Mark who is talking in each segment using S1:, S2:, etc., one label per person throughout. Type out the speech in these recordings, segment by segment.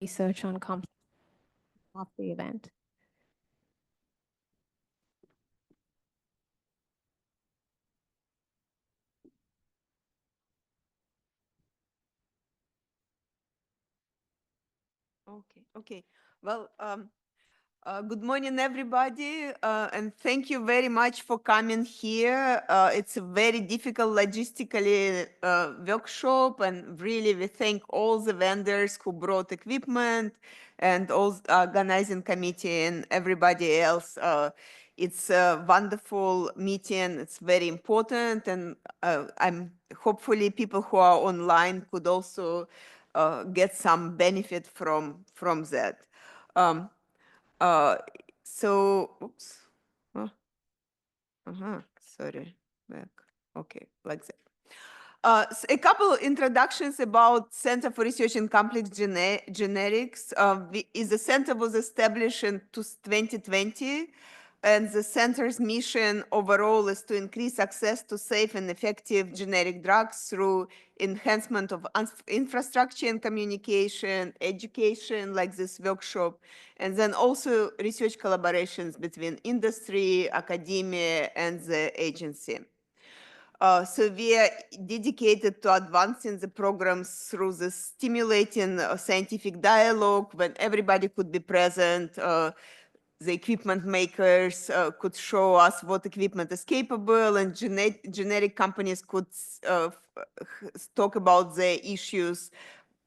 S1: research on complex of the event.
S2: Okay. Well, good morning, everybody, and thank you very much for coming here. It's a very difficult logistically workshop, and really we thank all the vendors who brought equipment and all the organizing committee and everybody else. It's a wonderful meeting. It's very important, and I'm hopefully people who are online could also get some benefit from that. Um, uh, oops. Oh, sorry. Back. Okay, like that. A couple of introductions about Center for Research in Complex Generics. The center was established in 2020, and the center's mission overall is to increase access to safe and effective generic drugs through enhancement of infrastructure and communication, education, like this workshop, and then also research collaborations between industry, academia, and the agency. So we are dedicated to advancing the programs through the stimulating scientific dialogue when everybody could be present. The equipment makers could show us what equipment is capable, and generic companies could talk about the issues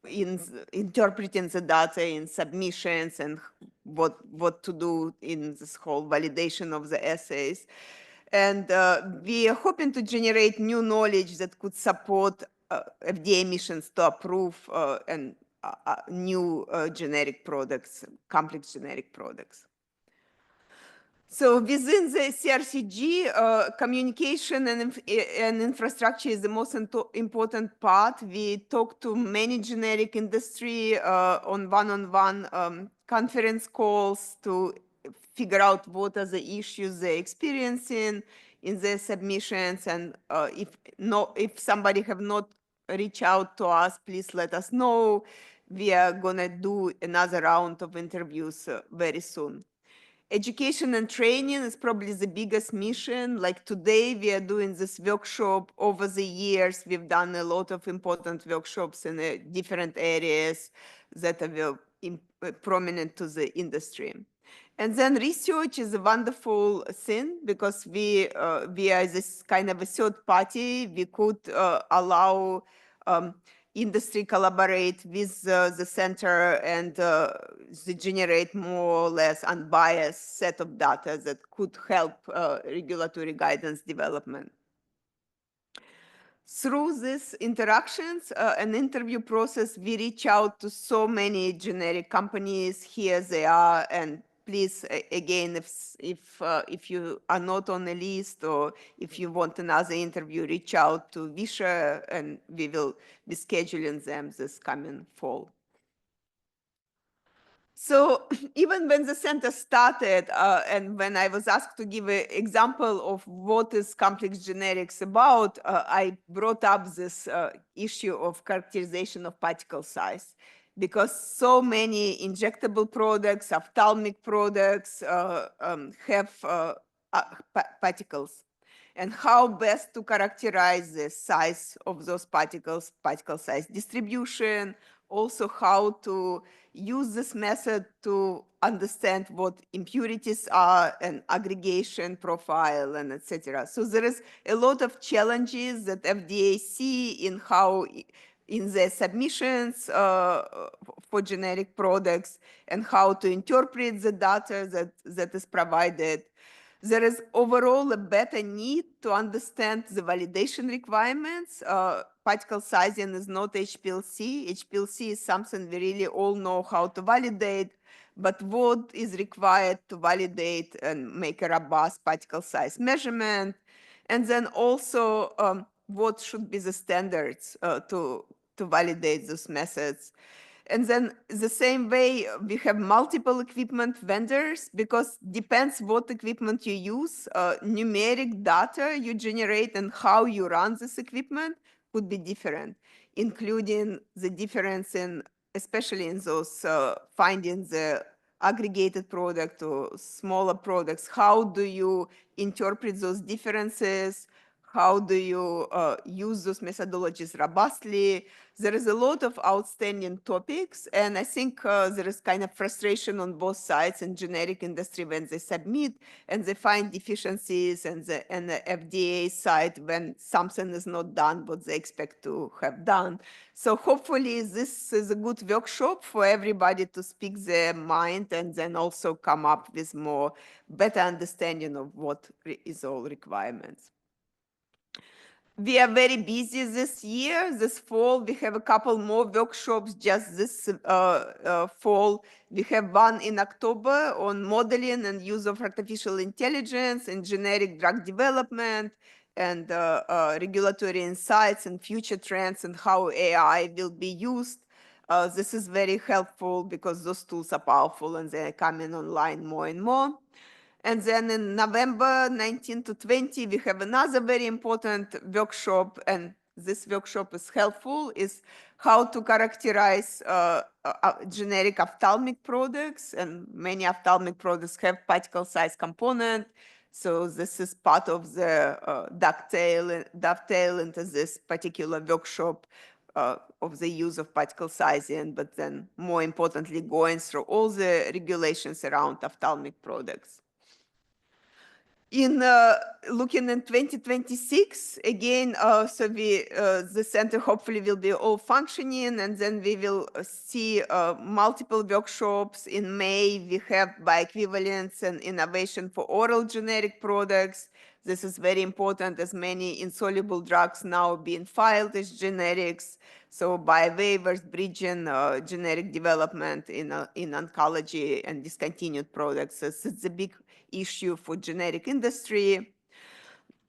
S2: in interpreting the data in submissions and what to do in this whole validation of the assays. And we are hoping to generate new knowledge that could support FDA missions to approve and new generic products, complex generic products. So within the CRCG, communication and infrastructure is the most important part. We talk to many generic industry on one-on-one conference calls to figure out what are the issues they're experiencing in their submissions. And if somebody have not reached out to us, please let us know. We are gonna do another round of interviews very soon. Education and training is probably the biggest mission. Like today, we are doing this workshop. Over the years, we've done a lot of important workshops in different areas that are prominent to the industry. And then research is a wonderful thing because we are this kind of a third party. We could allow industry collaborate with the center and generate more or less unbiased set of data that could help regulatory guidance development. Through these interactions and interview process, we reach out to so many generic companies. Here they are, and please, again, if you are not on the list or if you want another interview, reach out to Visha, and we will be scheduling them this coming fall. So even when the center started and when I was asked to give an example of what is complex generics about, I brought up this issue of characterization of particle size because so many injectable products, ophthalmic products have particles, and how best to characterize the size of those particles, particle size distribution, also how to use this method to understand what impurities are and aggregation profile and etc. So there is a lot of challenges that FDA see in how in their submissions for generic products and how to interpret the data that is provided. There is overall a better need to understand the validation requirements. Particle sizing is not HPLC. HPLC is something we really all know how to validate, but what is required to validate and make a robust particle size measurement? And then also what should be the standards to validate those methods? And then the same way, we have multiple equipment vendors because depends what equipment you use, numeric data you generate and how you run this equipment could be different, including the difference in especially in those finding the aggregated product or smaller products. How do you interpret those differences? How do you use those methodologies robustly? There is a lot of outstanding topics, and I think there is kind of frustration on both sides in generic industry when they submit and they find deficiencies, and the FDA side when something is not done what they expect to have done. So hopefully this is a good workshop for everybody to speak their mind and then also come up with more better understanding of what is all requirements. We are very busy this year. This fall, we have a couple more workshops just this fall. We have one in October on modeling and use of artificial intelligence in generic drug development and regulatory insights and future trends and how AI will be used. This is very helpful because those tools are powerful and they're coming online more and more. And then in November 19 to 20, we have another very important workshop, and this workshop is helpful, is how to characterize generic ophthalmic products. And many ophthalmic products have particle size component. So this is part of the dovetail into this particular workshop of the use of particle sizing, but then more importantly, going through all the regulations around ophthalmic products. In looking in 2026, again, so the center hopefully will be all functioning, and then we will see multiple workshops. In May, we have bioequivalence and innovation for oral generic products. This is very important as many insoluble drugs now being filed as generics. So by waivers, bridging generic development in oncology and discontinued products. So it's a big issue for generic industry.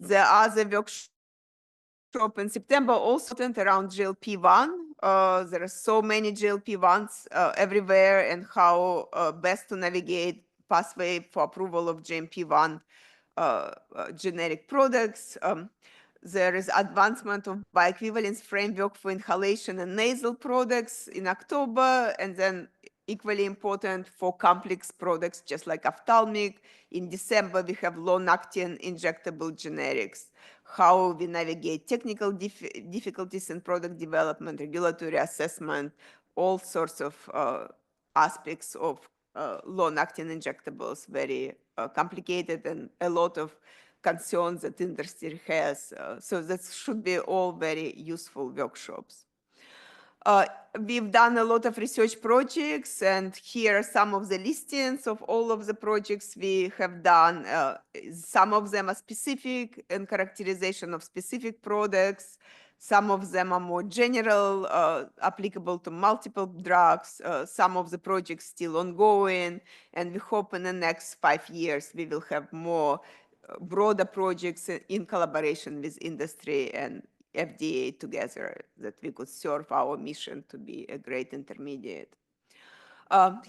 S2: The other workshop in September also around GLP-1. There are so many GLP-1s everywhere, and how best to navigate pathway for approval of GLP-1 generic products. There is advancement of bioequivalence framework for inhalation and nasal products in October, and then equally important for complex products, just like ophthalmic. In December, we have long-acting injectable generics, how we navigate technical difficulties in product development, regulatory assessment, all sorts of aspects of long-acting injectables, very complicated and a lot of concerns that industry has. So that should be all very useful workshops. We've done a lot of research projects, and here are some of the listings of all of the projects we have done. Some of them are specific and characterization of specific products. Some of them are more general, applicable to multiple drugs. Some of the projects still ongoing, and we hope in the next 5 years we will have more broader projects in collaboration with industry and FDA together, that we could serve our mission to be a great intermediate.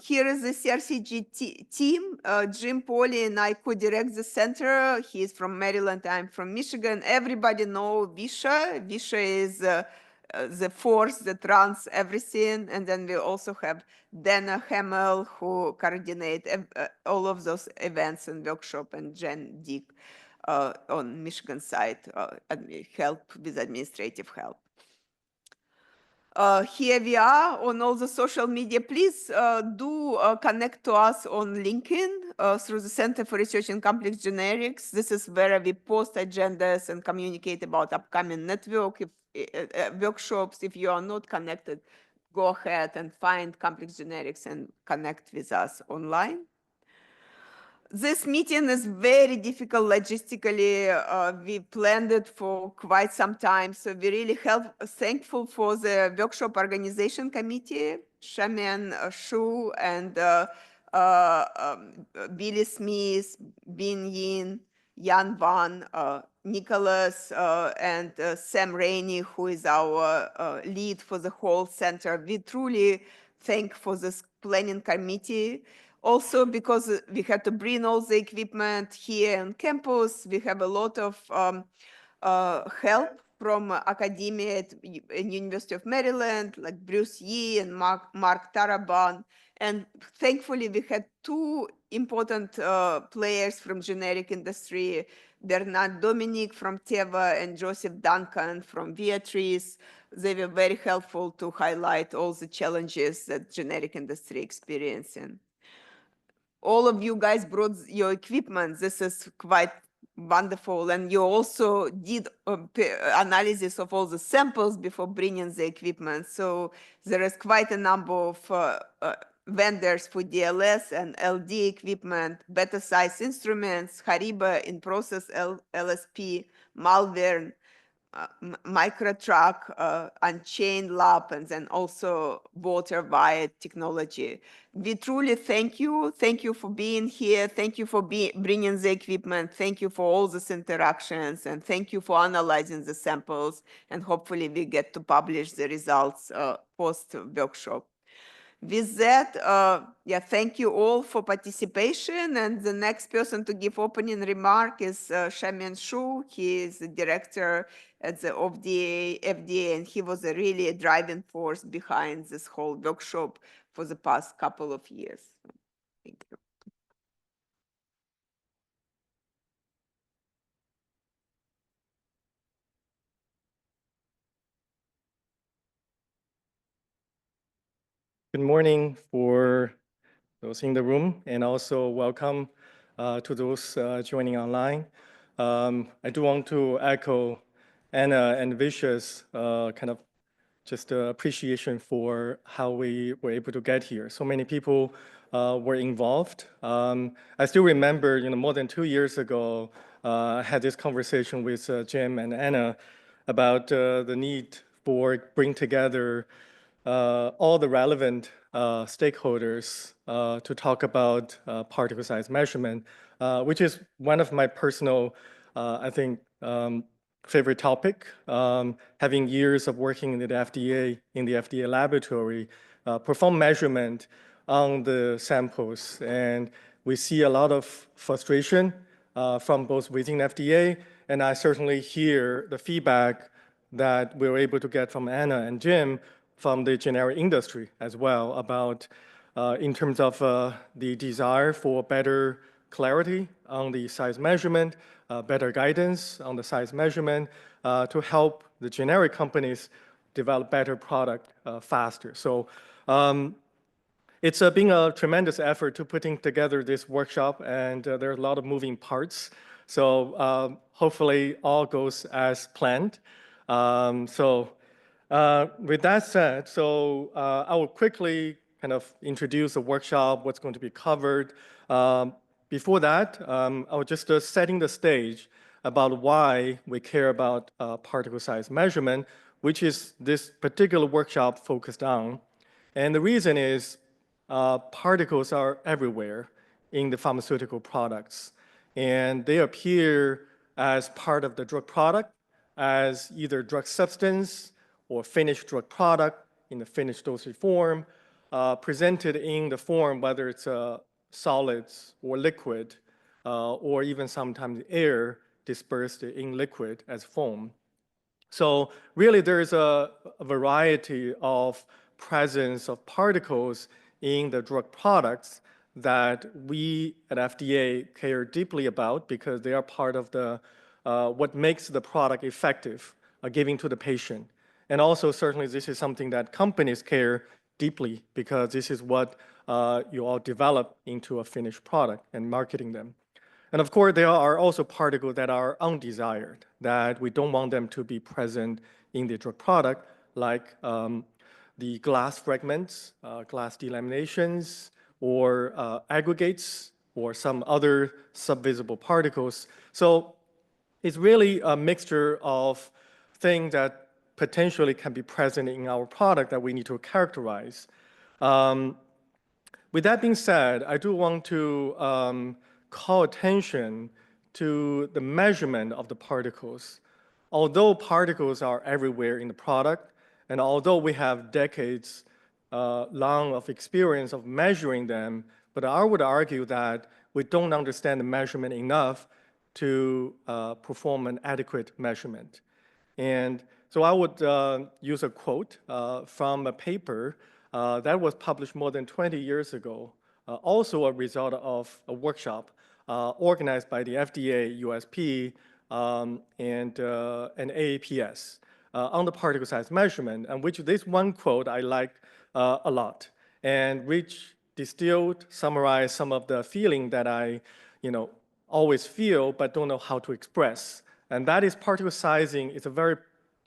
S2: Here is the CRCG team. Jim Polly and I co-direct the center. He is from Maryland, I'm from Michigan. Everybody know Visha. Visha is the force that runs everything. And then we also have Dana Hamill, who coordinate all of those events and workshop, and Jen Dick on Michigan side, help with administrative help. Here we are on all the social media. Please do connect to us on LinkedIn through the Center for Research in Complex Generics. This is where we post agendas and communicate about upcoming network workshops. If you are not connected, go ahead and find Complex Generics and connect with us online. This meeting is very difficult logistically. We planned it for quite some time, so we're really thankful for the workshop organization committee, Shaman Shu and Billy Smith, Bin Yin, Yan Van, Nicholas, and Sam Rainey, who is our lead for the whole center. We truly thank for this planning committee. Also, because we had to bring all the equipment here on campus, we have a lot of help from academia at University of Maryland, like Bruce Yee and Mark Taraban. And thankfully, we had two important players from generic industry, Bernard Dominic from Teva and Joseph Duncan from Viatris. They were very helpful to highlight all the challenges that generic industry experiencing. All of you guys brought your equipment. This is quite wonderful. And you also did analysis of all the samples before bringing the equipment. So there is quite a number of vendors for DLS and LD equipment, beta size instruments, Hariba in process LSP, Malvern, microtruck, Unchained Lab, and then also water wired technology. We truly thank you. Thank you for being here. Thank you for bringing the equipment. Thank you for all these interactions. And thank you for analyzing the samples. And hopefully we get to publish the results post-workshop. With that, yeah, thank you all for participation. And the next person to give opening remark is Shamin Shu. He is the director at the FDA, and he was a really driving force behind this whole workshop for the past couple of years. Thank you.
S3: Good morning for those in the room, and also welcome to those joining online. I do want to echo Anna and Vish's kind of just appreciation for how we were able to get here. So many people were involved. I still remember, more than 2 years ago, I had this conversation with Jim and Anna about the need for bring together all the relevant stakeholders to talk about particle size measurement, which is one of my personal, I think, favorite topic. Having years of working in the FDA laboratory, perform measurement on the samples, and we see a lot of frustration from both within FDA, and I certainly hear the feedback that we were able to get from Anna and Jim from the generic industry as well about in terms of the desire for better clarity on the size measurement, better guidance on the size measurement to help the generic companies develop better product faster. So it's been a tremendous effort to putting together this workshop, and there are a lot of moving parts. So hopefully all goes as planned. With that said, I will quickly kind of introduce the workshop, what's going to be covered. Before that, I was just setting the stage about why we care about particle size measurement, which is this particular workshop focused on. And the reason is particles are everywhere in the pharmaceutical products, and they appear as part of the drug product, as either drug substance or finished drug product in the finished dosage form, presented in the form, whether it's solids or liquid, or even sometimes air dispersed in liquid as foam. So really there's a variety of presence of particles in the drug products that we at FDA care deeply about because they are part of the what makes the product effective, giving to the patient. And also certainly this is something that companies care deeply because this is what you all develop into a finished product and marketing them. And of course, there are also particles that are undesired, that we don't want them to be present in the drug product, like the glass fragments, glass delaminations, or aggregates, or some other subvisible particles. So it's really a mixture of things that potentially can be present in our product that we need to characterize. With that being said, I do want to call attention to the measurement of the particles. Although particles are everywhere in the product, and although we have decades long of experience of measuring them, but I would argue that we don't understand the measurement enough to perform an adequate measurement. And so I would use a quote from a paper that was published more than 20 years ago, also a result of a workshop organized by the FDA, USP, and AAPS on the particle size measurement, and which this one quote I like a lot, and which distilled, summarized some of the feeling that I, always feel but don't know how to express. And that is particle sizing is a very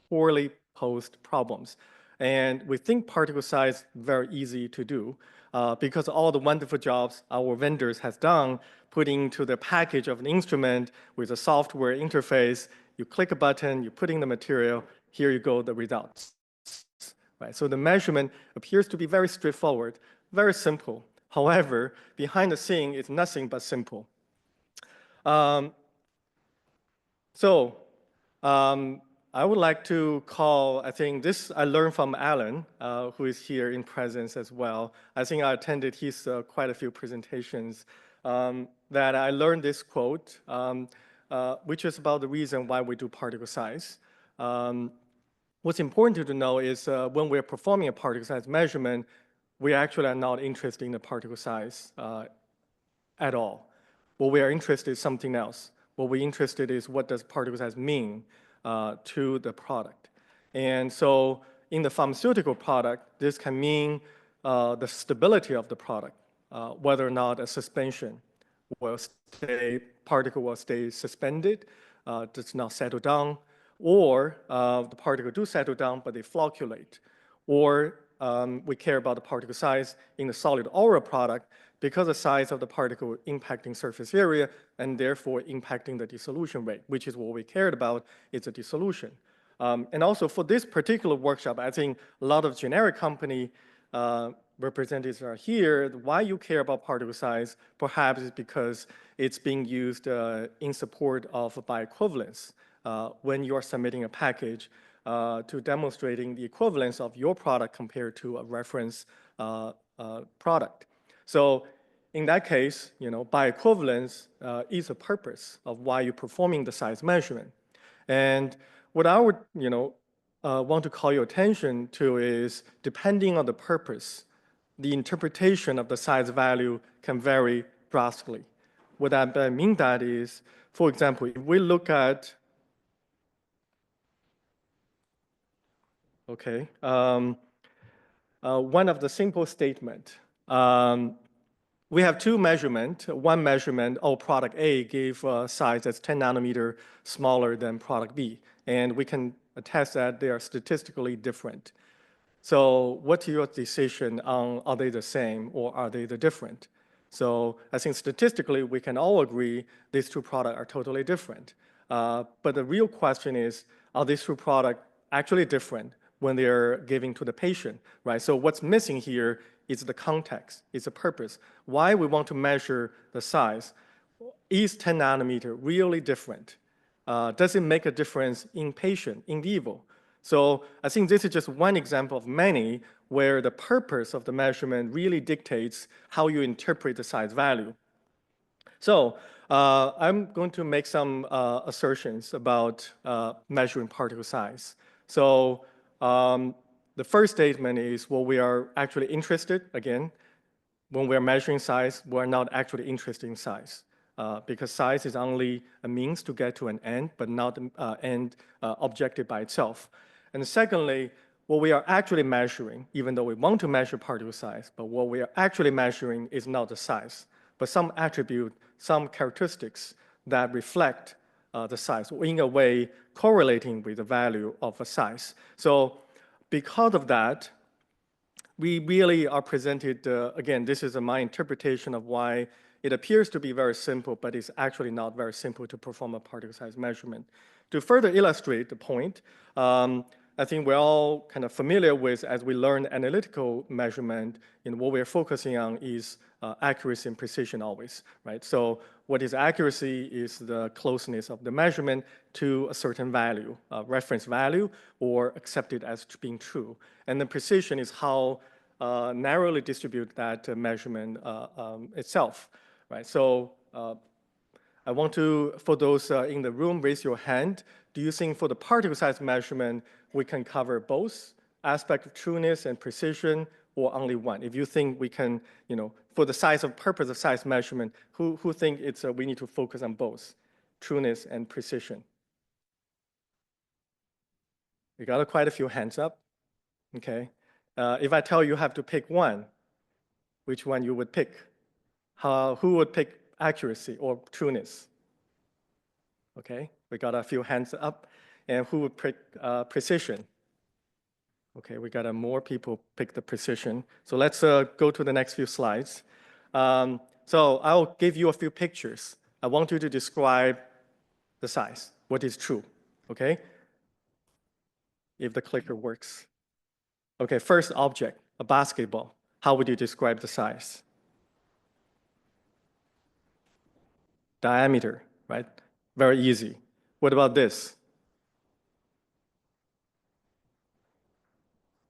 S3: poorly posed problems. And we think particle size very easy to do because all the wonderful jobs our vendors has done, putting into the package of an instrument with a software interface, you click a button, you put in the material, here you go, the results. Right? So the measurement appears to be very straightforward, very simple. However, behind the scene, it's nothing but simple. I would like to call, I think this I learned from Alan, who is here in presence as well. I think I attended his quite a few presentations that I learned this quote, which is about the reason why we do particle size. What's important to know is when we're performing a particle size measurement, we actually are not interested in the particle size at all. What we are interested in is something else. What we're interested in is what does particle size mean to the product. And so in the pharmaceutical product, this can mean the stability of the product, whether or not a suspension will stay, particle will stay suspended, does not settle down, or the particle do settle down, but they flocculate. Or we care about the particle size in the solid oral product because the size of the particle impacting surface area and therefore impacting the dissolution rate, which is what we cared about, is the dissolution. And also for this particular workshop, I think a lot of generic company representatives are here. Why you care about particle size perhaps is because it's being used in support of bioequivalence when you are submitting a package to demonstrating the equivalence of your product compared to a reference product. So in that case, bioequivalence is a purpose of why you're performing the size measurement. And what I would, want to call your attention to is, depending on the purpose, the interpretation of the size value can vary drastically. What I mean that is, for example, if we look at, one of the simple statement, we have two measurements. One measurement, product A gave a size that's 10 nanometer smaller than product B. And we can attest that they are statistically different. So what's your decision on, are they the same or are they the different? So I think statistically, we can all agree these two products are totally different. But the real question is, are these two products actually different when they're giving to the patient, right? So what's missing here is the context, is the purpose. Why we want to measure the size. Is 10 nanometer really different? Does it make a difference in patient, in vivo? So I think this is just one example of many where the purpose of the measurement really dictates how you interpret the size value. So I'm going to make some assertions about measuring particle size. So the first statement is, well, we are actually interested, again, when we're measuring size, we're not actually interested in size because size is only a means to get to an end, but not an end objective by itself. And secondly, what we are actually measuring, even though we want to measure particle size, but what we are actually measuring is not the size, but some attribute, some characteristics that reflect the size, in a way correlating with the value of a size. So because of that, we really are presented, again, this is my interpretation of why it appears to be very simple, but it's actually not very simple to perform a particle size measurement. To further illustrate the point, I think we're all kind of familiar with, as we learn analytical measurement, what we're focusing on is accuracy and precision always, right? So what is accuracy is the closeness of the measurement to a certain value, reference value, or accepted as being true. And the precision is how narrowly distribute that measurement itself, right? So I want to, for those in the room, raise your hand do you think for the particle size measurement, we can cover both aspect of trueness and precision, or only one? If you think we can, for the size of purpose of size measurement, who think it's we need to focus on both trueness and precision? We got quite a few hands up. Okay. If I tell you have to pick one, which one you would pick? Who would pick accuracy or trueness? Okay, we got a few hands up. And who would pick precision? Okay, we got more people pick the precision. So let's go to the next few slides. So I'll give you a few pictures. I want you to describe the size, what is true, okay? If the clicker works. Okay, first object, a basketball. How would you describe the size? Diameter, right? Very easy. What about this?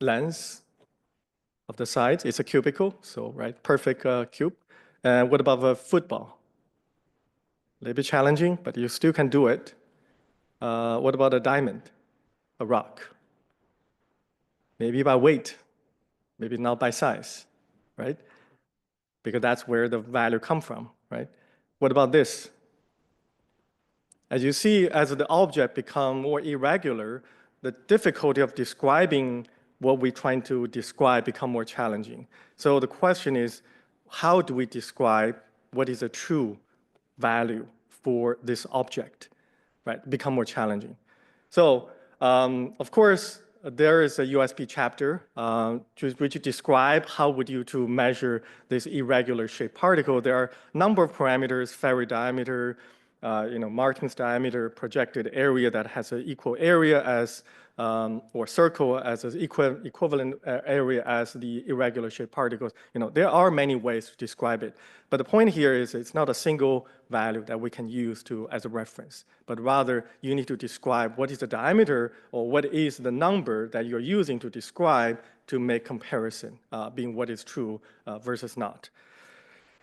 S3: Length of the sides. It's a cubicle, so right, perfect cube. And what about a football? A little bit challenging, but you still can do it. What about a diamond, a rock? Maybe by weight, maybe not by size, right? Because that's where the value comes from, right? What about this? As you see, as the object become more irregular, the difficulty of describing what we're trying to describe become more challenging. So the question is, how do we describe what is a true value for this object, right? Become more challenging. So, of course, there is a USP chapter which describe how would you to measure this irregular shaped particle. There are a number of parameters: Ferri diameter, Martin's diameter, projected area that has an equal area as, or circle as an equivalent area as the irregular shaped particles. There are many ways to describe it. But the point here is it's not a single value that we can use as a reference, but rather you need to describe what is the diameter or what is the number that you're using to describe to make comparison, being what is true versus not.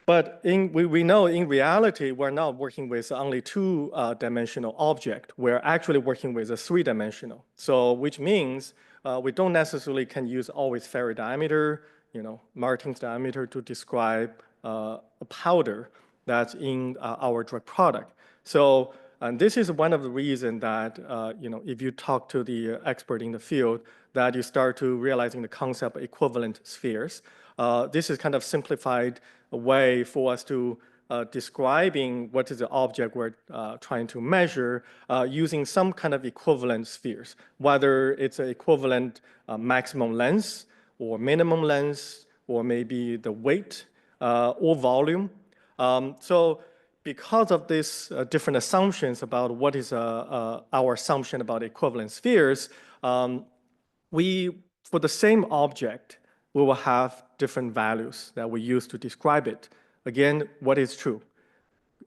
S3: But we know in reality, we're not working with only two-dimensional object. We're actually working with a three-dimensional. So which means we don't necessarily can use always Ferri diameter, Martin's diameter to describe a powder that's in our drug product. So and this is one of the reasons that if you talk to the expert in the field, that you start to realizing the concept of equivalent spheres. This is kind of simplified a way for us to describing what is the object we're trying to measure using some kind of equivalent spheres, whether it's an equivalent maximum length or minimum length, or maybe the weight or volume. So because of these different assumptions about what is our assumption about equivalent spheres, for the same object, we will have different values that we use to describe it. Again, what is true?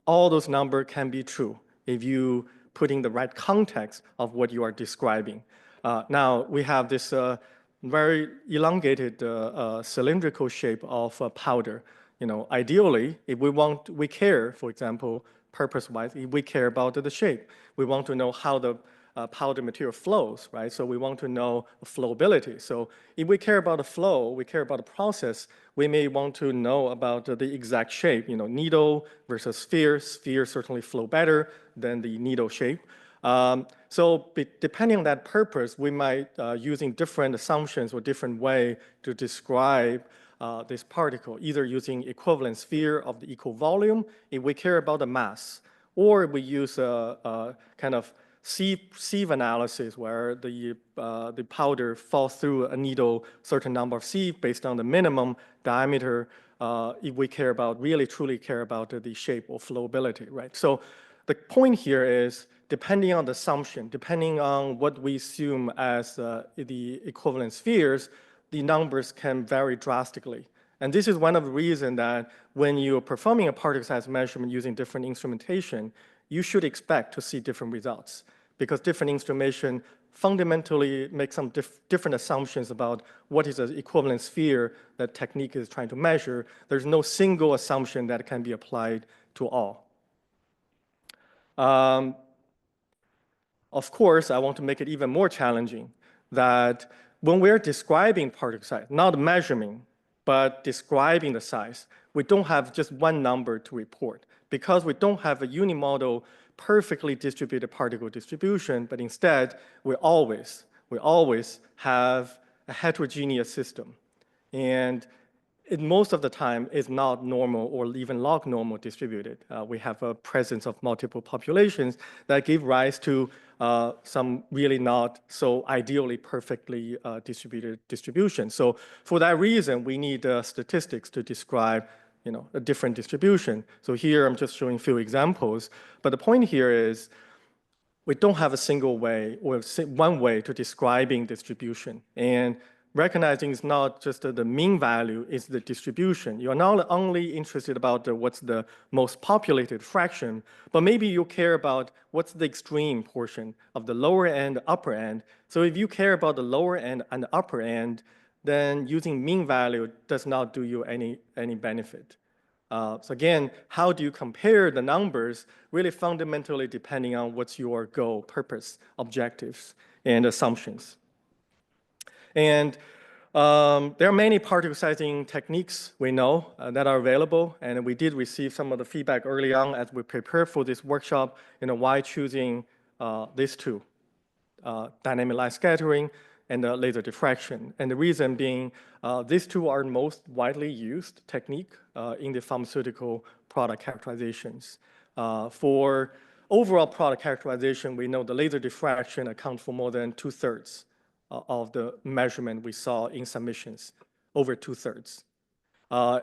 S3: All those numbers can be true if you put in the right context of what you are describing. Now, we have this very elongated cylindrical shape of powder. Ideally, if we care, for example, purpose-wise, if we care about the shape, we want to know how the powder material flows, right? So we want to know flowability. So if we care about the flow, we care about the process, we may want to know about the exact shape, needle versus sphere. Sphere certainly flow better than the needle shape. So depending on that purpose, we might using different assumptions or different way to describe this particle, either using equivalent sphere of the equal volume if we care about the mass, or we use a kind of sieve analysis where the powder falls through a needle certain number of sieve based on the minimum diameter if we really truly care about the shape or flowability, right? So the point here is depending on the assumption, depending on what we assume as the equivalent spheres, the numbers can vary drastically. And this is one of the reasons that when you're performing a particle size measurement using different instrumentation, you should expect to see different results, because different instrumentation fundamentally make some different assumptions about what is the equivalent sphere that technique is trying to measure. There's no single assumption that can be applied to all. Of course, I want to make it even more challenging that when we're describing particle size, not measuring, but describing the size, we don't have just one number to report because we don't have a unimodal, perfectly distributed particle distribution, but instead we always have a heterogeneous system. And it most of the time is not normal or even log normal distributed. We have a presence of multiple populations that give rise to some really not so ideally perfectly distributed distribution. So for that reason, we need statistics to describe a different distribution. So here I'm just showing a few examples, but the point here is we don't have a single way or one way to describing distribution. And recognizing it's not just the mean value, it's the distribution. You're not only interested about what's the most populated fraction, but maybe you care about what's the extreme portion of the lower end, upper end. So if you care about the lower end and the upper end, then using mean value does not do you any benefit. So again, how do you compare the numbers really fundamentally depending on what's your goal, purpose, objectives, and assumptions. And there are many particle sizing techniques we know that are available, and we did receive some of the feedback early on as we prepared for this workshop, why choosing these two, dynamic light scattering and laser diffraction. And the reason being, these two are most widely used technique in the pharmaceutical product characterizations. For overall product characterization, we know the laser diffraction accounts for more than 2/3 of the measurement we saw in submissions, over 2/3.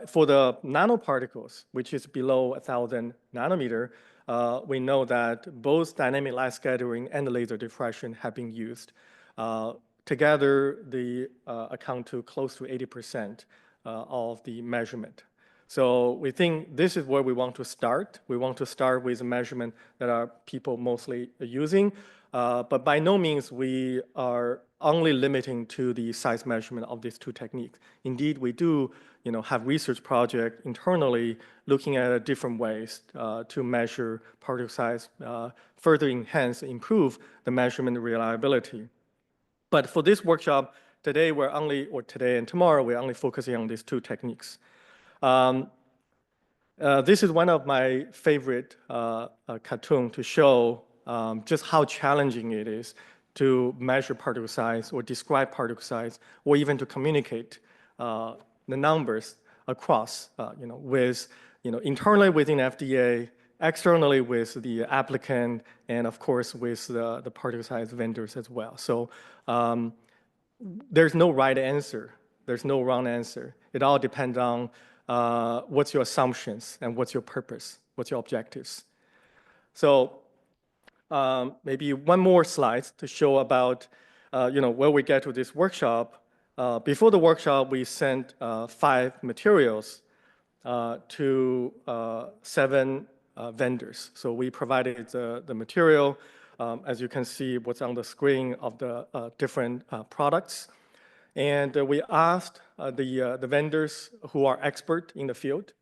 S3: For the nanoparticles, which is below 1,000 nanometer, we know that both dynamic light scattering and laser diffraction have been used. Together, they account to close to 80% of the measurement. So we think this is where we want to start. We want to start with a measurement that are people mostly using, but by no means we are only limiting to the size measurement of these two techniques. Indeed, we do have research project internally looking at different ways to measure particle size, further enhance, improve the measurement reliability. But for this workshop, today and tomorrow, we're only focusing on these two techniques. This is one of my favorite cartoons to show just how challenging it is to measure particle size or describe particle size, or even to communicate the numbers across, with, internally within FDA, externally with the applicant, and of course with the particle size vendors as well. So there's no right answer. There's no wrong answer. It all depends on what's your assumptions and what's your purpose, what's your objectives. So maybe one more slide to show about where we get to this workshop. Before the workshop, we sent 5 materials to 7 vendors. So we provided the material, as you can see what's on the screen of the different products. And we asked the vendors who are expert in the field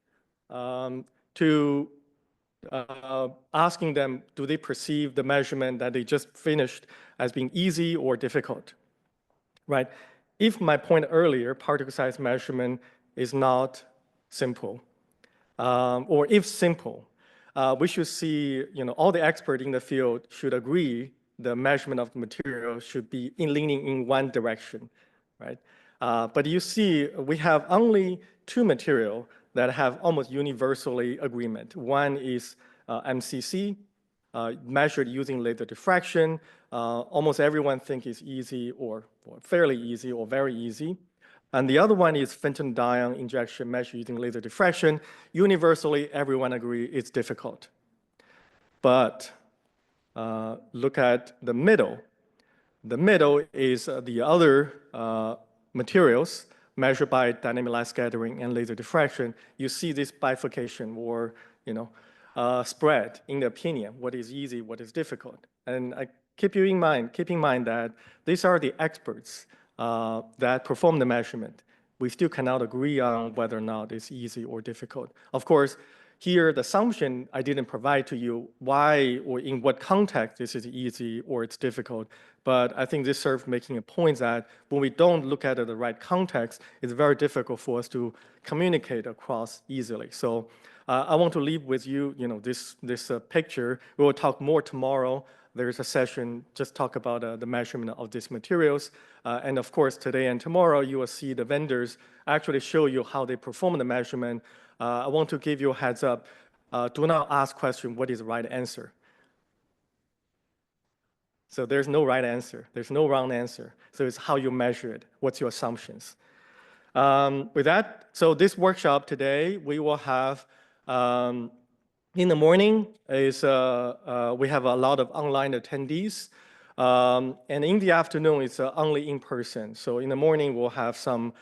S3: to asking them, do they perceive the measurement that they just finished as being easy or difficult, right? If my point earlier, particle size measurement is not simple, or if simple, we should see, all the experts in the field should agree the measurement of the material should be leaning in one direction, right? But you see, we have only 2 materials that have almost universally agreement. One is MCC, measured using laser diffraction. Almost everyone thinks is easy or fairly easy or very easy. And the other one is phentanedione injection measured using laser diffraction. Universally, everyone agrees it's difficult. But look at the middle. The middle is the other materials measured by dynamic light scattering and laser diffraction. You see this bifurcation or spread in the opinion, what is easy, what is difficult. And I keep in mind that these are the experts that perform the measurement. we still cannot agree on whether or not it's easy or difficult. Of course, here the assumption I didn't provide to you why or in what context this is easy or it's difficult, but I think this serves making a point that when we don't look at it in the right context, it's very difficult for us to communicate across easily. So I want to leave with you, this picture. We will talk more tomorrow. There's a session just talk about the measurement of these materials. And of course, today and tomorrow, you will see the vendors actually show you how they perform the measurement. I want to give you a heads up. Do not ask question, what is the right answer? So there's no right answer. There's no wrong answer. So it's how you measure it. What's your assumptions? With that, so this workshop today, we will have in the morning we have a lot of online attendees. And in the afternoon, it's only in person. So in the morning, we'll have some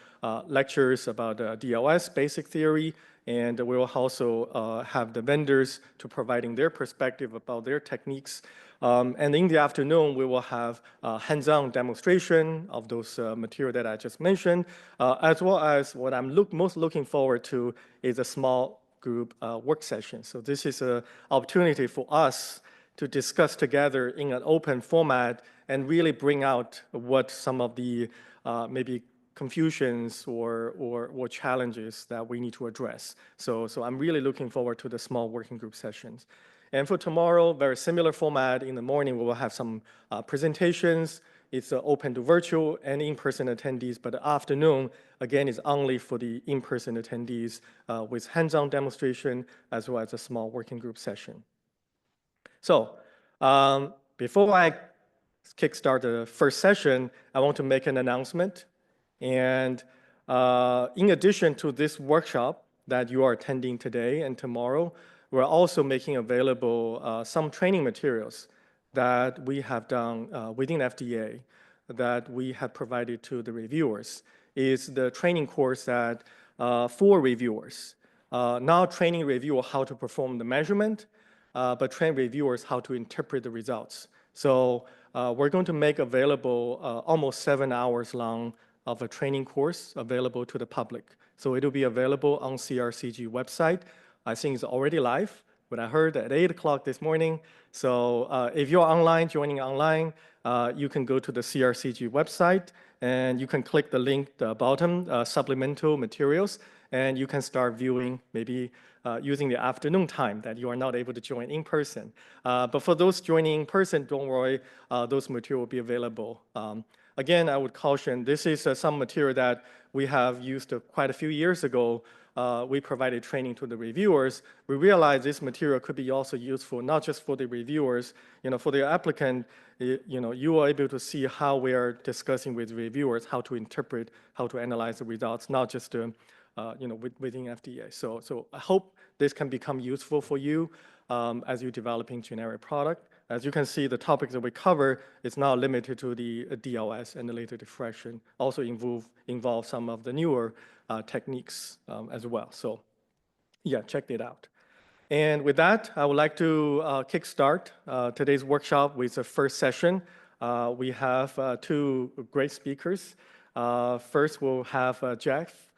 S3: lectures about DLS basic theory, and we will also have the vendors to providing their perspective about their techniques. And in the afternoon, we will have hands-on demonstration of those material that I just mentioned, as well as what I'm most looking forward to is a small group work session. So this is an opportunity for us to discuss together in an open format and really bring out what some of the maybe confusions or challenges that we need to address. So I'm really looking forward to the small working group sessions. And for tomorrow, very similar format. In the morning, we will have some presentations. It's open to virtual and in-person attendees, but the afternoon, again, is only for the in-person attendees with hands-on demonstration as well as a small working group session. So before I kickstart the first session, I want to make an announcement. And in addition to this workshop that you are attending today and tomorrow, we're also making available some training materials that we have done within FDA that we have provided to the reviewers. Is the training course that for reviewers, not training reviewer how to perform the measurement, but train reviewers how to interpret the results. So we're going to make available almost 7 hours long of a training course available to the public. So it'll be available on CRCG website. I think it's already live, but I heard at 8 o'clock this morning. So if you're online, joining online, you can go to the CRCG website and you can click the link at the bottom, supplemental materials, and you can start viewing maybe using the afternoon time that you are not able to join in person. But for those joining in person, don't worry, those materials will be available. Again, I would caution, this is some material that we have used quite a few years ago. We provided training to the reviewers. We realized this material could be also useful, not just for the reviewers, for the applicant, you are able to see how we are discussing with reviewers, how to interpret, how to analyze the results, not just within FDA. So I hope this can become useful for you as you're developing generic product. As you can see, the topics that we cover is not limited to the DLS and the later diffraction, also involve some of the newer techniques as well. So yeah, check it out. And with that, I would like to kickstart today's workshop with the first session. We have two great speakers. First, we'll have Jeff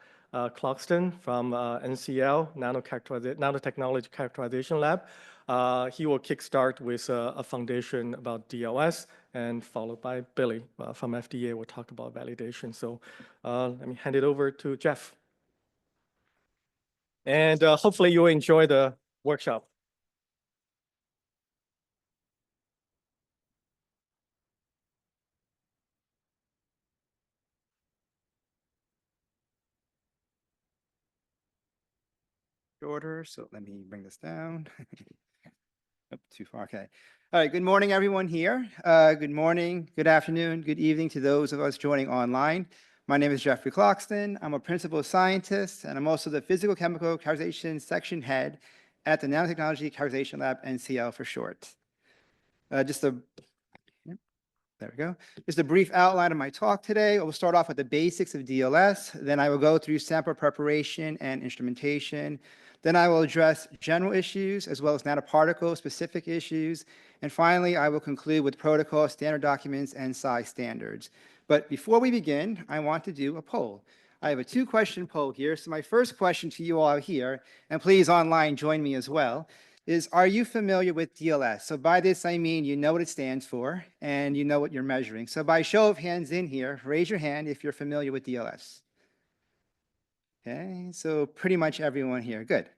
S3: Cloxton from NCL, Nanotechnology Characterization Lab. He will kickstart with a foundation about DLS, and followed by Billy from FDA will talk about validation. So let me hand it over to Jeff. And hopefully you'll enjoy the workshop.
S4: Shorter, so let me bring this down. Up too far, okay. All right, good morning, everyone here. Good morning, good afternoon, good evening to those of us joining online. My name is Jeffrey Cloxton. I'm a principal scientist, and I'm also the Physical Chemical Characterization Section Head at the Nanotechnology Characterization Lab, NCL for short. There we go. Just a brief outline of my talk today. I will start off with the basics of DLS. Then I will go through sample preparation and instrumentation. Then I will address general issues as well as nanoparticle-specific issues. And finally, I will conclude with protocol, standard documents, and size standards. But before we begin, I want to do a poll. I have a 2-question poll here. So my first question to you all here, and please online join me as well, is are you familiar with DLS? So by this, I mean you know what it stands for and you know what you're measuring. So by show of hands in here, raise your hand if you're familiar with DLS. Okay, so pretty much everyone here. Good.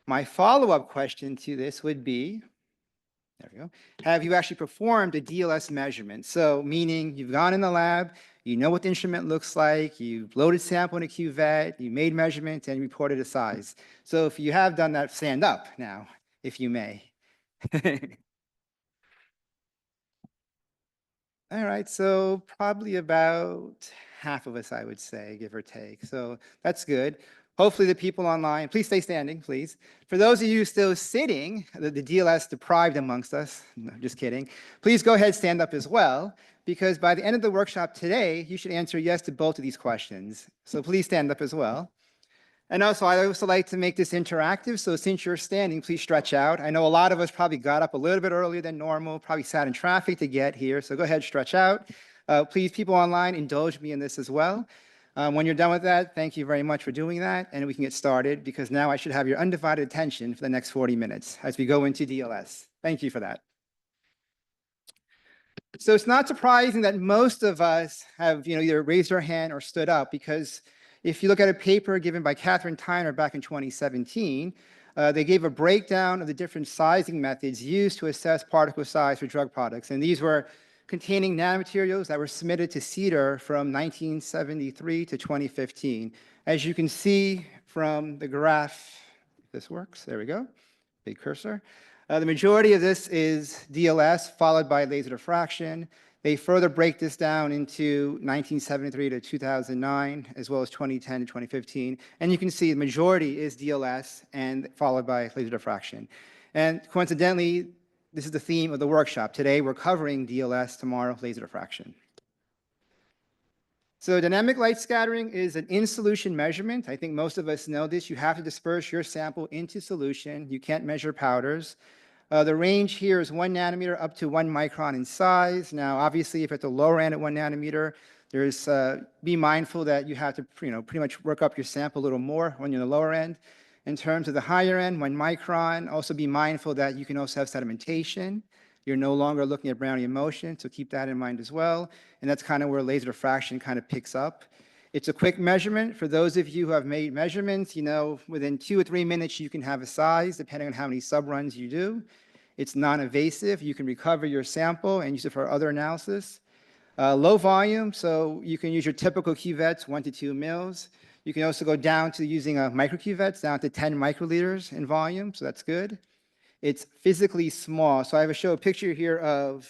S4: My follow-up question to this would be, there we go. Have you actually performed a DLS measurement? So meaning you've gone in the lab, you know what the instrument looks like, you've loaded sample in a cuvette, you made measurements and reported a size. So if you have done that, stand up now, if you may. All right, so probably about half of us, I would say, give or take. So that's good. Hopefully the people online, please stay standing, please. For those of you still sitting, the DLS deprived amongst us, no, just kidding, please go ahead, stand up as well, because by the end of the workshop today, you should answer yes to both of these questions. So please stand up as well. And also, I also like to make this interactive, so since you're standing, please stretch out. I know a lot of us probably got up a little bit earlier than normal, probably sat in traffic to get here, so go ahead, stretch out. Please, people online, indulge me in this as well. When you're done with that, thank you very much for doing that, and we can get started, because now I should have your undivided attention for the next 40 minutes as we go into DLS. Thank you for that. So it's not surprising that most of us have either raised our hand or stood up, because if you look at a paper given by Catherine Tyner back in 2017, they gave a breakdown of the different sizing methods used to assess particle size for drug products. And these were containing nanomaterials that were submitted to CEDAR from 1973 to 2015. As you can see from the graph, if this works, there we go, big cursor. The majority of this is DLS, followed by laser diffraction. They further break this down into 1973 to 2009, as well as 2010 to 2015. And you can see the majority is DLS and followed by laser diffraction. And coincidentally, this is the theme of the workshop. Today, we're covering DLS, tomorrow, laser diffraction. So dynamic light scattering is an in-solution measurement. I think most of us know this. You have to disperse your sample into solution. You can't measure powders. The range here is 1 nanometer up to 1 micron in size. Now, obviously, if at the lower end at 1 nanometer, there's be mindful that you have to pretty much work up your sample a little more when you're in the lower end. In terms of the higher end, 1 micron, also be mindful that you can also have sedimentation. You're no longer looking at Brownian motion, so keep that in mind as well. And that's kind of where laser diffraction kind of picks up. It's a quick measurement. For those of you who have made measurements, within 2 or 3 minutes, you can have a size, depending on how many subruns you do. It's non-invasive. You can recover your sample and use it for other analysis. Low volume, so you can use your typical cuvettes, 1 to 2 mils. You can also go down to using micro cuvettes, down to 10 microliters in volume, so that's good. It's physically small. So I have show a picture here of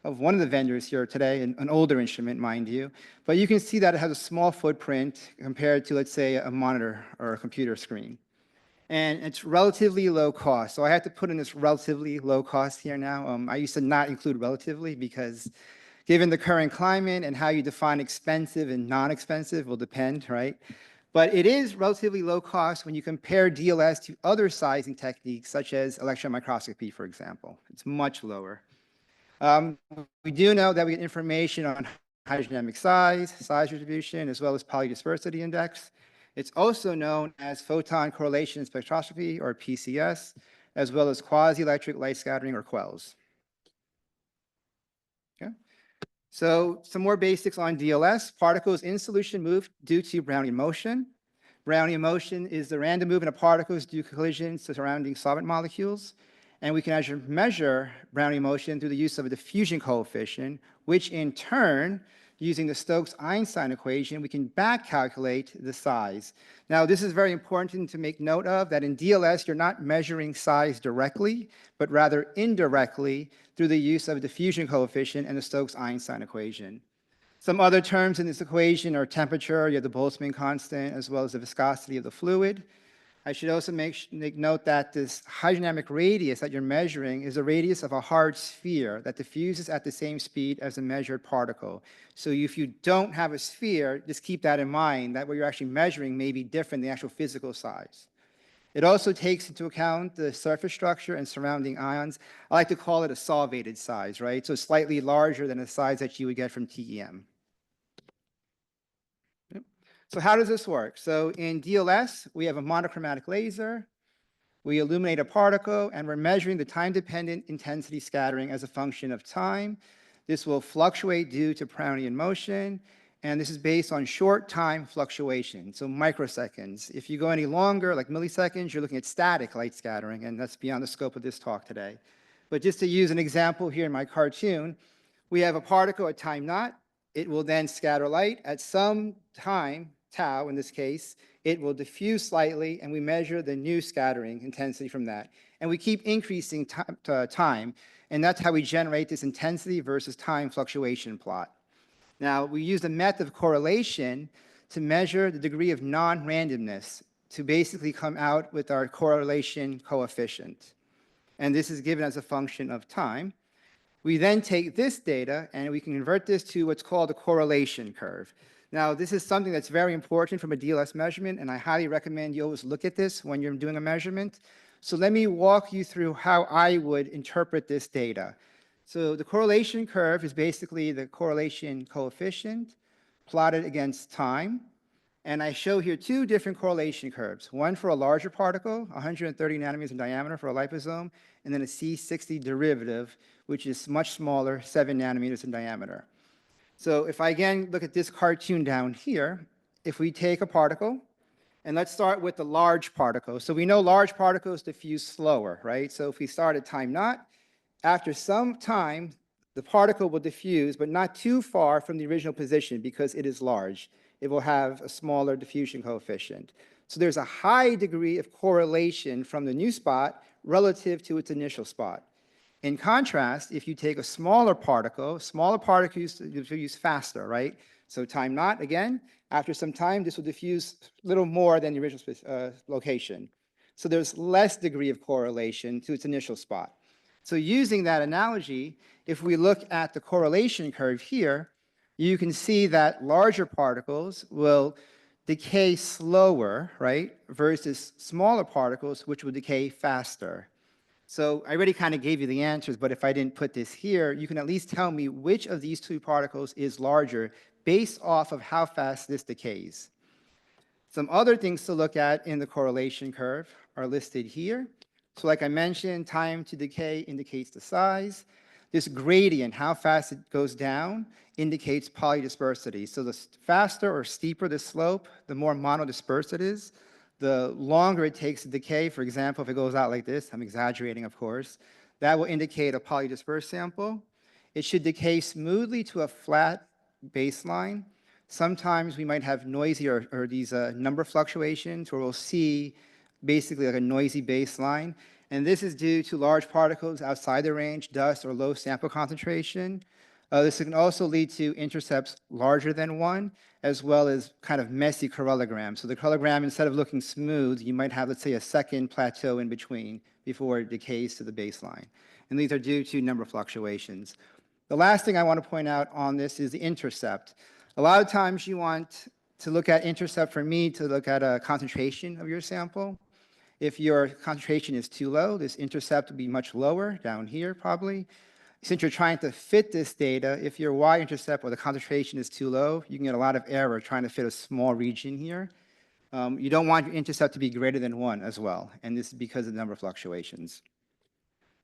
S4: one of the vendors here today, an older instrument, mind you. But you can see that it has a small footprint compared to, let's say, a monitor or a computer screen. And it's relatively low cost. So I have to put in this relatively low cost here now. I used to not include relatively because given the current climate and how you define expensive and non-expensive will depend, right? But it is relatively low cost when you compare DLS to other sizing techniques, such as electron microscopy, for example. It's much lower. We do know that we get information on hydrodynamic size distribution, as well as polydispersity index. It's also known as photon correlation spectroscopy, or PCS, as well as quasi-electric light scattering, or QELS. Okay. So some more basics on DLS. Particles in solution move due to Brownian motion. Brownian motion is the random movement of particles due to collisions to surrounding solvent molecules. And we can measure Brownian motion through the use of a diffusion coefficient, which in turn, using the Stokes-Einstein equation, we can back calculate the size. Now, this is very important to make note of, that in DLS, you're not measuring size directly, but rather indirectly through the use of a diffusion coefficient and the Stokes-Einstein equation. Some other terms in this equation are temperature, you have the Boltzmann constant, as well as the viscosity of the fluid. I should also make note that this hydrodynamic radius that you're measuring is a radius of a hard sphere that diffuses at the same speed as a measured particle. So if you don't have a sphere, just keep that in mind, that what you're actually measuring may be different than the actual physical size. It also takes into account the surface structure and surrounding ions. I like to call it a solvated size, right? So slightly larger than the size that you would get from TEM. So how does this work? So in DLS, we have a monochromatic laser. We illuminate a particle, and we're measuring the time-dependent intensity scattering as a function of time. This will fluctuate due to Brownian motion, and this is based on short time fluctuation, so microseconds. If you go any longer, like milliseconds, you're looking at static light scattering, and that's beyond the scope of this talk today. But just to use an example here in my cartoon, we have a particle at time naught. It will then scatter light. At some time, tau in this case, it will diffuse slightly, and we measure the new scattering intensity from that. And we keep increasing time, and that's how we generate this intensity versus time fluctuation plot. Now, we use the method of correlation to measure the degree of non-randomness to basically come out with our correlation coefficient. And this is given as a function of time. We then take this data and we can convert this to what's called a correlation curve. Now, this is something that's very important from a DLS measurement, and I highly recommend you always look at this when you're doing a measurement. So let me walk you through how I would interpret this data. So the correlation curve is basically the correlation coefficient plotted against time. And I show here two different correlation curves, one for a larger particle, 130 nanometers in diameter for a liposome, and then a C60 derivative, which is much smaller, 7 nanometers in diameter. So if I again look at this cartoon down here, if we take a particle, and let's start with the large particle. So we know large particles diffuse slower, right? So if we start at time naught, after some time, the particle will diffuse, but not too far from the original position because it is large. It will have a smaller diffusion coefficient. So there's a high degree of correlation from the new spot relative to its initial spot. In contrast, if you take a smaller particles diffuse faster, right? So time naught, again, after some time, this will diffuse a little more than the original location. So there's less degree of correlation to its initial spot. So using that analogy, if we look at the correlation curve here, you can see that larger particles will decay slower, right, versus smaller particles, which will decay faster. So I already kind of gave you the answers, but if I didn't put this here, you can at least tell me which of these two particles is larger based off of how fast this decays. Some other things to look at in the correlation curve are listed here. So like I mentioned, time to decay indicates the size. This gradient, how fast it goes down, indicates polydispersity. So the faster or steeper the slope, the more monodispersed it is. The longer it takes to decay, for example, if it goes out like this, I'm exaggerating, of course, that will indicate a polydispersed sample. It should decay smoothly to a flat baseline. Sometimes we might have noisy or these number fluctuations where we'll see basically like a noisy baseline. And this is due to large particles outside the range, dust, or low sample concentration. This can also lead to intercepts larger than 1, as well as kind of messy correlograms. So the correlogram, instead of looking smooth, you might have, let's say, a second plateau in between before it decays to the baseline. And these are due to number fluctuations. The last thing I want to point out on this is the intercept. A lot of times you want to look at intercept for me to look at a concentration of your sample. If your concentration is too low, this intercept will be much lower, down here probably. Since you're trying to fit this data, if your y-intercept or the concentration is too low, you can get a lot of error trying to fit a small region here. You don't want your intercept to be greater than 1 as well, and this is because of the number of fluctuations.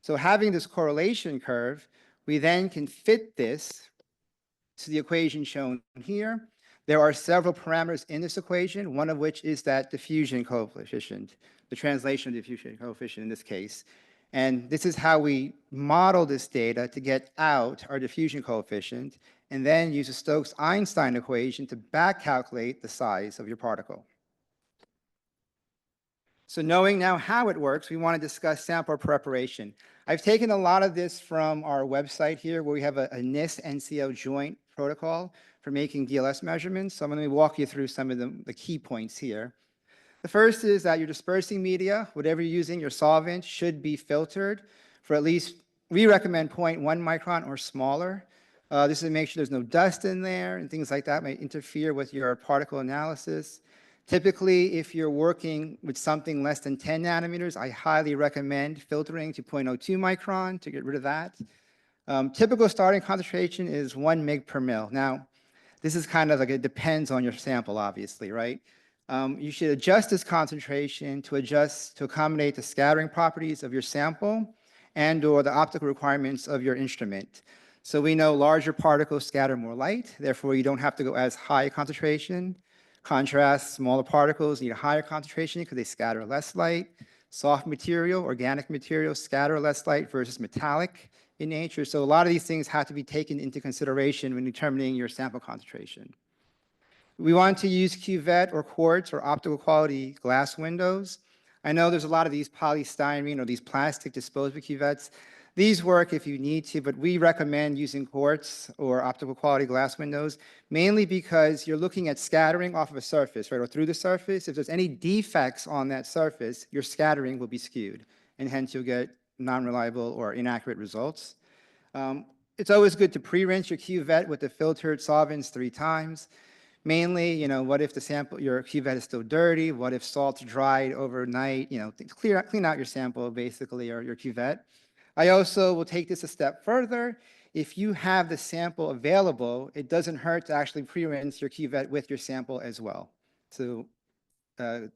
S4: So having this correlation curve, we then can fit this to the equation shown here. There are several parameters in this equation, one of which is that diffusion coefficient, the translation of diffusion coefficient in this case. And this is how we model this data to get out our diffusion coefficient and then use a Stokes-Einstein equation to back calculate the size of your particle. So knowing now how it works, we want to discuss sample preparation. I've taken a lot of this from our website here where we have a NIST-NCO joint protocol for making DLS measurements. So I'm going to walk you through some of the key points here. The first is that your dispersing media, whatever you're using, your solvent, should be filtered for at least, we recommend 0.1 micron or smaller. This is to make sure there's no dust in there and things like that may interfere with your particle analysis. Typically, if you're working with something less than 10 nanometers, I highly recommend filtering to 0.02 micron to get rid of that. Typical starting concentration is 1 mg per mil. Now, This is kind of like, it depends on your sample, obviously, right? You should adjust this concentration to accommodate the scattering properties of your sample and/or the optical requirements of your instrument. So we know larger particles scatter more light, therefore you don't have to go as high a concentration. Contrast, smaller particles need a higher concentration because they scatter less light. Soft material, organic material scatter less light versus metallic in nature. So a lot of these things have to be taken into consideration when determining your sample concentration. We want to use cuvette or quartz or optical quality glass windows. I know there's a lot of these polystyrene or these plastic disposable cuvettes. These work if you need to, but we recommend using quartz or optical quality glass windows, mainly because you're looking at scattering off of a surface, right, or through the surface. If there's any defects on that surface, your scattering will be skewed, and hence you'll get non-reliable or inaccurate results. It's always good to pre-rinse your cuvette with the filtered solvents 3 times. Mainly, what if your cuvette is still dirty? What if salt's dried overnight? Clean out your sample, basically, or your cuvette. I also will take this a step further. If you have the sample available, it doesn't hurt to actually pre-rinse your cuvette with your sample as well. So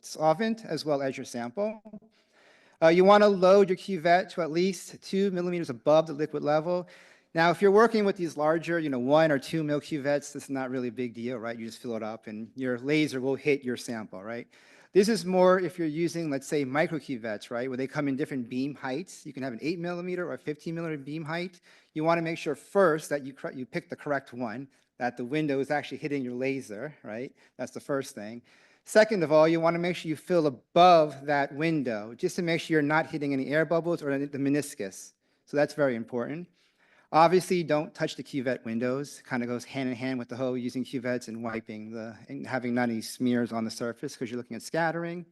S4: solvent as well as your sample. You want to load your cuvette to at least 2 millimeters above the liquid level. Now, if you're working with these larger, 1 or 2 mil cuvettes, this is not really a big deal, right? You just fill it up and your laser will hit your sample, right? This is more if you're using, let's say, micro cuvettes, right? Where they come in different beam heights. You can have an 8 millimeter or 15 millimeter beam height. You want to make sure first that you pick the correct one, that the window is actually hitting your laser, right? That's the first thing. Second of all, you want to make sure you fill above that window, just to make sure you're not hitting any air bubbles or the meniscus. So that's very important. Obviously, don't touch the cuvette windows. Kind of goes hand in hand with the whole using cuvettes and wiping and having not any smears on the surface because you're looking at scattering.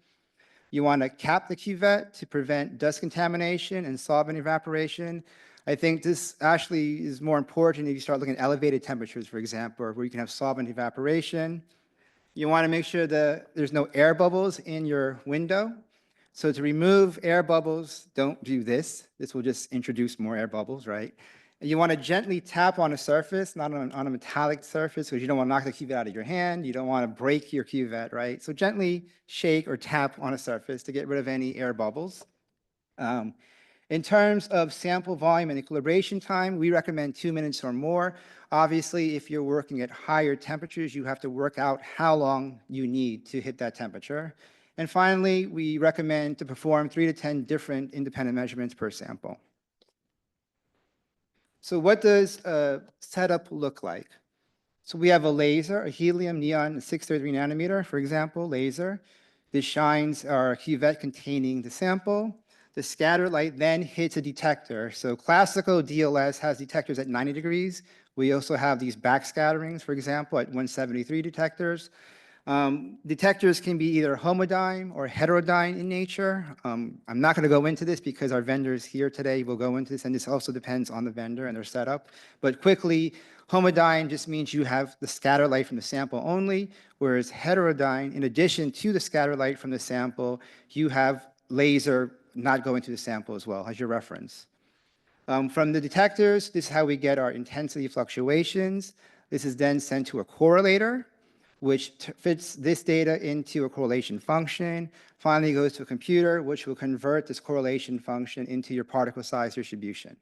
S4: You want to cap the cuvette to prevent dust contamination and solvent evaporation. I think this actually is more important if you start looking at elevated temperatures, for example, or where you can have solvent evaporation. You want to make sure that there's no air bubbles in your window. So to remove air bubbles, don't do this. This will just introduce more air bubbles, right? You want to gently tap on a surface, not on a metallic surface, because you don't want to knock the cuvette out of your hand. You don't want to break your cuvette, right? So gently shake or tap on a surface to get rid of any air bubbles. In terms of sample volume and equilibration time, we recommend 2 minutes or more. Obviously, if you're working at higher temperatures, you have to work out how long you need to hit that temperature. And finally, we recommend to perform 3 to 10 different independent measurements per sample. So what does a setup look like? So we have a laser, a helium neon 633 nanometer, for example, laser. This shines our cuvette containing the sample. The scatter light then hits a detector. So classical DLS has detectors at 90 degrees. We also have these backscatterings, for example, at 173 detectors. Detectors can be either homodyne or heterodyne in nature. I'm not going to go into this because our vendors here today will go into this, and this also depends on the vendor and their setup. But quickly, homodyne just means you have the scatter light from the sample only, whereas heterodyne, in addition to the scatter light from the sample, you have laser not going to the sample as well as your reference. From the detectors, this is how we get our intensity fluctuations. This is then sent to a correlator, which fits this data into a correlation function. Finally, goes to a computer, which will convert this correlation function into your particle size distribution.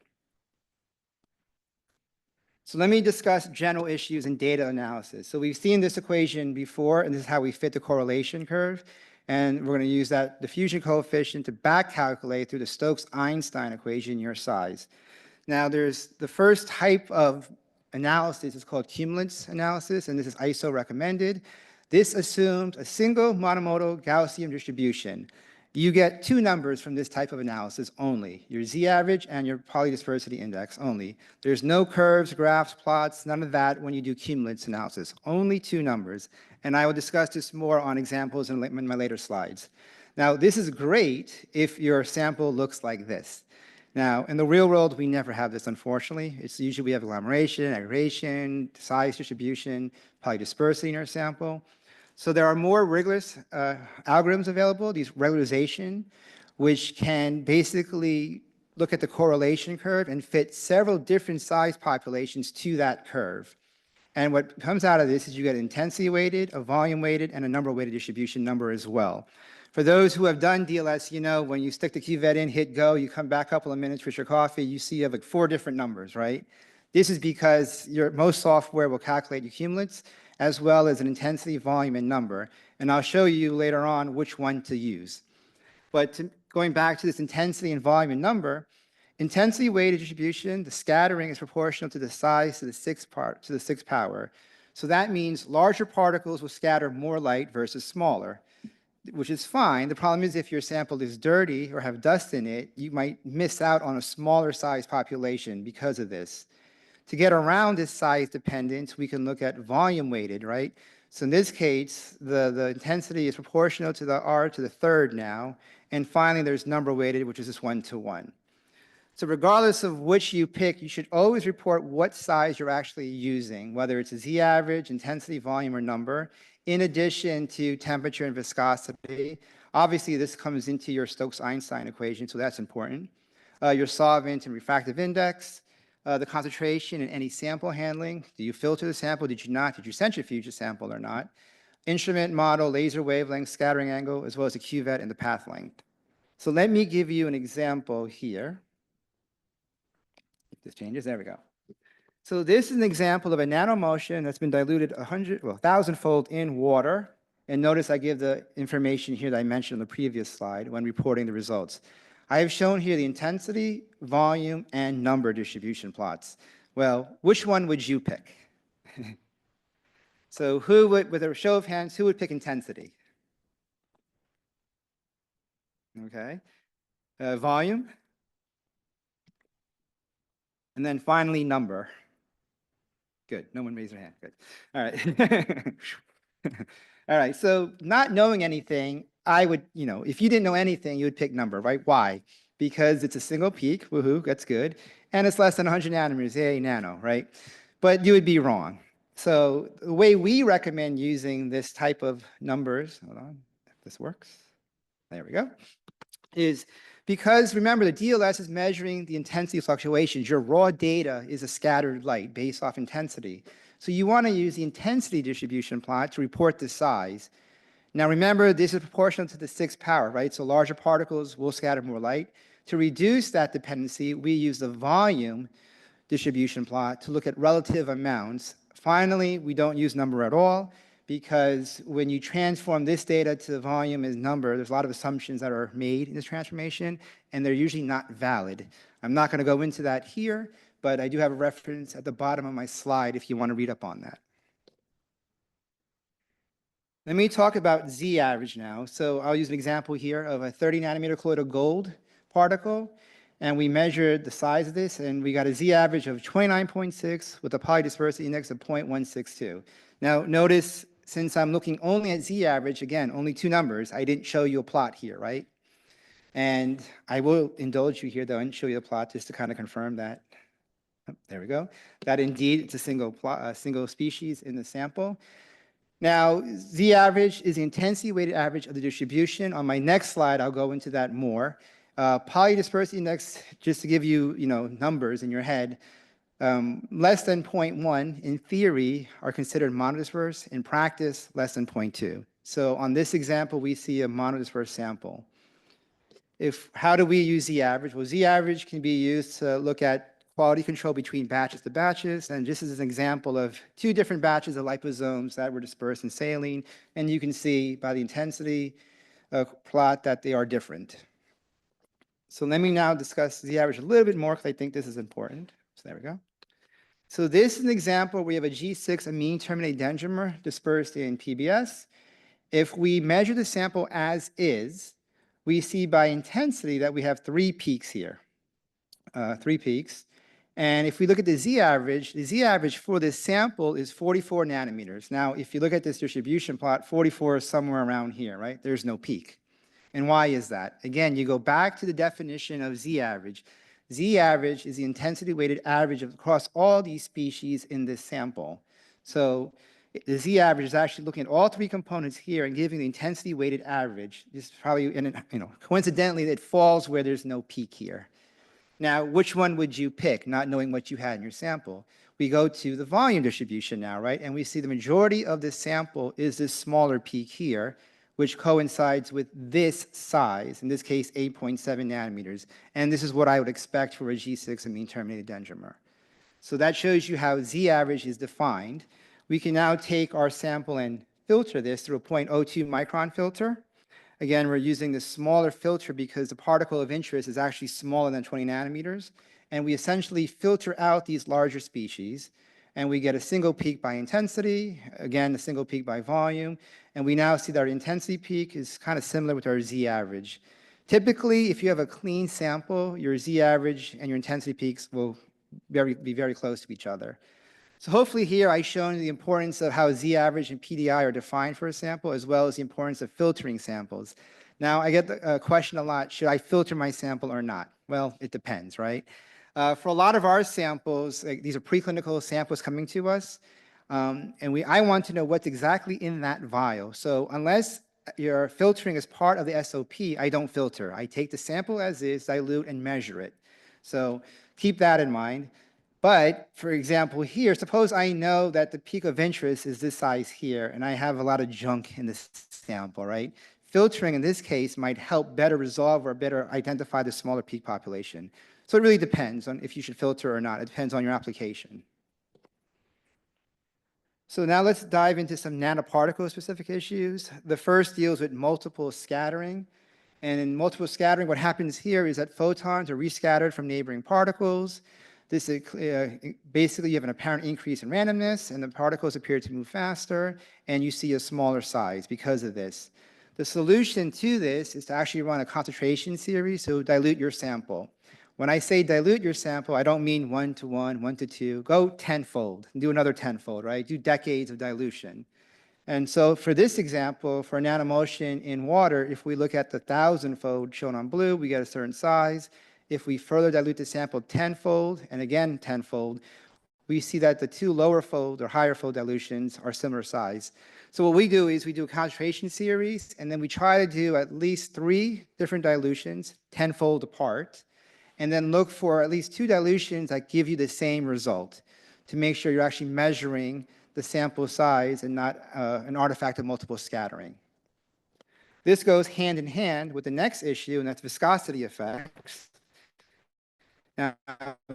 S4: So let me discuss general issues in data analysis. So we've seen this equation before, and this is how we fit the correlation curve. And we're going to use that diffusion coefficient to back calculate through the Stokes-Einstein equation your size. Now, there's the first type of analysis is called cumulance analysis, and this is ISO recommended. This assumes a single monomodal Gaussian distribution. You get 2 numbers from this type of analysis only, your z-average and your polydispersity index only. There's no curves, graphs, plots, none of that when you do cumulance analysis, only 2 numbers. And I will discuss this more on examples in my later slides. Now, this is great if your sample looks like this. Now, in the real world, we never have this, unfortunately. It's usually we have agglomeration, aggregation, size distribution, polydispersity in our sample. So there are more rigorous algorithms available, these regularization, which can basically look at the correlation curve and fit several different size populations to that curve. And what comes out of this is you get intensity weighted, a volume weighted, and a number weighted distribution number as well. For those who have done DLS, you know, when you stick the cuvette in, hit go, you come back a couple of minutes with your coffee, you see you have like 4 different numbers, right? This is because most software will calculate your cumulates as well as an intensity, volume, and number. And I'll show you later on which one to use. But going back to this intensity and volume and number, intensity weighted distribution, the scattering is proportional to the size to the sixth power. So that means larger particles will scatter more light versus smaller, which is fine. The problem is if your sample is dirty or have dust in it, you might miss out on a smaller size population because of this. To get around this size dependence, we can look at volume weighted, right? So in this case, the intensity is proportional to the R to the third now. And finally, there's number weighted, which is just 1-to-1. So regardless of which you pick, you should always report what size you're actually using, whether it's a Z average, intensity, volume, or number, in addition to temperature and viscosity. Obviously, this comes into your Stokes-Einstein equation, so that's important. Your solvent and refractive index, the concentration and any sample handling. Do you filter the sample? Did you not? Did you centrifuge the sample or not? Instrument model, laser wavelength, scattering angle, as well as the cuvette and the path length. So let me give you an example here. If this changes, there we go. So this is an example of a nanoemulsion that's been diluted 1,000-fold in water. And notice I give the information here that I mentioned on the previous slide when reporting the results. I have shown here the intensity, volume, and number distribution plots. Well, which one would you pick? So who would, with a show of hands, who would pick intensity? Okay. Volume. And then finally, number. Good. No one raised their hand. Good. All right. All right. So not knowing anything, I would, if you didn't know anything, you would pick number, right? Why? Because it's a single peak. Woohoo. That's good. And it's less than 100 nanometers. Yay, nano, right? But you would be wrong. So the way we recommend using this type of numbers, hold on, if this works. There we go. Is because remember the DLS is measuring the intensity fluctuations. Your raw data is a scattered light based off intensity. So you want to use the intensity distribution plot to report the size. Now remember, this is proportional to the sixth power, right? So larger particles will scatter more light. To reduce that dependency, we use the volume distribution plot to look at relative amounts. Finally, we don't use number at all, because when you transform this data to volume as number, there's a lot of assumptions that are made in this transformation, and they're usually not valid. I'm not going to go into that here, but I do have a reference at the bottom of my slide if you want to read up on that. Let me talk about Z average now. So I'll use an example here of a 30 nanometer colloidal gold particle, and we measured the size of this, and we got a Z average of 29.6 with a polydispersity index of 0.162. Now notice, since I'm looking only at Z average, again, only 2 numbers, I didn't show you a plot here, right? And I will indulge you here, though, and show you a plot just to kind of confirm that. Oh, there we go. That indeed, it's a single species in the sample. Now, Z average is the intensity weighted average of the distribution. On my next slide, I'll go into that more. Polydispersity index, just to give you, numbers in your head, less than 0.1 in theory are considered monodisperse. In practice, less than 0.2. So on this example, we see a monodisperse sample. How do we use Z average? Well, Z average can be used to look at quality control between batches to batches. And this is an example of 2 different batches of liposomes that were dispersed in saline. And you can see by the intensity plot that they are different. So let me now discuss Z average a little bit more, because I think this is important. So there we go. So this is an example where we have a G6 amine terminate dendrimer dispersed in PBS. If we measure the sample as is, we see by intensity that we have 3 peaks here, 3 peaks. And if we look at the Z average for this sample is 44 nanometers. Now, if you look at this distribution plot, 44 is somewhere around here, right? There's no peak. And why is that? Again, you go back to the definition of Z average. Z average is the intensity weighted average across all these species in this sample. So the Z average is actually looking at all 3 components here and giving the intensity weighted average. This is probably, coincidentally, it falls where there's no peak here. Now, which one would you pick, not knowing what you had in your sample? we go to the volume distribution now, right? And we see the majority of this sample is this smaller peak here, which coincides with this size, in this case, 8.7 nanometers. And this is what I would expect for a G6 amine terminated dendrimer. So that shows you how Z average is defined. We can now take our sample and filter this through a 0.02 micron filter. Again, we're using this smaller filter because the particle of interest is actually smaller than 20 nanometers. And we essentially filter out these larger species. And we get a single peak by intensity, again, a single peak by volume. And we now see that our intensity peak is kind of similar with our Z average. Typically, if you have a clean sample, your Z average and your intensity peaks will be very close to each other. So hopefully here I've shown the importance of how Z average and PDI are defined for a sample, as well as the importance of filtering samples. Now, I get the question a lot, should I filter my sample or not? Well, it depends, right? For a lot of our samples, like these are preclinical samples coming to us, and I want to know what's exactly in that vial. So unless your filtering is part of the SOP, I don't filter. I take the sample as is, dilute, and measure it. So keep that in mind. But for example here, suppose I know that the peak of interest is this size here, and I have a lot of junk in this sample, right? Filtering in this case might help better resolve or better identify the smaller peak population. So it really depends on if you should filter or not. It depends on your application. So now let's dive into some nanoparticle specific issues. The first deals with multiple scattering. And in multiple scattering, what happens here is that photons are rescattered from neighboring particles. This is basically you have an apparent increase in randomness, and the particles appear to move faster, and you see a smaller size because of this. The solution to this is to actually run a concentration series, so dilute your sample. When I say dilute your sample, I don't mean 1 to 1, 1 to 2. Go tenfold, and do another tenfold, right? Do decades of dilution. And so for this example, for nanomotion in water, if we look at the 1,000-fold shown on blue, we get a certain size. If we further dilute the sample tenfold, and again tenfold, we see that the two lower fold or higher fold dilutions are similar size. So what we do is we do a concentration series, and then we try to do at least 3 different dilutions, tenfold apart, and then look for at least 2 dilutions that give you the same result to make sure you're actually measuring the sample size and not an artifact of multiple scattering. This goes hand in hand with the next issue, and that's viscosity effects. Now,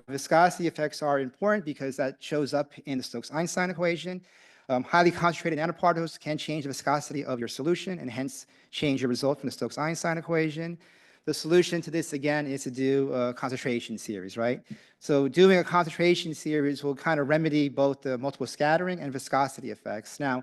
S4: viscosity effects are important because that shows up in the Stokes-Einstein equation. Highly concentrated nanoparticles can change the viscosity of your solution and hence change your result from the Stokes-Einstein equation. The solution to this, again, is to do a concentration series, right? So doing a concentration series will kind of remedy both the multiple scattering and viscosity effects. Now,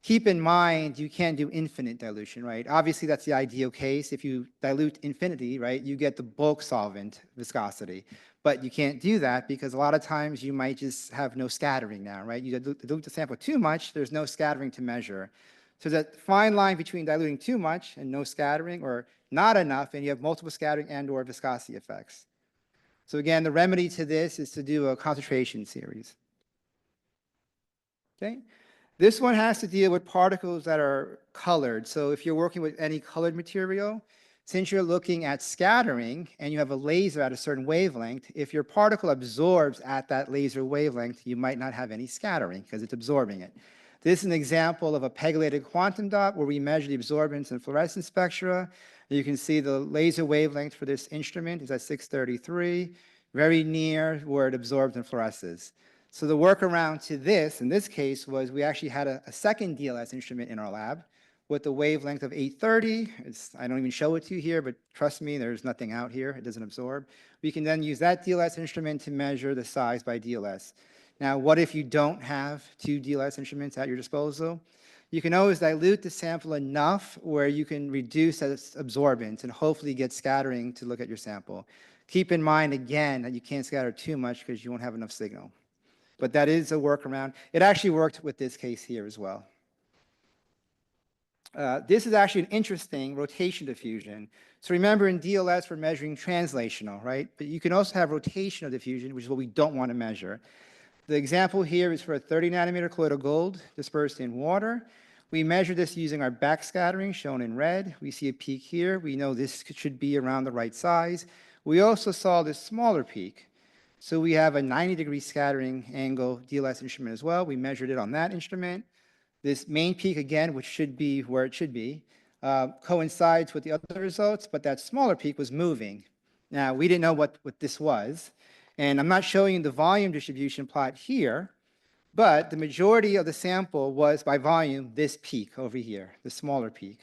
S4: keep in mind, you can't do infinite dilution, right? Obviously, that's the ideal case. If you dilute infinity, right, you get the bulk solvent viscosity. But you can't do that because a lot of times you might just have no scattering now, right? You dilute the sample too much, there's no scattering to measure. So that fine line between diluting too much and no scattering, or not enough, and you have multiple scattering and or viscosity effects. So again, the remedy to this is to do a concentration series. Okay? This one has to deal with particles that are colored. So if you're working with any colored material, since you're looking at scattering and you have a laser at a certain wavelength, if your particle absorbs at that laser wavelength, you might not have any scattering because it's absorbing it. This is an example of a pegylated quantum dot where we measure the absorbance and fluorescence spectra. You can see the laser wavelength for this instrument is at 633, very near where it absorbs and fluoresces. So the workaround to this, in this case, was we actually had a second DLS instrument in our lab with a wavelength of 830. I don't even show it to you here, but trust me, there's nothing out here. It doesn't absorb. We can then use that DLS instrument to measure the size by DLS. Now, what if you don't have 2 DLS instruments at your disposal? You can always dilute the sample enough where you can reduce its absorbance and hopefully get scattering to look at your sample. Keep in mind, again, that you can't scatter too much because you won't have enough signal. But that is a workaround. It actually worked with this case here as well. This is actually an interesting rotation diffusion. So remember, in DLS, we're measuring translational, right? But you can also have rotational diffusion, which is what we don't want to measure. The example here is for a 30 nanometer colloidal gold dispersed in water. We measure this using our backscattering shown in red. We see a peak here. We know this should be around the right size. We also saw this smaller peak. So we have a 90-degree scattering angle DLS instrument as well. We measured it on that instrument. This main peak, again, which should be where it should be, coincides with the other results, but that smaller peak was moving. Now, we didn't know what this was, and I'm not showing you the volume distribution plot here, but the majority of the sample was, by volume, this peak over here, the smaller peak.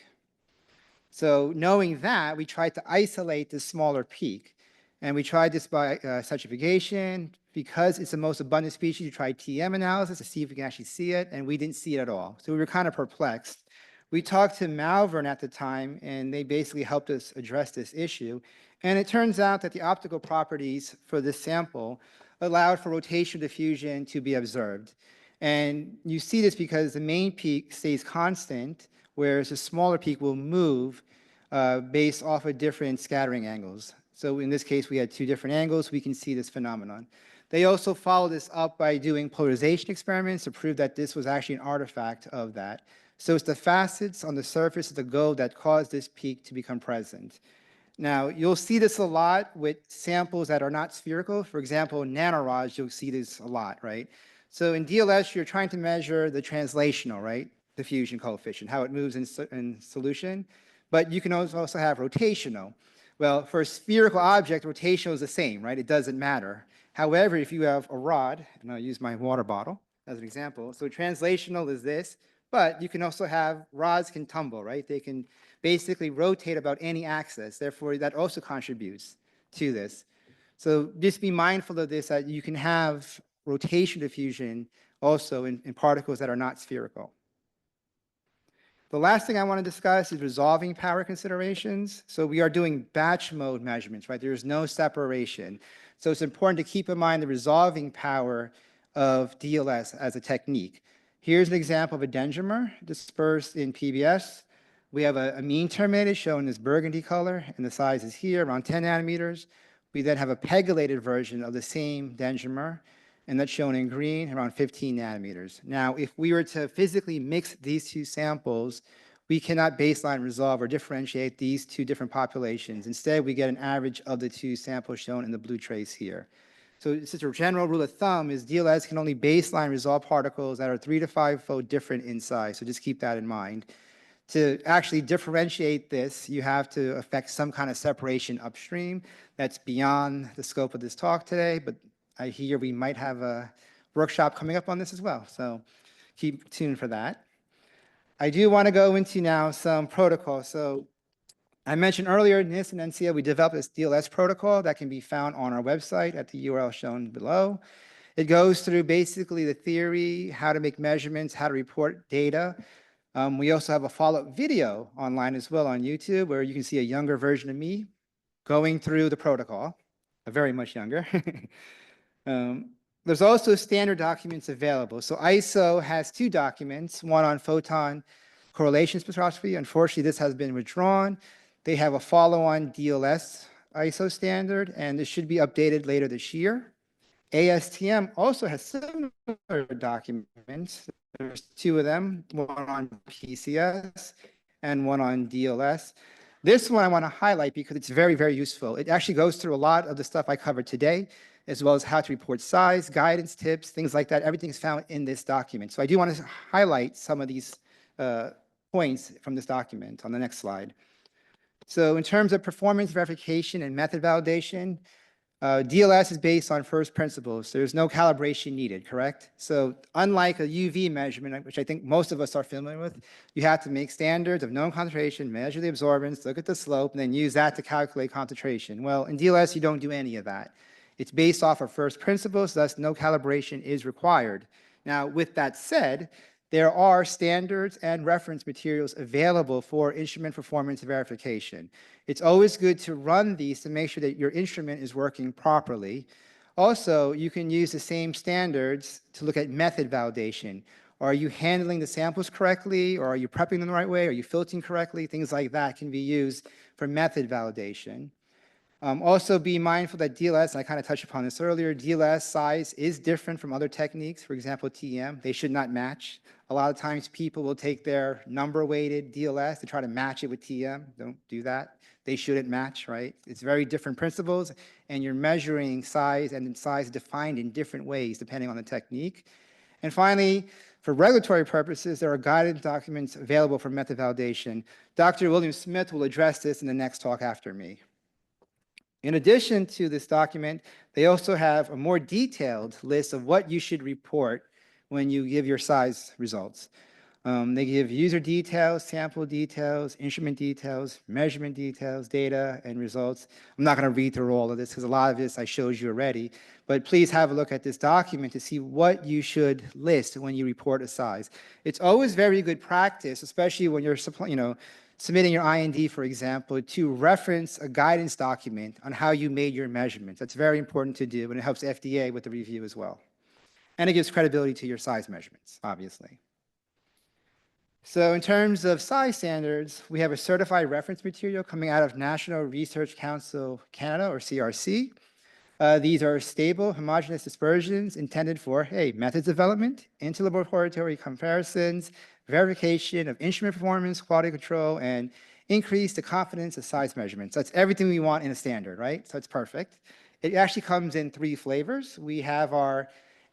S4: So knowing that, we tried to isolate this smaller peak. And we tried this by centrifugation. Because it's the most abundant species, we tried TM analysis to see if we can actually see it, and we didn't see it at all. So we were kind of perplexed. We talked to Malvern at the time, and they basically helped us address this issue. And it turns out that the optical properties for this sample allowed for rotation diffusion to be observed. And you see this because the main peak stays constant, whereas the smaller peak will move based off of different scattering angles. So in this case, we had two different angles. We can see this phenomenon. They also followed this up by doing polarization experiments to prove that this was actually an artifact of that. So it's the facets on the surface of the gold that caused this peak to become present. Now, you'll see this a lot with samples that are not spherical. For example, nanorods, you'll see this a lot, right? So in DLS, you're trying to measure the translational, right? Diffusion coefficient, how it moves in solution. But you can also have rotational. Well, for a spherical object, rotational is the same, right? It doesn't matter. However, if you have a rod, and I'll use my water bottle as an example. So translational is this, but you can also have rods can tumble, right? They can basically rotate about any axis. Therefore, that also contributes to this. So just be mindful of this, that you can have rotation diffusion also in particles that are not spherical. The last thing I want to discuss is resolving power considerations. So we are doing batch mode measurements, right? There's no separation. So it's important to keep in mind the resolving power of DLS as a technique. Here's an example of a dendrimer dispersed in PBS. We have a mean terminated shown in this burgundy color, and the size is here, around 10 nanometers. We then have a pegylated version of the same dendrimer, and that's shown in green, around 15 nanometers. Now, if we were to physically mix these two samples, we cannot baseline resolve or differentiate these two different populations. Instead, we get an average of the two samples shown in the blue trace here. So just a general rule of thumb is DLS can only baseline resolve particles that are 3 to 5-fold different in size. So just keep that in mind. To actually differentiate this, you have to affect some kind of separation upstream. That's beyond the scope of this talk today, but I hear we might have a workshop coming up on this as well. So keep tuned for that. I do want to go into now some protocols. So I mentioned earlier, NIST and NCA, we developed this DLS protocol that can be found on our website at the URL shown below. It goes through basically the theory, how to make measurements, how to report data. We also have a follow-up video online as well on YouTube where you can see a younger version of me going through the protocol, very much younger. There's also standard documents available. So ISO has two documents, one on photon correlation spectroscopy. Unfortunately, this has been withdrawn. They have a follow-on DLS ISO standard, and this should be updated later this year. ASTM also has similar documents. There's two of them, one on PCS and one on DLS. This one I want to highlight because it's very, very useful. It actually goes through a lot of the stuff I covered today, as well as how to report size, guidance tips, things like that. Everything is found in this document. So I do want to highlight some of these points from this document on the next slide. So in terms of performance verification and method validation, DLS is based on first principles. There's no calibration needed, correct? So unlike a UV measurement, which I think most of us are familiar with, you have to make standards of known concentration, measure the absorbance, look at the slope, and then use that to calculate concentration. Well, in DLS, you don't do any of that. It's based off of first principles, thus no calibration is required. Now, with that said, there are standards and reference materials available for instrument performance verification. It's always good to run these to make sure that your instrument is working properly. Also, you can use the same standards to look at method validation. Are you handling the samples correctly, or are you prepping them the right way? Are you filtering correctly? Things like that can be used for method validation. Also be mindful that DLS, and I kind of touched upon this earlier, DLS size is different from other techniques. For example, TEM, they should not match. A lot of times people will take their number weighted DLS to try to match it with TM. Don't do that. They shouldn't match, right? It's very different principles, and you're measuring size, and size defined in different ways depending on the technique. And finally, for regulatory purposes, there are guidance documents available for method validation. Dr. William Smith will address this in the next talk after me. In addition to this document, they also have a more detailed list of what you should report when you give your size results. They give user details, sample details, instrument details, measurement details, data, and results. I'm not going to read through all of this because a lot of this I showed you already, but please have a look at this document to see what you should list when you report a size. It's always very good practice, especially when you're submitting your IND, for example, to reference a guidance document on how you made your measurements. That's very important to do, and it helps FDA with the review as well. And it gives credibility to your size measurements, obviously. So in terms of size standards, we have a certified reference material coming out of National Research Council Canada, or CRC. These are stable, homogeneous dispersions intended for, methods development, interlaboratory comparisons, verification of instrument performance, quality control, and increase the confidence of size measurements. That's everything we want in a standard, right? So it's perfect. It actually comes in 3 flavors. We have our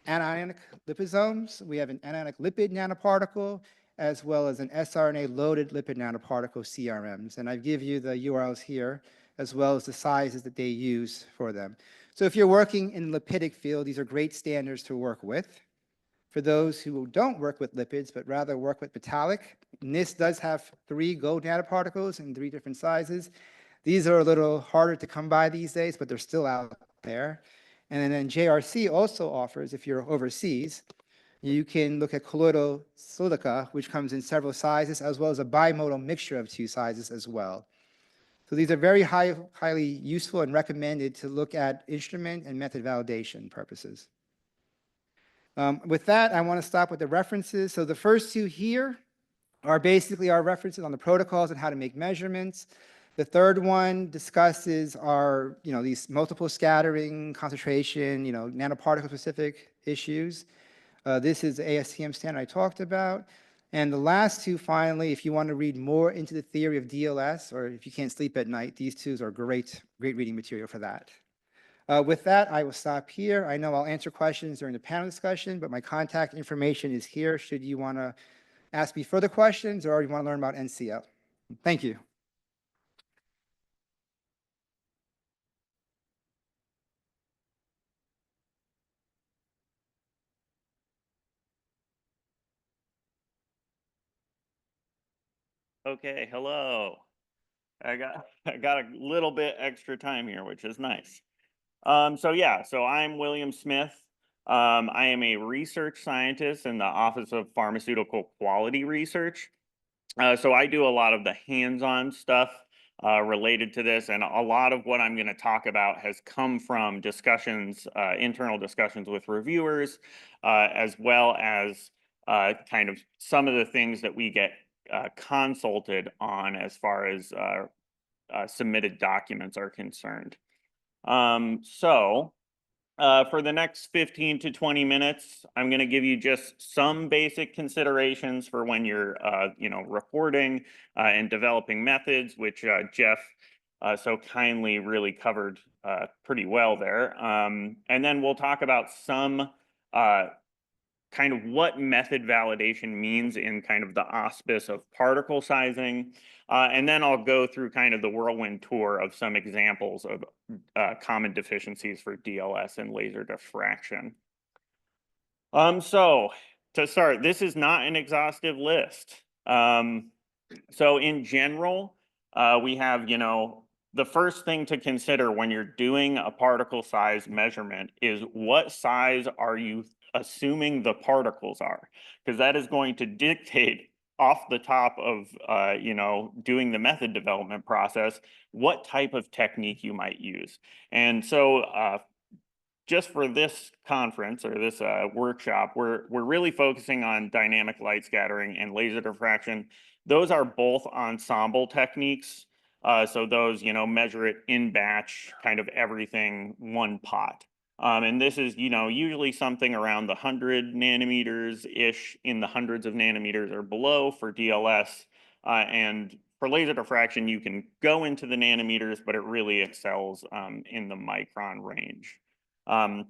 S4: anionic liposomes, we have an anionic lipid nanoparticle, as well as an siRNA-loaded lipid nanoparticle, CRMs. And I give you the URLs here, as well as the sizes that they use for them. So if you're working in the lipidic field, these are great standards to work with. For those who don't work with lipids, but rather work with metallic, NIST does have 3 gold nanoparticles in 3 different sizes. These are a little harder to come by these days, but they're still out there. And then JRC also offers, if you're overseas, you can look at colloidal silica, which comes in several sizes, as well as a bimodal mixture of 2 sizes as well. So these are very highly useful and recommended to look at instrument and method validation purposes. With that, I want to stop with the references. So the first 2 here are basically our references on the protocols and how to make measurements. The third one discusses our, these multiple scattering, concentration, nanoparticle specific issues. This is the ASTM standard I talked about. And the last 2, finally, if you want to read more into the theory of DLS, or if you can't sleep at night, these 2 are great reading material for that. With that, I will stop here. I know I'll answer questions during the panel discussion, but my contact information is here should you want to ask me further questions or you want to learn about NCL. Thank you.
S5: Okay, hello. I got a little bit extra time here, which is nice. So I'm William Smith. I am a research scientist in the Office of Pharmaceutical Quality Research. So I do a lot of the hands-on stuff related to this, and a lot of what I'm going to talk about has come from discussions, internal discussions with reviewers, as well as kind of some of the things that we get consulted on as far as submitted documents are concerned. For the next 15 to 20 minutes, I'm going to give you just some basic considerations for when you're, reporting and developing methods, which Jeff so kindly really covered pretty well there. And then we'll talk about some kind of what method validation means in kind of the auspice of particle sizing. And then I'll go through kind of the whirlwind tour of some examples of common deficiencies for DLS and laser diffraction. So to start, this is not an exhaustive list. So in general, we have, the first thing to consider when you're doing a particle size measurement is what size are you assuming the particles are, because that is going to dictate off the top of, doing the method development process, what type of technique you might use. And so just for this conference or this workshop, we're really focusing on dynamic light scattering and laser diffraction. Those are both ensemble techniques. So those, measure it in batch, kind of everything, one pot. And this is, usually something around the 100 nanometers-ish, in the hundreds of nanometers or below for DLS. And for laser diffraction, you can go into the nanometers, but it really excels in the micron range. And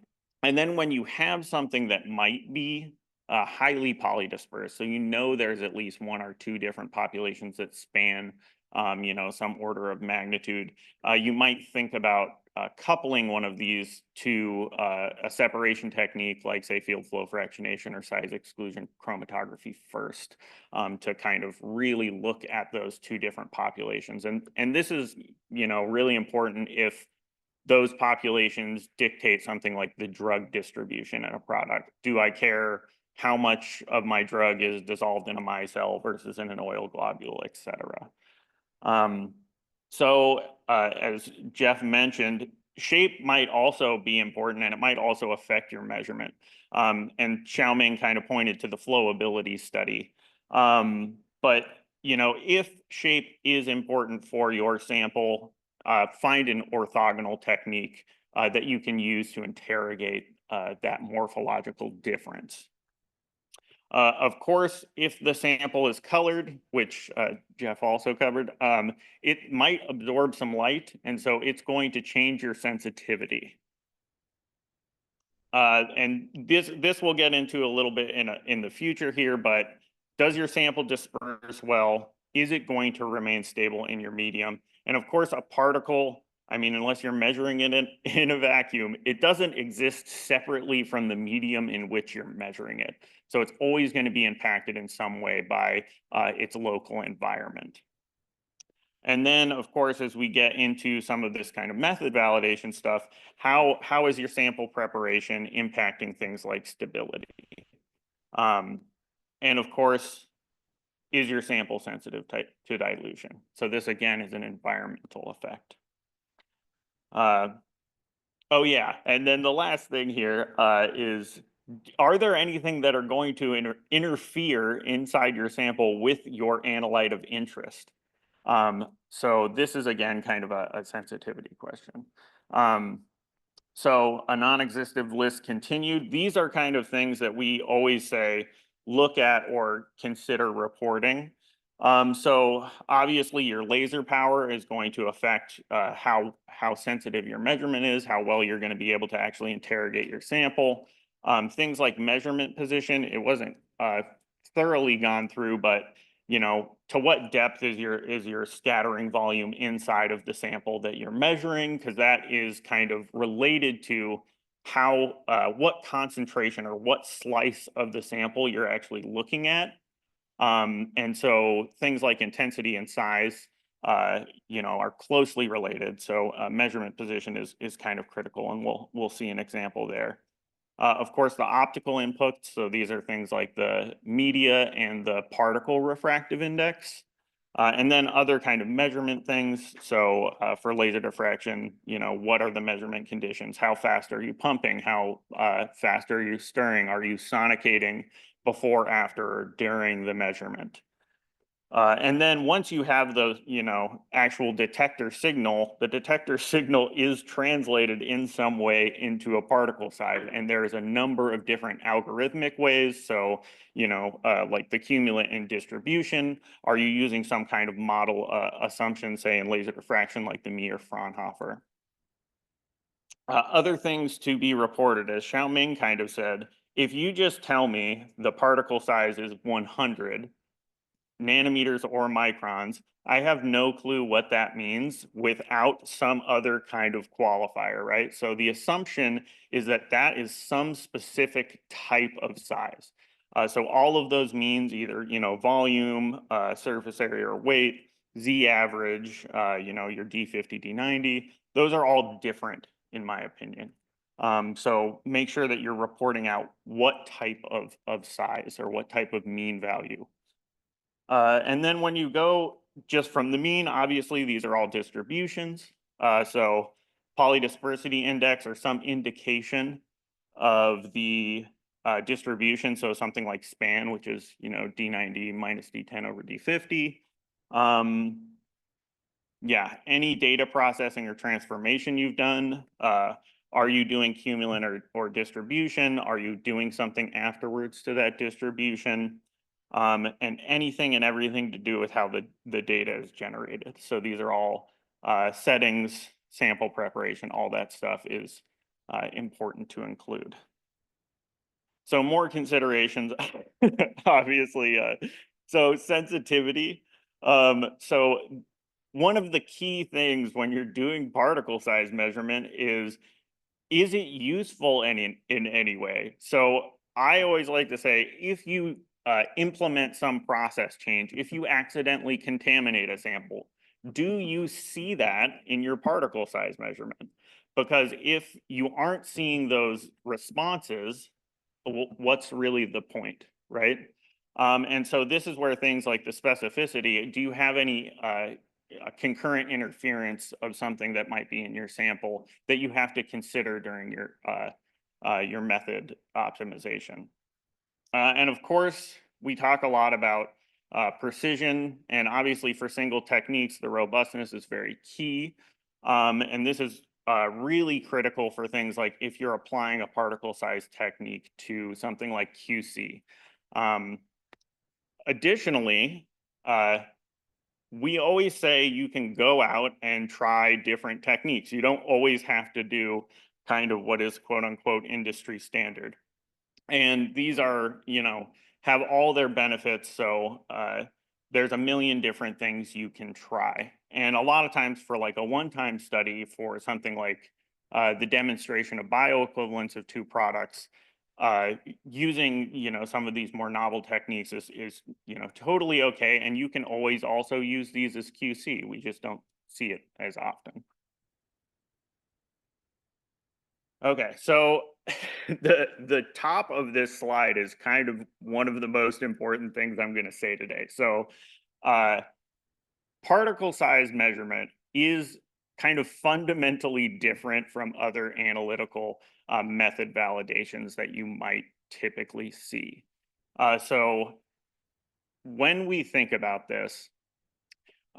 S5: then when you have something that might be highly polydispersed, so there's at least one or two different populations that span some order of magnitude, you might think about coupling one of these to a separation technique like, say, field flow fractionation or size exclusion chromatography first, to kind of really look at those two different populations. And this is, really important if those populations dictate something like the drug distribution in a product. Do I care how much of my drug is dissolved in a micelle versus in an oil globule, et cetera? As Jeff mentioned, shape might also be important, and it might also affect your measurement. And Xiaoming kind of pointed to the flowability study. But if shape is important for your sample, find an orthogonal technique that you can use to interrogate that morphological difference. Of course, if the sample is colored, which Jeff also covered, it might absorb some light, and so it's going to change your sensitivity. And this we'll get into a little bit in the future here, but does your sample disperse well? Is it going to remain stable in your medium? And of course, a particle, unless you're measuring it in a vacuum, it doesn't exist separately from the medium in which you're measuring it. So it's always going to be impacted in some way by its local environment. And then, of course, as we get into some of this kind of method validation stuff, how is your sample preparation impacting things like stability? And of course, is your sample sensitive to dilution? So this, again, is an environmental effect. Oh yeah, and then the last thing here is, are there anything that are going to interfere inside your sample with your analyte of interest? So this is, again, kind of a sensitivity question. So a non-existent list continued. These are kind of things that we always say, look at or consider reporting. So obviously your laser power is going to affect how sensitive your measurement is, how well you're going to be able to actually interrogate your sample. Things like measurement position, it wasn't thoroughly gone through, but to what depth is your scattering volume inside of the sample that you're measuring, because that is kind of related to how what concentration or what slice of the sample you're actually looking at. And so things like intensity and size, are closely related. So measurement position is kind of critical, and we'll see an example there. Of course, the optical inputs, so these are things like the media and the particle refractive index. And then other kind of measurement things. So for laser diffraction, what are the measurement conditions? How fast are you pumping? How fast are you stirring? Are you sonicating before, after, or during the measurement? And then once you have the, actual detector signal, the detector signal is translated in some way into a particle size. And there's a number of different algorithmic ways. So, like the cumulant and distribution. Are you using some kind of model assumption, say in laser diffraction, like the Mee or Fraunhofer? Other things to be reported, as Xiaoming kind of said, if you just tell me the particle size is 100, nanometers or microns, I have no clue what that means without some other kind of qualifier, right? So the assumption is that that is some specific type of size. So all of those means either, volume, surface area or weight, Z average, your D50, D90, those are all different in my opinion. So make sure that you're reporting out what type of size or what type of mean value. And then when you go just from the mean, obviously these are all distributions. So polydispersity index or some indication of the distribution. So something like span, which is, D90 minus D10 over D50. yeah, any data processing or transformation you've done. Are you doing cumulant or distribution? Are you doing something afterwards to that distribution? And anything and everything to do with how the data is generated. So these are all settings, sample preparation, all that stuff is important to include. So more considerations, obviously. So sensitivity. So one of the key things when you're doing particle size measurement is it useful in any way? So I always like to say, if you implement some process change, if you accidentally contaminate a sample, do you see that in your particle size measurement? Because if you aren't seeing those responses, what's really the point, right? And so this is where things like the specificity, do you have any concurrent interference of something that might be in your sample that you have to consider during your method optimization? And of course, we talk a lot about precision, and obviously for single techniques, the robustness is very key. And this is really critical for things like if you're applying a particle size technique to something like QC. Additionally, we always say you can go out and try different techniques. You don't always have to do kind of what is quote unquote industry standard. And these are, have all their benefits. So there's a million different things you can try. And a lot of times for like a one-time study for something like the demonstration of bioequivalence of two products, using, some of these more novel techniques is, totally okay. And you can always also use these as QC. We just don't see it as often. Okay, so the top of this slide is kind of one of the most important things I'm going to say today. So particle size measurement is kind of fundamentally different from other analytical method validations that you might typically see. So when we think about this,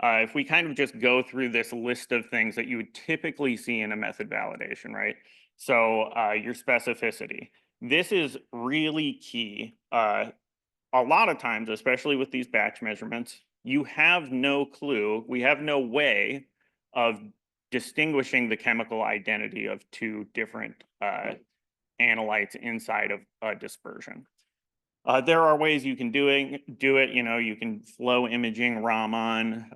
S5: if we kind of just go through this list of things that you would typically see in a method validation, right? So your specificity. This is really key. A lot of times, especially with these batch measurements, you have no clue. We have no way of distinguishing the chemical identity of two different analytes inside of a dispersion. There are ways you can do it. You can flow imaging Raman,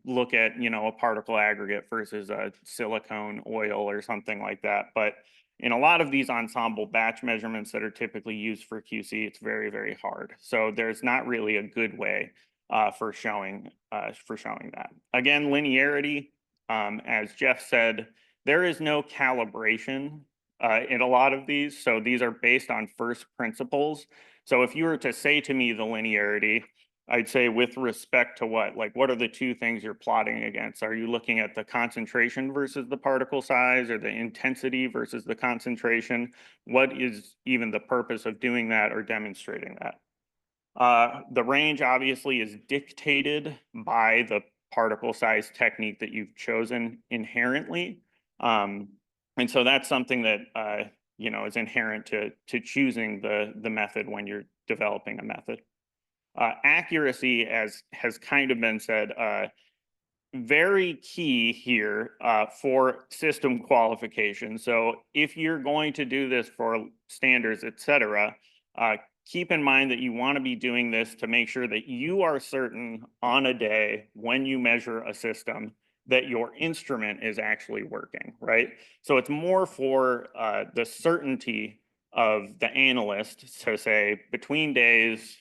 S5: look at, a particle aggregate versus a silicone oil or something like that. But in a lot of these ensemble batch measurements that are typically used for QC, it's very, very hard. So there's not really a good way for showing that. Again, linearity, as Jeff said, there is no calibration in a lot of these. So these are based on first principles. So if you were to say to me the linearity, I'd say with respect to what? Like, what are the two things you're plotting against? Are you looking at the concentration versus the particle size, or the intensity versus the concentration? What is even the purpose of doing that or demonstrating that? The range obviously is dictated by the particle size technique that you've chosen inherently. And so that's something that is inherent to choosing the method when you're developing a method. Accuracy, as has kind of been said, very key here for system qualification. So if you're going to do this for standards, et cetera, keep in mind that you want to be doing this to make sure that you are certain on a day when you measure a system that your instrument is actually working, right? So it's more for the certainty of the analyst to say between days,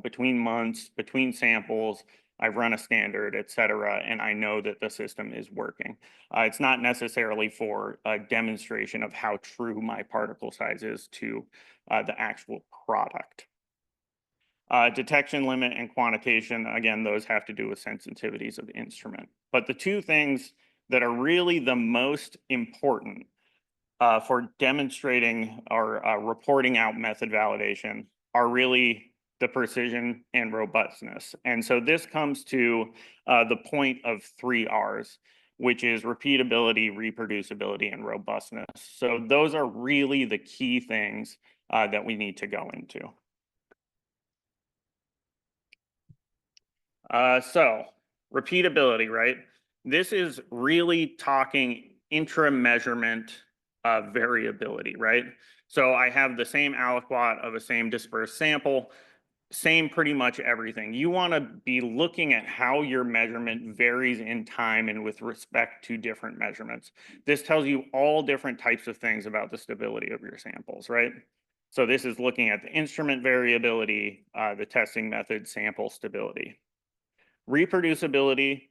S5: between months, between samples, I've run a standard, et cetera, and I know that the system is working. It's not necessarily for a demonstration of how true my particle size is to the actual product. Detection limit and quantitation, again, those have to do with sensitivities of instrument. But the two things that are really the most important for demonstrating or reporting out method validation are really the precision and robustness. And so this comes to the point of 3 R's, which is repeatability, reproducibility, and robustness. So those are really the key things that we need to go into. So repeatability, right? This is really talking intra-measurement variability, right? So I have the same aliquot of a same dispersed sample, same pretty much everything. You want to be looking at how your measurement varies in time and with respect to different measurements. This tells you all different types of things about the stability of your samples, right? So this is looking at the instrument variability, the testing method, sample stability. Reproducibility,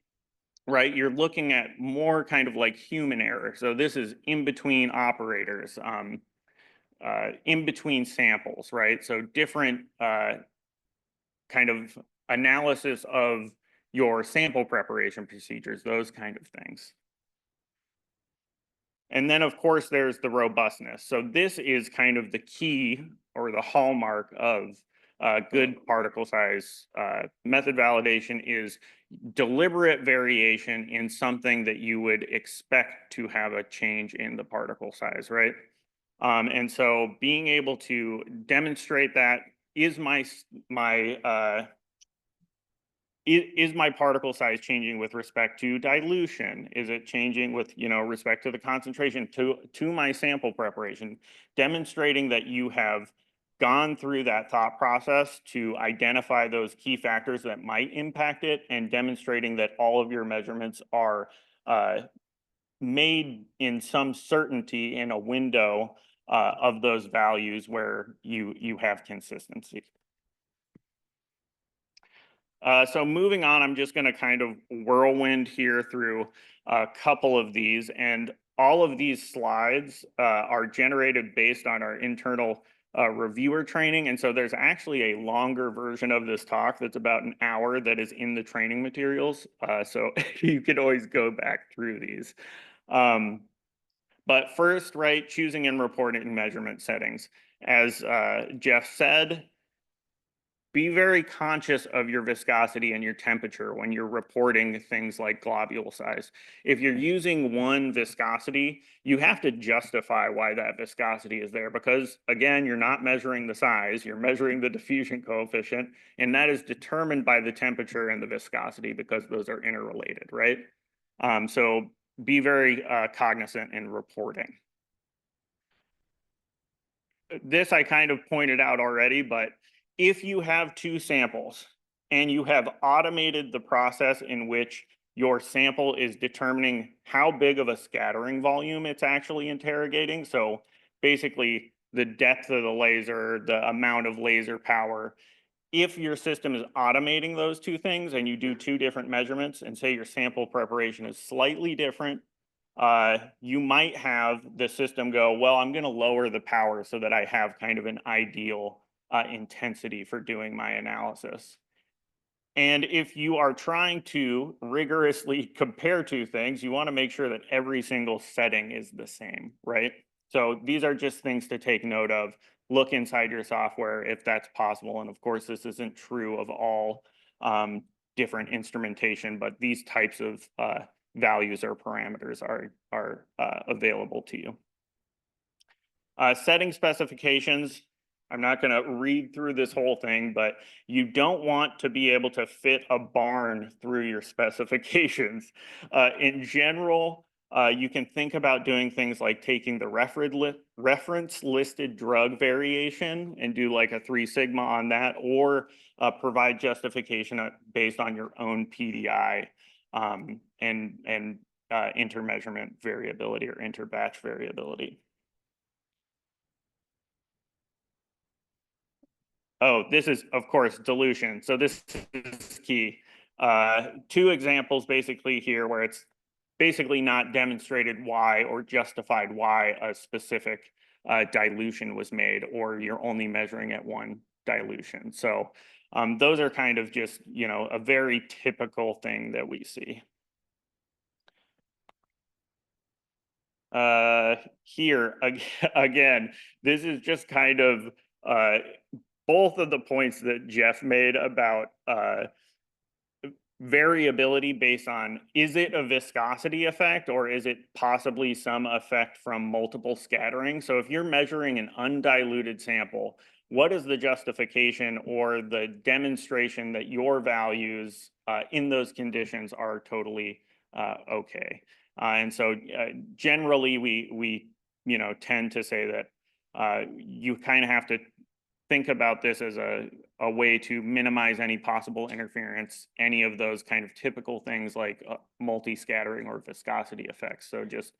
S5: right? You're looking at more kind of like human error. So this is in between operators, in between samples, right? So different kind of analysis of your sample preparation procedures, those kind of things. And then of course there's the robustness. So this is kind of the key or the hallmark of good particle size method validation is deliberate variation in something that you would expect to have a change in the particle size, right? And so being able to demonstrate that is my particle size changing with respect to dilution? Is it changing with, respect to the concentration to my sample preparation? Demonstrating that you have gone through that thought process to identify those key factors that might impact it and demonstrating that all of your measurements are made in some certainty in a window of those values where you have consistency. So moving on, I'm just going to kind of whirlwind here through a couple of these, and all of these slides are generated based on our internal reviewer training. And so there's actually a longer version of this talk that's about an hour that is in the training materials. So you could always go back through these. But first, right, choosing and reporting measurement settings. As Jeff said, be very conscious of your viscosity and your temperature when you're reporting things like globule size. If you're using one viscosity, you have to justify why that viscosity is there because, again, you're not measuring the size, you're measuring the diffusion coefficient, and that is determined by the temperature and the viscosity because those are interrelated, right? So be very cognizant in reporting. This I kind of pointed out already, but if you have 2 samples and you have automated the process in which your sample is determining how big of a scattering volume it's actually interrogating, so basically the depth of the laser, the amount of laser power, if your system is automating those 2 things and you do 2 different measurements and say your sample preparation is slightly different, you might have the system go, well, I'm going to lower the power so that I have kind of an ideal intensity for doing my analysis. And if you are trying to rigorously compare 2 things, you want to make sure that every single setting is the same, right? So these are just things to take note of. Look inside your software if that's possible. And of course, this isn't true of all different instrumentation, but these types of values or parameters are available to you. Setting specifications. I'm not going to read through this whole thing, but you don't want to be able to fit a barn through your specifications. In general, you can think about doing things like taking the reference listed drug variation and do like a 3 sigma on that, or provide justification based on your own PDI and intermeasurement variability or interbatch variability. Oh, this is, of course, dilution. So this is key. 2 examples basically here where it's basically not demonstrated why or justified why a specific dilution was made, or you're only measuring at 1 dilution. So those are kind of just, a very typical thing that we see. Here, again, this is just kind of both of the points that Jeff made about variability based on, is it a viscosity effect or is it possibly some effect from multiple scattering? So if you're measuring an undiluted sample, what is the justification or the demonstration that your values in those conditions are totally okay? And so generally we tend to say that you kind of have to think about this as a way to minimize any possible interference, any of those kind of typical things like multi-scattering or viscosity effects. So just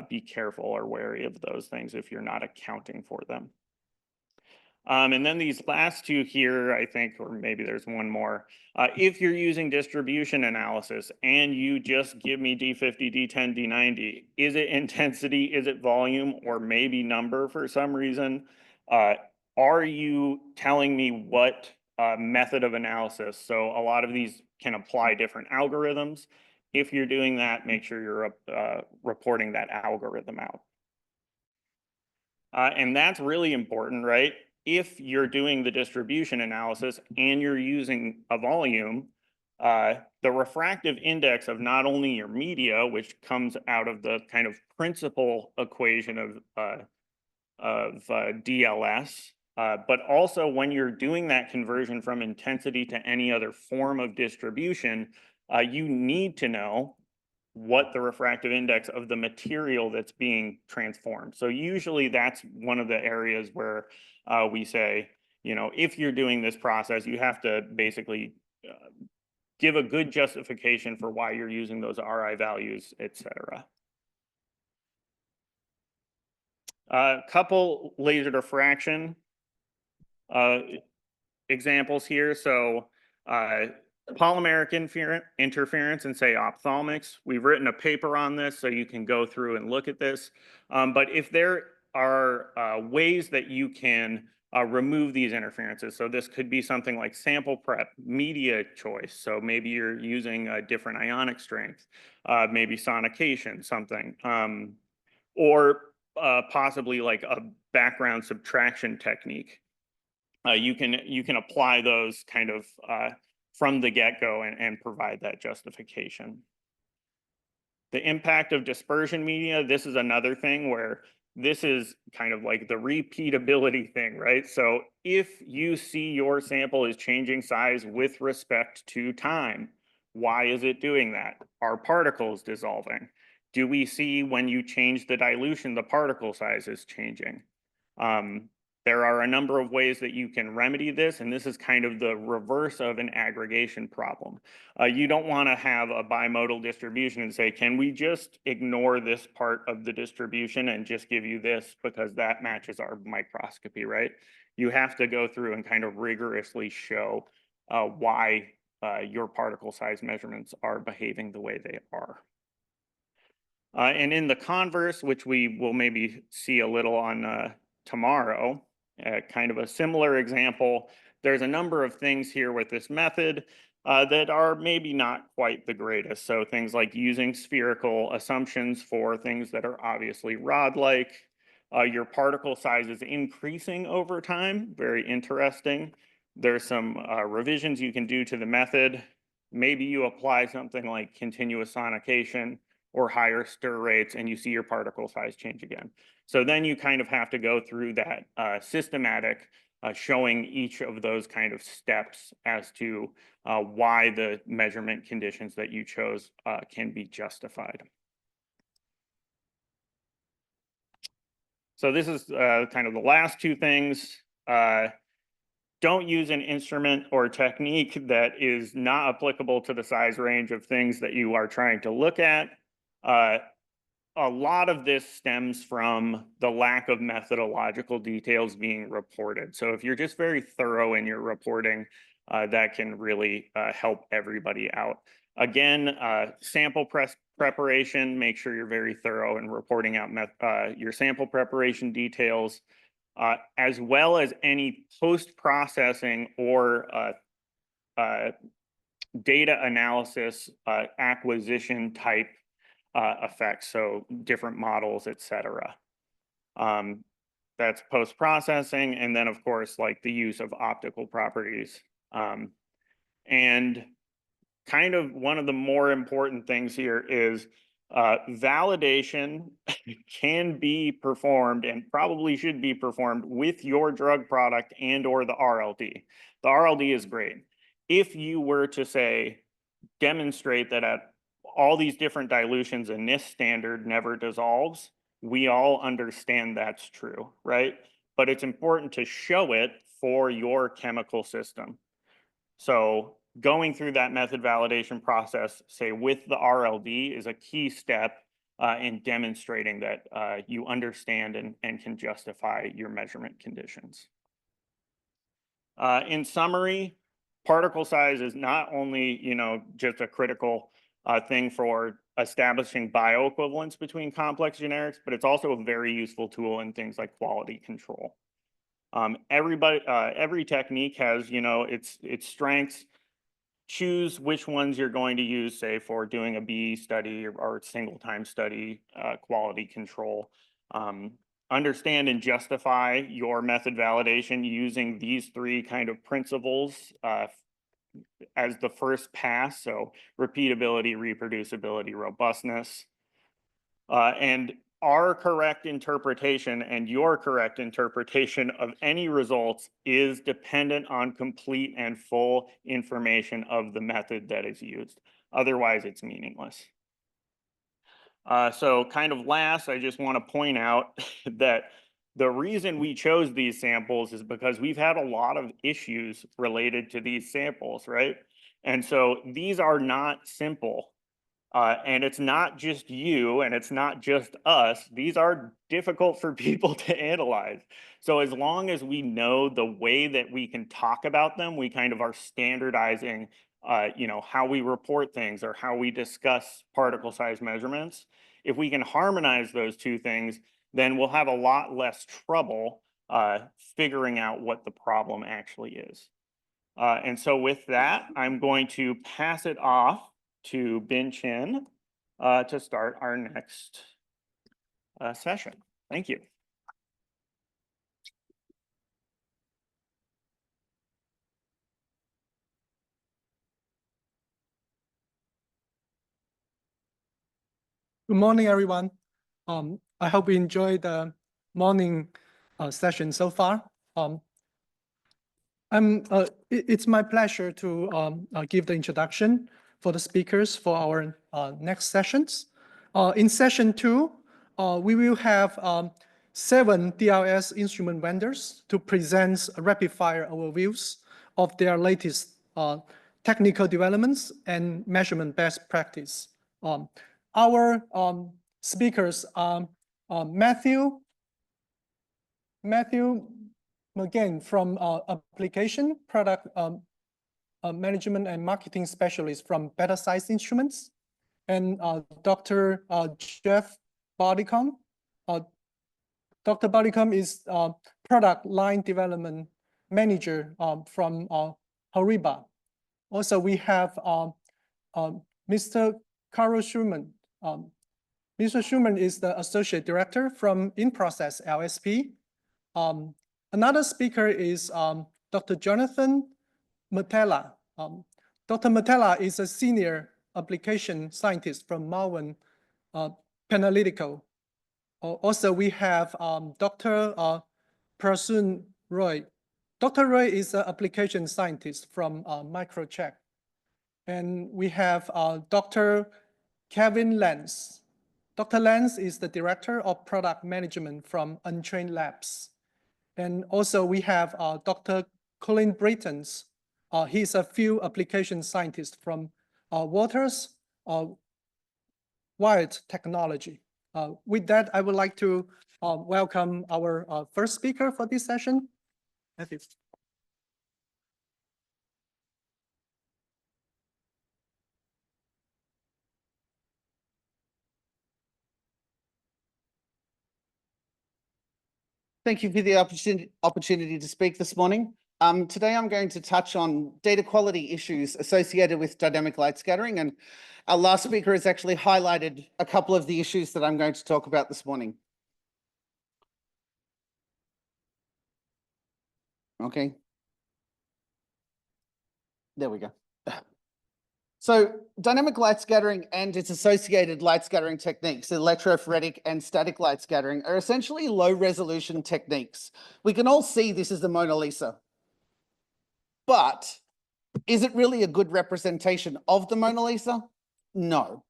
S5: be careful or wary of those things if you're not accounting for them. And then these last two here, I think, or maybe there's one more. If you're using distribution analysis and you just give me D50, D10, D90, is it intensity, is it volume, or maybe number for some reason? Are you telling me what method of analysis? So a lot of these can apply different algorithms. If you're doing that, make sure you're reporting that algorithm out. And that's really important, right? If you're doing the distribution analysis and you're using a volume, the refractive index of not only your media, which comes out of the kind of principal equation of DLS, but also when you're doing that conversion from intensity to any other form of distribution, you need to know what the refractive index of the material that's being transformed. So usually that's one of the areas where we say, if you're doing this process, you have to basically give a good justification for why you're using those RI values, et cetera. A couple laser diffraction examples here. So polymeric interference and say ophthalmics. We've written a paper on this, so you can go through and look at this. But if there are ways that you can remove these interferences, so this could be something like sample prep, media choice. So maybe you're using a different ionic strength, maybe sonication, something, or possibly like a background subtraction technique. You can apply those kind of from the get-go and provide that justification. The impact of dispersion media, this is another thing where this is kind of like the repeatability thing, right? So if you see your sample is changing size with respect to time, why is it doing that? Are particles dissolving? Do we see when you change the dilution, the particle size is changing? There are a number of ways that you can remedy this, and this is kind of the reverse of an aggregation problem. You don't want to have a bimodal distribution and say, can we just ignore this part of the distribution and just give you this because that matches our microscopy, right? You have to go through and kind of rigorously show why your particle size measurements are behaving the way they are. And in the converse, which we will maybe see a little on tomorrow, kind of a similar example, there's a number of things here with this method that are maybe not quite the greatest. So things like using spherical assumptions for things that are obviously rod-like. Your particle size is increasing over time, very interesting. There's some revisions you can do to the method. Maybe you apply something like continuous sonication or higher stir rates and you see your particle size change again. So then you kind of have to go through that systematic showing each of those kind of steps as to why the measurement conditions that you chose can be justified. So this is kind of the last two things. Don't use an instrument or technique that is not applicable to the size range of things that you are trying to look at. A lot of this stems from the lack of methodological details being reported. So if you're just very thorough in your reporting, that can really help everybody out. Again, sample preparation, make sure you're very thorough in reporting out your sample preparation details, as well as any post-processing or data analysis acquisition type effects, so different models, et cetera. that's post-processing, and then of course, like the use of optical properties. And kind of one of the more important things here is validation can be performed and probably should be performed with your drug product and or the RLD. The RLD is great. If you were to say, demonstrate that at all these different dilutions a NIST standard never dissolves, we all understand that's true, right? But it's important to show it for your chemical system. So going through that method validation process, say with the RLD, is a key step in demonstrating that you understand and can justify your measurement conditions. In summary, particle size is not only, just a critical thing for establishing bioequivalence between complex generics, but it's also a very useful tool in things like quality control. Every technique has, its strengths. Choose which ones you're going to use, say, for doing a BE study or single time study, quality control. Understand and justify your method validation using these three kind of principles as the first pass. So repeatability, reproducibility, robustness. And our correct interpretation and your correct interpretation of any results is dependent on complete and full information of the method that is used. Otherwise, it's meaningless. So kind of last, I just want to point out that the reason we chose these samples is because we've had a lot of issues related to these samples, right? And so these are not simple. And it's not just you and it's not just us. These are difficult for people to analyze. So as long as we know the way that we can talk about them, we kind of are standardizing, how we report things or how we discuss particle size measurements. If we can harmonize those two things, then we'll have a lot less trouble figuring out what the problem actually is. And so with that, I'm going to pass it off to Bin Chin to start our next session. Thank you.
S6: Good morning, everyone. I hope you enjoyed the morning session so far. It's my pleasure to give the introduction for the speakers for our next sessions. In session 2, we will have 7 DLS instrument vendors to present rapid-fire overviews of their latest technical developments and measurement best practice. Our speakers are Matthew McGain from Application Product Management and Marketing Specialist from Better Size Instruments, and Dr. Jeff Bodicom. Dr. Bodicom is Product Line Development Manager from Horiba. Also, we have Mr. Carl Schumann. Mr. Schumann is the Associate Director from In-Process LSP. Another speaker is Dr. Jonathan Matella. Dr. Matella is a Senior Application Scientist from Malvern Panalytical. Also, we have Dr. Prasun Roy. Dr. Roy is an Application Scientist from Microcheck. And we have Dr. Kevin Lenz. Dr. Lenz is the Director of Product Management from Untrained Labs. And also we have Dr. Colin Britons. He's a field application scientist from Waters Wired Technology. With that, I would like to welcome our first speaker for this session, Matthew.
S7: Thank you for the opportunity to speak this morning. Today I'm going to touch on data quality issues associated with dynamic light scattering, and our last speaker has actually highlighted a couple of the issues that I'm going to talk about this morning. Okay. There we go. So dynamic light scattering and its associated light scattering techniques, electrophoretic and static light scattering, are essentially low resolution techniques. We can all see this is the Mona Lisa. But is it really a good representation of the Mona Lisa? No.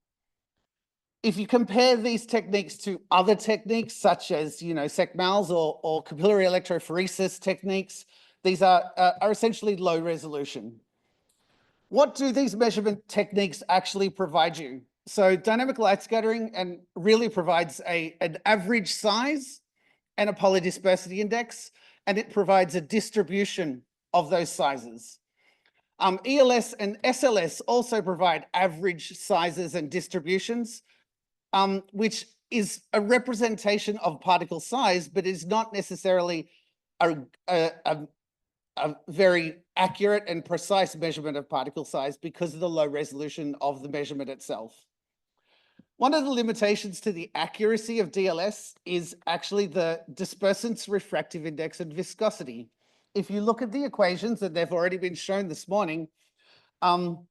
S7: If you compare these techniques to other techniques, such as, SECMALs or capillary electrophoresis techniques, these are essentially low resolution. What do these measurement techniques actually provide you? So dynamic light scattering really provides an average size and a polydispersity index, and it provides a distribution of those sizes. ELS and SLS also provide average sizes and distributions, which is a representation of particle size, but is not necessarily a very accurate and precise measurement of particle size because of the low resolution of the measurement itself. One of the limitations to the accuracy of DLS is actually the dispersant's refractive index and viscosity. If you look at the equations, and they've already been shown this morning, from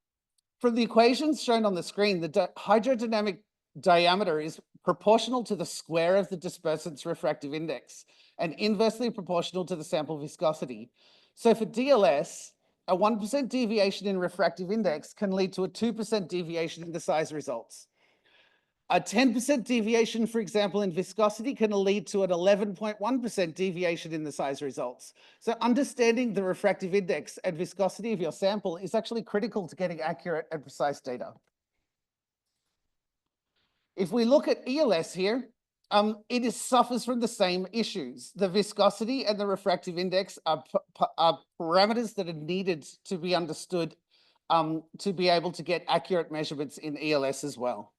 S7: the equations shown on the screen, the hydrodynamic diameter is proportional to the square of the dispersant's refractive index and inversely proportional to the sample viscosity. So for DLS, a 1% deviation in refractive index can lead to a 2% deviation in the size results. A 10% deviation, for example, in viscosity can lead to an 11.1% deviation in the size results. So understanding the refractive index and viscosity of your sample is actually critical to getting accurate and precise data. If we look at ELS here, it suffers from the same issues. The viscosity and the refractive index are parameters that are needed to be understood to be able to get accurate measurements in ELS as well.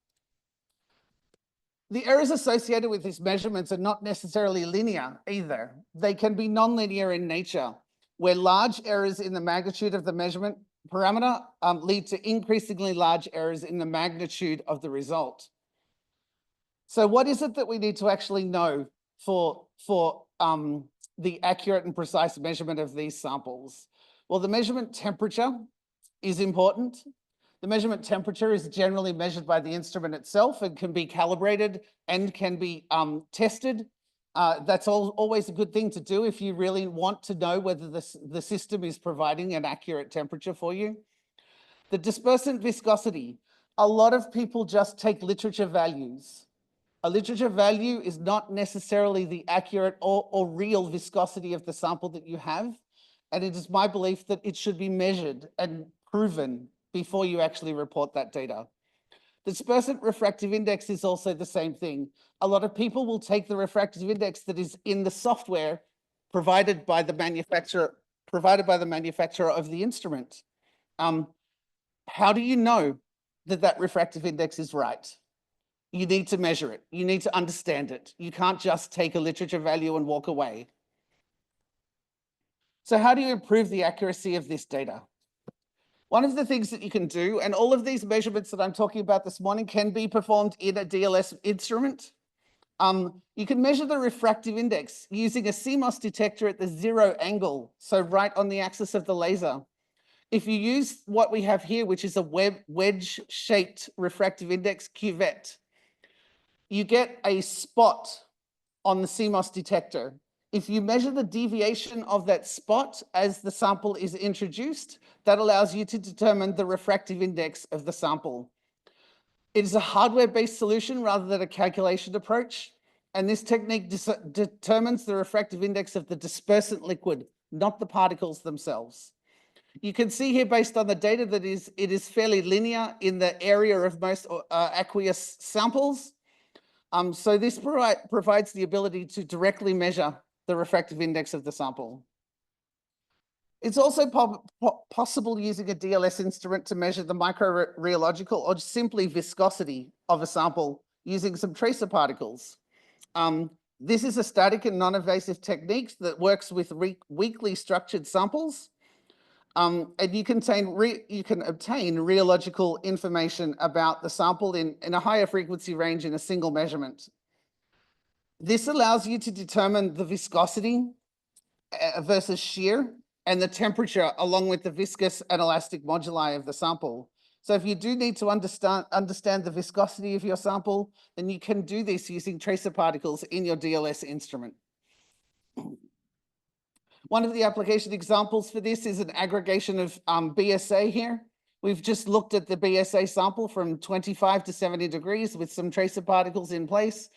S7: The errors associated with these measurements are not necessarily linear either. They can be nonlinear in nature, where large errors in the magnitude of the measurement parameter lead to increasingly large errors in the magnitude of the result. So what is it that we need to actually know for the accurate and precise measurement of these samples? Well, the measurement temperature is important. The measurement temperature is generally measured by the instrument itself and can be calibrated and can be tested. That's always a good thing to do if you really want to know whether the system is providing an accurate temperature for you. The dispersant viscosity. A lot of people just take literature values. A literature value is not necessarily the accurate or real viscosity of the sample that you have. And it is my belief that it should be measured and proven before you actually report that data. The dispersant refractive index is also the same thing. A lot of people will take the refractive index that is in the software provided by the manufacturer of the instrument. How do you know that that refractive index is right? You need to measure it. You need to understand it. You can't just take a literature value and walk away. So how do you improve the accuracy of this data? One of the things that you can do, and all of these measurements that I'm talking about this morning can be performed in a DLS instrument. You can measure the refractive index using a CMOS detector at the 0 angle, so right on the axis of the laser. If you use what we have here, which is a wedge-shaped refractive index cuvette, you get a spot on the CMOS detector. If you measure the deviation of that spot as the sample is introduced, that allows you to determine the refractive index of the sample. It is a hardware-based solution rather than a calculation approach, and this technique determines the refractive index of the dispersant liquid, not the particles themselves. You can see here, based on the data, that it is fairly linear in the area of most aqueous samples. So this provides the ability to directly measure the refractive index of the sample. It's also possible using a DLS instrument to measure the microrheological or simply viscosity of a sample using some tracer particles. This is a static and non-invasive technique that works with weakly structured samples. And you can obtain rheological information about the sample in a higher frequency range in a single measurement. This allows you to determine the viscosity versus shear, and the temperature along with the viscous and elastic moduli of the sample. So if you do need to understand the viscosity of your sample, then you can do this using tracer particles in your DLS instrument. One of the application examples for this is an aggregation of BSA here. We've just looked at the BSA sample from 25 to 70 degrees with some tracer particles in place.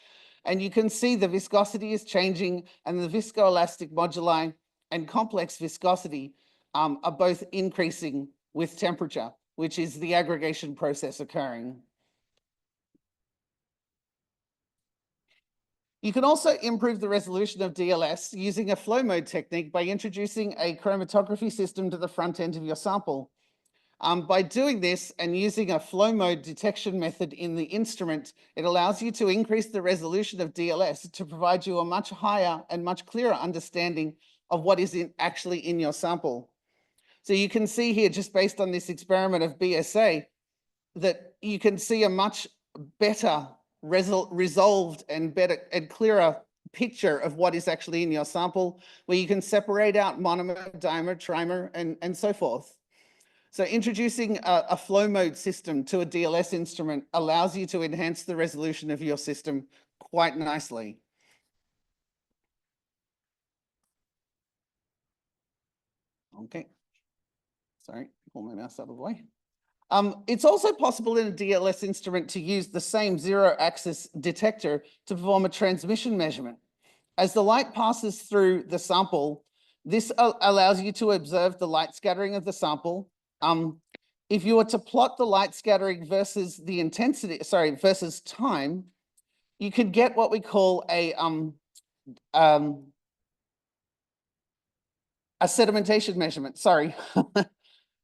S7: And you can see the viscosity is changing and the viscoelastic moduli and complex viscosity are both increasing with temperature, which is the aggregation process occurring. You can also improve the resolution of DLS using a flow mode technique by introducing a chromatography system to the front end of your sample. By doing this and using a flow mode detection method in the instrument, it allows you to increase the resolution of DLS to provide you a much higher and much clearer understanding of what is actually in your sample. So you can see here, just based on this experiment of BSA, that you can see a much better resolved and better and clearer picture of what is actually in your sample, where you can separate out monomer, dimer, trimer, and so forth. So introducing a flow mode system to a DLS instrument allows you to enhance the resolution of your system quite nicely. Okay. Sorry, pull my mouse out of the way. It's also possible in a DLS instrument to use the same zero-axis detector to perform a transmission measurement. As the light passes through the sample, this allows you to observe the light scattering of the sample. If you were to plot the light scattering versus the intensity, versus time, you could get what we call a sedimentation measurement. Sorry.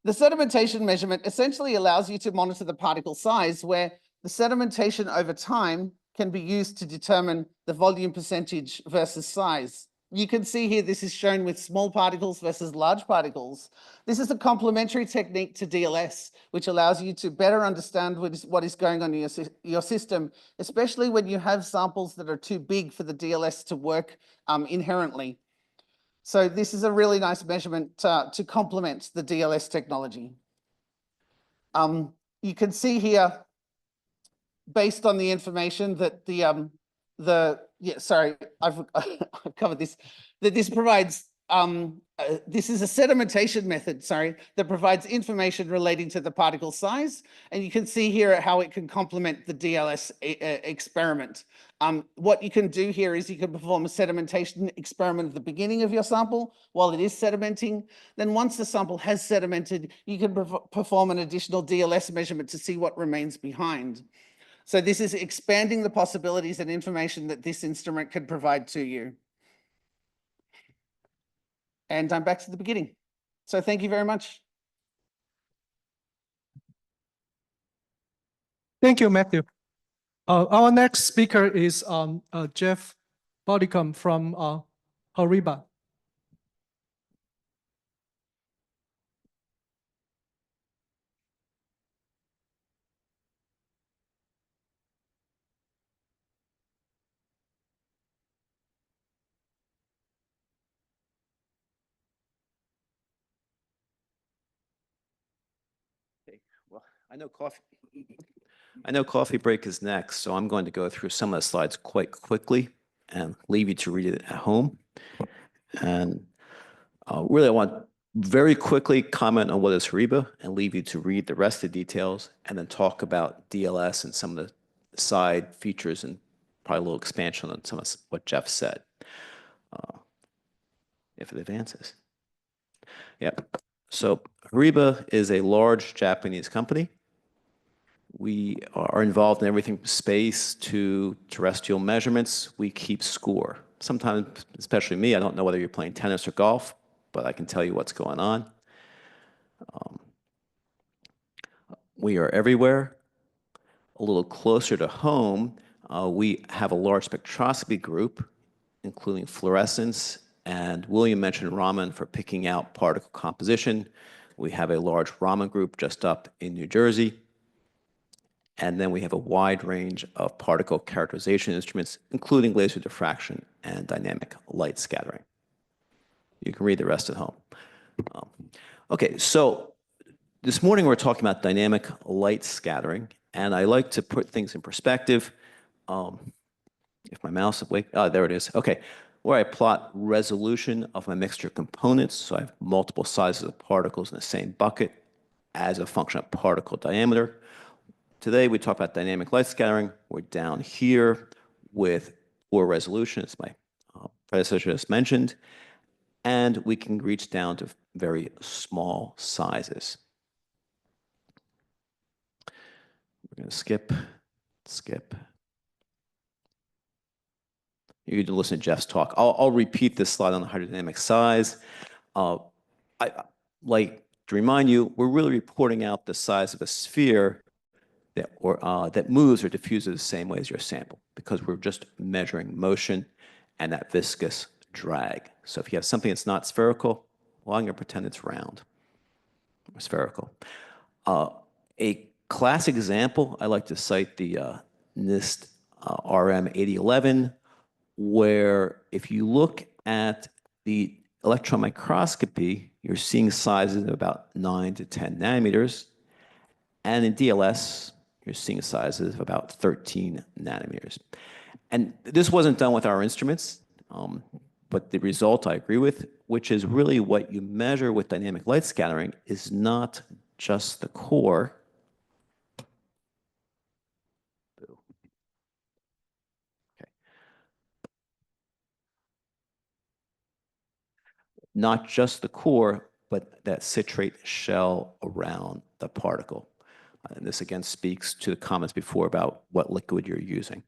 S7: The sedimentation measurement essentially allows you to monitor the particle size, where the sedimentation over time can be used to determine the volume percentage versus size. You can see here, this is shown with small particles versus large particles. This is a complementary technique to DLS, which allows you to better understand what is going on in your system, especially when you have samples that are too big for the DLS to work inherently. So this is a really nice measurement to complement the DLS technology. You can see here, based on the information that I've covered this, that this provides, this is a sedimentation method, that provides information relating to the particle size. And you can see here how it can complement the DLS experiment. What you can do here is you can perform a sedimentation experiment at the beginning of your sample while it is sedimenting. Then once the sample has sedimented, you can perform an additional DLS measurement to see what remains behind. So this is expanding the possibilities and information that this instrument can provide to you. And I'm back to the beginning. So thank you very much.
S6: Thank you, Matthew. Our next speaker is Jeff Bodicum from Horiba.
S8: Okay, well, I know coffee break is next, so I'm going to go through some of the slides quite quickly and leave you to read it at home. And really, I want to very quickly comment on what is Horiba and leave you to read the rest of the details and then talk about DLS and some of the side features and probably a little expansion on some of what Jeff said. If it advances. Yep. So Horiba is a large Japanese company. We are involved in everything from space to terrestrial measurements. We keep score. Sometimes, especially me, I don't know whether you're playing tennis or golf, but I can tell you what's going on. We are everywhere. A little closer to home, we have a large spectroscopy group, including fluorescence, and William mentioned Raman for picking out particle composition. We have a large Raman group just up in New Jersey. And then we have a wide range of particle characterization instruments, including laser diffraction and dynamic light scattering. You can read the rest at home. Okay, so this morning we're talking about dynamic light scattering, and I like to put things in perspective. If my mouse is awake, oh, there it is. Okay, where I plot resolution of my mixture components, so I have multiple sizes of particles in the same bucket as a function of particle diameter. Today we talk about dynamic light scattering. We're down here with poor resolution, as my predecessor just mentioned, and we can reach down to very small sizes. We're going to skip. You can listen to Jeff's talk. I'll repeat this slide on the hydrodynamic size. I like to remind you, we're really reporting out the size of a sphere that moves or diffuses the same way as your sample, because we're just measuring motion and that viscous drag. So if you have something that's not spherical, well, I'm going to pretend it's round or spherical. A classic example, I like to cite the NIST RM 8011, where if you look at the electron microscopy, you're seeing sizes of about 9 to 10 nanometers. And in DLS, you're seeing sizes of about 13 nanometers. And this wasn't done with our instruments, but the result I agree with, which is really what you measure with dynamic light scattering is not just the core. Not just the core, but that citrate shell around the particle. And this again speaks to the comments before about what liquid you're using.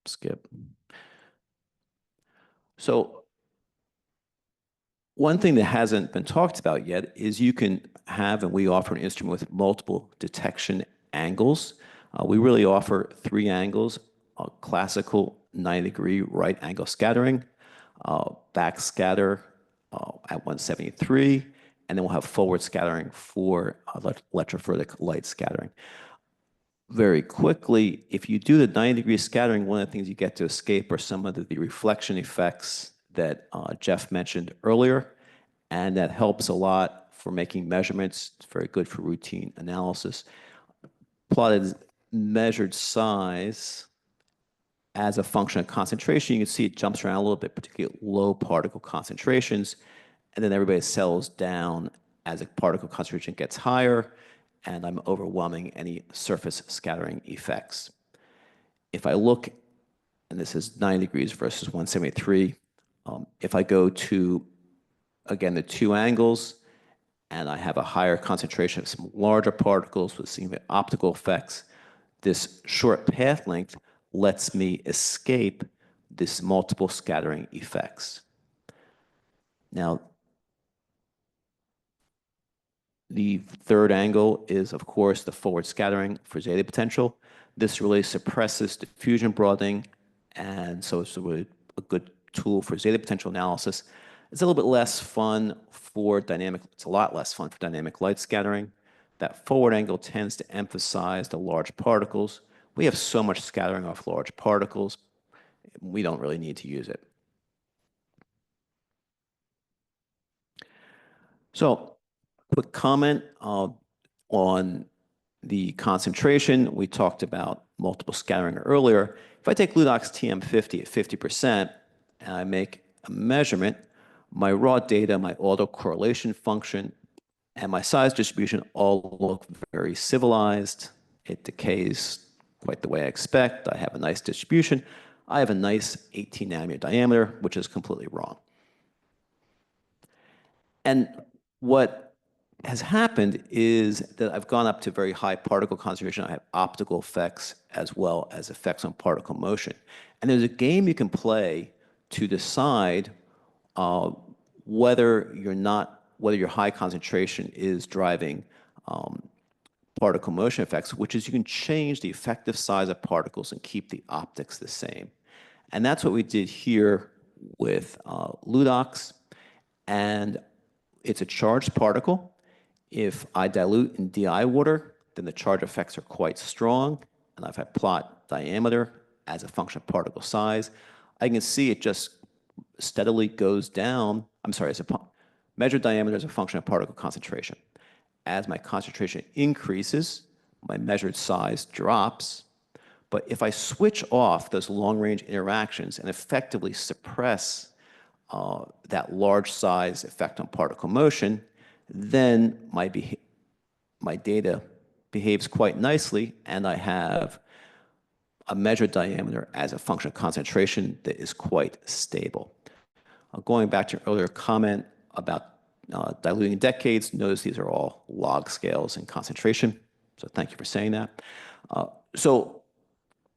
S8: Skip. So one thing that hasn't been talked about yet is you can have, and we offer an instrument with multiple detection angles. We really offer 3 angles: classical 90-degree right angle scattering, back scatter at 173, and then we'll have forward scattering for electrophoretic light scattering. Very quickly, if you do the 90-degree scattering, one of the things you get to escape are some of the reflection effects that Jeff mentioned earlier, and that helps a lot for making measurements. It's very good for routine analysis. Plotted measured size as a function of concentration, you can see it jumps around a little bit, particularly at low particle concentrations, and then everybody settles down as the particle concentration gets higher, and I'm overwhelming any surface scattering effects. If I look, and this is 90 degrees versus 173, if I go to, again, the 2 angles, and I have a higher concentration of some larger particles with significant optical effects, this short path length lets me escape this multiple scattering effects. Now, the 3rd angle is, of course, the forward scattering for zeta potential. This really suppresses diffusion broadening, and so it's really a good tool for zeta potential analysis. It's a little bit less fun for dynamic, it's a lot less fun for dynamic light scattering. That forward angle tends to emphasize the large particles. We have so much scattering off large particles, we don't really need to use it. So, quick comment on the concentration. We talked about multiple scattering earlier. If I take Ludox TM50 at 50% and I make a measurement, my raw data, my autocorrelation function, and my size distribution all look very civilized. It decays quite the way I expect. I have a nice distribution. I have a nice 18 nanometer diameter, which is completely wrong. And what has happened is that I've gone up to very high particle concentration. I have optical effects as well as effects on particle motion. And there's a game you can play to decide whether your high concentration is driving particle motion effects, which is you can change the effective size of particles and keep the optics the same. And that's what we did here with Ludox. And it's a charged particle. If I dilute in DI water, then the charge effects are quite strong. And if I plot diameter as a function of particle size. I can see it just steadily goes down. I'm sorry, measured diameter as a function of particle concentration. As my concentration increases, my measured size drops. But if I switch off those long-range interactions and effectively suppress that large size effect on particle motion, then my data behaves quite nicely, and I have a measured diameter as a function of concentration that is quite stable. Going back to your earlier comment about diluting in decades, notice these are all log scales in concentration. So thank you for saying that. So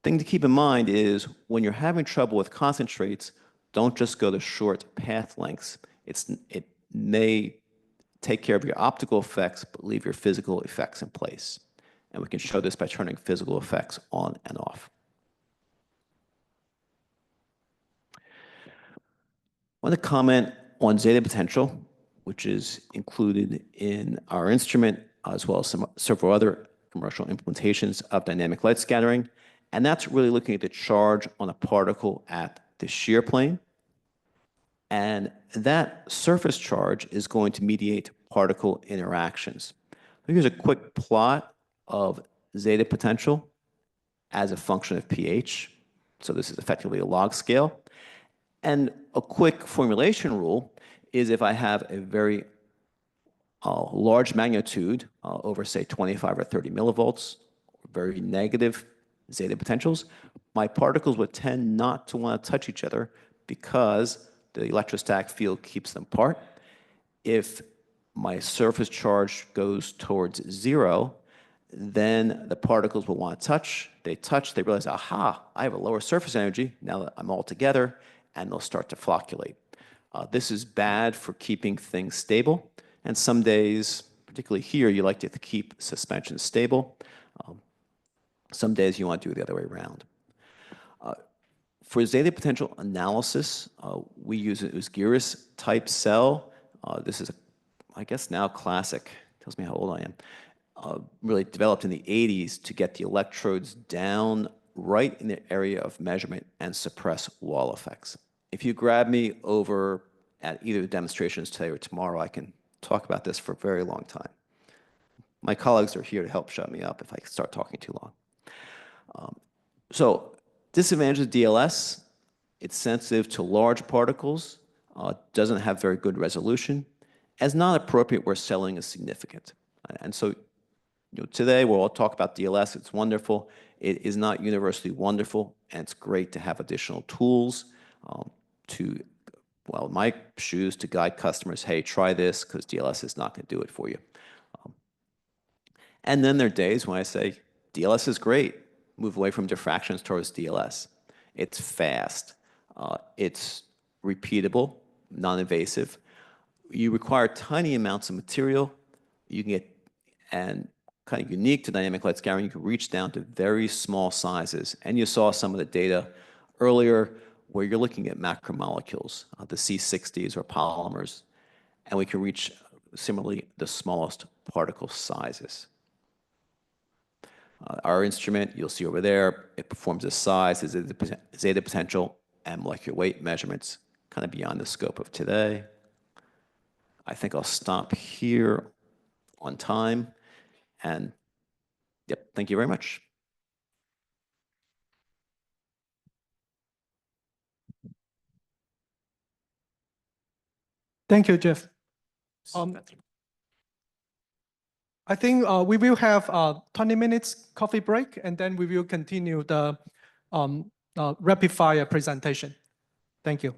S8: thing to keep in mind is when you're having trouble with concentrates, don't just go to short path lengths. It may take care of your optical effects, but leave your physical effects in place. And we can show this by turning physical effects on and off. I want to comment on zeta potential, which is included in our instrument, as well as several other commercial implementations of dynamic light scattering. And that's really looking at the charge on a particle at the shear plane. And that surface charge is going to mediate particle interactions. Here's a quick plot of zeta potential as a function of pH. So this is effectively a log scale. And a quick formulation rule is if I have a very large magnitude over, say, 25 or 30 millivolts, very negative zeta potentials, my particles would tend not to want to touch each other because the electrostatic field keeps them apart. If my surface charge goes towards 0, then the particles will want to touch. They touch, they realize, aha, I have a lower surface energy now that I'm all together, and they'll start to flocculate. This is bad for keeping things stable, and some days, particularly here, you like to keep suspension stable. Some days you want to do it the other way around. For zeta potential analysis, we use an Usgiris type cell. This is, I guess now classic, tells me how old I am. Really developed in the 80s to get the electrodes down right in the area of measurement and suppress wall effects. If you grab me over at either the demonstrations today or tomorrow, I can talk about this for a very long time. My colleagues are here to help shut me up if I start talking too long. So disadvantage of DLS, it's sensitive to large particles, doesn't have very good resolution, and is not appropriate where selling is significant. And so today we'll all talk about DLS, it's wonderful. It is not universally wonderful, and it's great to have additional tools to, well, in my shoes, to guide customers, hey, try this, because DLS is not going to do it for you. And then there are days when I say, DLS is great, move away from diffractions towards DLS. It's fast, it's repeatable, non-invasive. You require tiny amounts of material. You can get, and kind of unique to dynamic light scattering, you can reach down to very small sizes. And you saw some of the data earlier where you're looking at macromolecules, the C60s or polymers, and we can reach, similarly, the smallest particle sizes. Our instrument, you'll see over there, it performs a size, zeta potential, and molecular weight measurements, kind of beyond the scope of today. I think I'll stop here on time, and yep, thank you very much.
S6: Thank you, Jeff. I think we will have a 20 minutes coffee break, and then we will continue the rapid fire presentation. Thank you.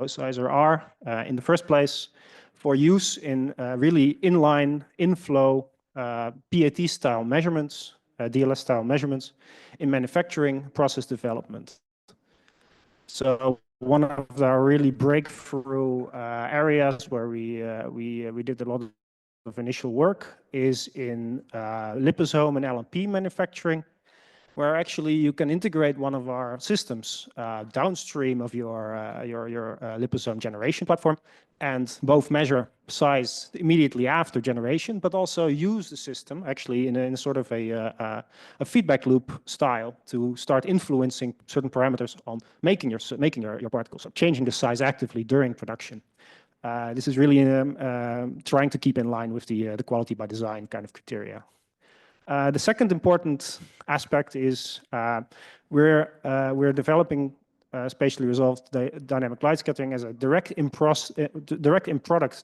S9: sizer are, in the first place, for use in really inline, inflow, PAT style measurements, DLS style measurements in manufacturing process development. So one of our really breakthrough areas where we did a lot of initial work is in liposome and LNP manufacturing, where actually you can integrate one of our systems downstream of your liposome generation platform and both measure size immediately after generation, but also use the system actually in a sort of a feedback loop style to start influencing certain parameters on making your particles, so changing the size actively during production. This is really trying to keep in line with the quality by design kind of criteria. The second important aspect is we're developing spatially resolved dynamic light scattering as a direct in product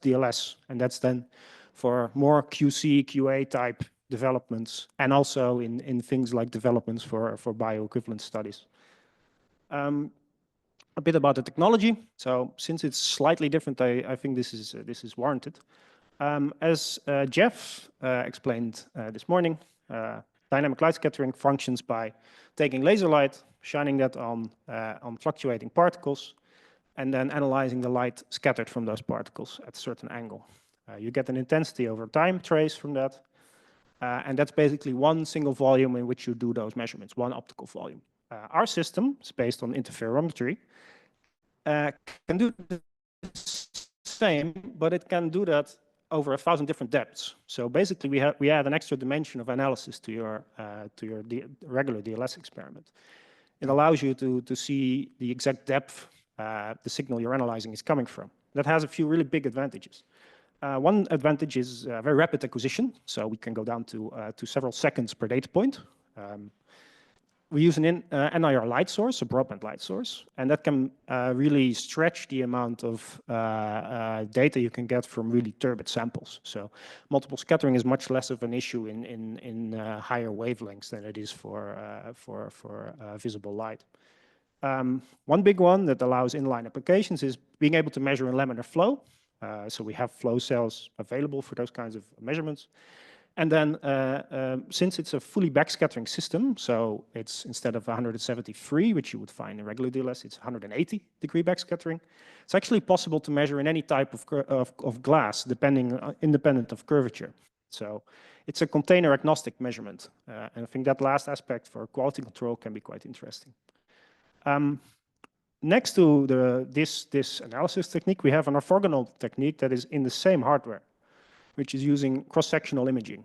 S9: DLS, and that's then for more QC, QA type developments, and also in things like developments for bioequivalent studies. A bit about the technology. So since it's slightly different, I think this is warranted. As Jeff explained this morning, dynamic light scattering functions by taking laser light, shining that on fluctuating particles, and then analyzing the light scattered from those particles at a certain angle. You get an intensity over time trace from that, and that's basically one single volume in which you do those measurements, one optical volume. Our system is based on interferometry, can do the same, but it can do that over 1,000 different depths. So basically, we add an extra dimension of analysis to your regular DLS experiment. It allows you to see the exact depth the signal you're analyzing is coming from. That has a few really big advantages. One advantage is very rapid acquisition, so we can go down to several seconds per data point. We use an NIR light source, a broadband light source, and that can really stretch the amount of data you can get from really turbid samples. So multiple scattering is much less of an issue in higher wavelengths than it is for visible light. One big one that allows inline applications is being able to measure in laminar flow. So we have flow cells available for those kinds of measurements. And then since it's a fully backscattering system, so it's instead of 173, which you would find in regular DLS, it's 180-degree backscattering. It's actually possible to measure in any type of glass, independent of curvature. So it's a container agnostic measurement. And I think that last aspect for quality control can be quite interesting. Next to this analysis technique, we have an orthogonal technique that is in the same hardware, which is using cross-sectional imaging.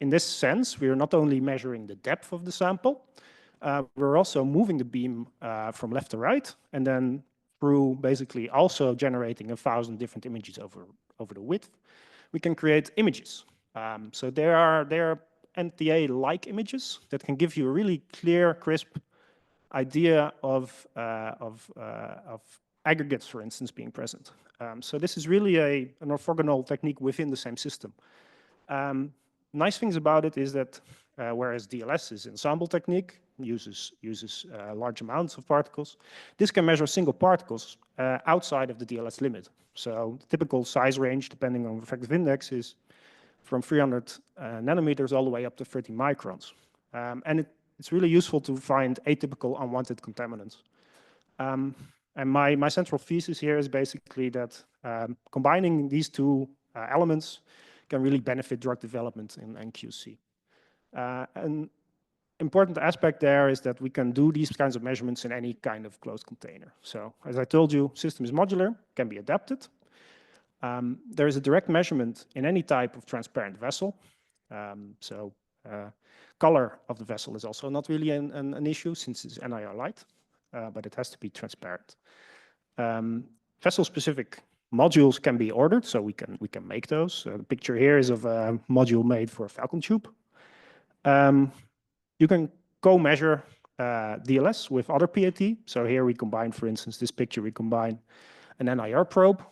S9: In this sense, we are not only measuring the depth of the sample, we're also moving the beam from left to right, and then through basically also generating 1,000 different images over the width, we can create images. So there are NTA-like images that can give you a really clear, crisp idea of aggregates, for instance, being present. So this is really an orthogonal technique within the same system. Nice things about it is that whereas DLS is ensemble technique, uses large amounts of particles, this can measure single particles outside of the DLS limit. So the typical size range, depending on refractive index, is from 300 nanometers all the way up to 30 microns. And it's really useful to find atypical unwanted contaminants. And my central thesis here is basically that combining these two elements can really benefit drug development and QC. An important aspect there is that we can do these kinds of measurements in any kind of closed container. So as I told you, system is modular, can be adapted. There is a direct measurement in any type of transparent vessel. Color of the vessel is also not really an issue since it's NIR light, but it has to be transparent. Vessel-specific modules can be ordered, so we can make those. The picture here is of a module made for a Falcon tube. You can co-measure DLS with other PAT. So here we combine, for instance, this picture, we combine an NIR probe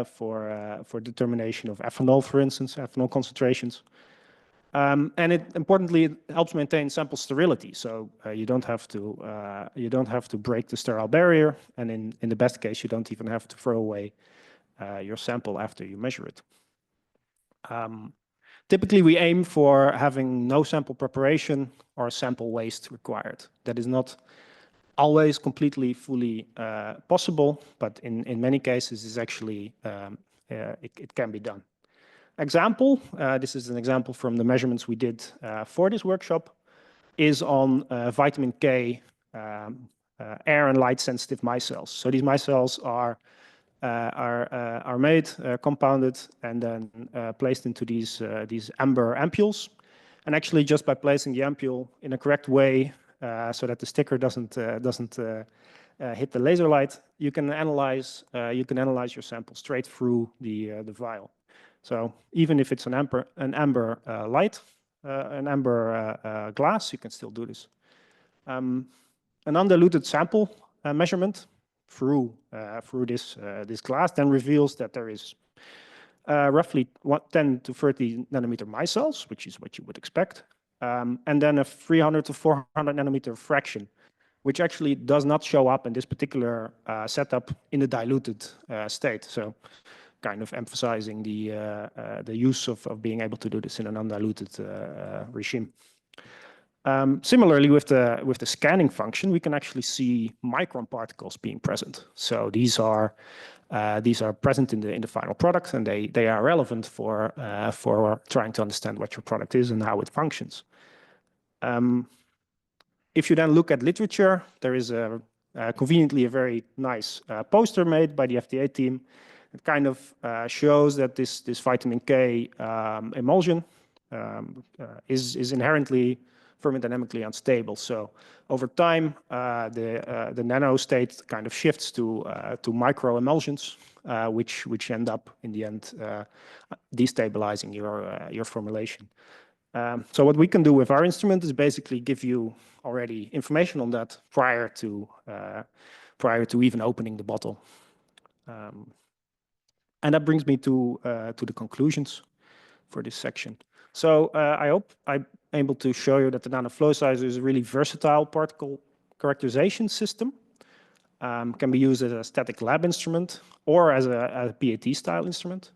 S9: for determination of ethanol, for instance, ethanol concentrations. And it importantly it helps maintain sample sterility, so you don't have to break the sterile barrier, and in the best case, you don't even have to throw away your sample after you measure it. Typically, we aim for having no sample preparation or sample waste required. That is not always completely fully possible, but in many cases, is actually it can be done. Example, this is an example from the measurements we did for this workshop, is on vitamin K air and light sensitive mice cells. So these mice cells are made, compounded, and then placed into these amber ampules. And actually, just by placing the ampule in a correct way, so that the sticker doesn't hit the laser light, you can analyze your sample straight through the vial. So even if it's an amber glass, you can still do this. An undiluted sample measurement through this glass then reveals that there is roughly 10 to 30 nanometer mice cells, which is what you would expect, and then a 300 to 400 nanometer fraction, which actually does not show up in this particular setup in the diluted state. So kind of emphasizing the use of being able to do this in an undiluted regime. Similarly, with the scanning function, we can actually see micron particles being present. So these are present in the final product, and they are relevant for trying to understand what your product is and how it functions. If you then look at literature, there is conveniently a very nice poster made by the FDA team. It kind of shows that this vitamin K emulsion is inherently thermodynamically unstable. So over time, the nano state kind of shifts to micro emulsions, which end up in the end destabilizing your formulation. So what we can do with our instrument is basically give you already information on that prior to even opening the bottle. And that brings me to the conclusions for this section. So I hope I'm able to show you that the nanoflow sizer is a really versatile particle characterization system. Can be used as a static lab instrument or as a PAT style instrument.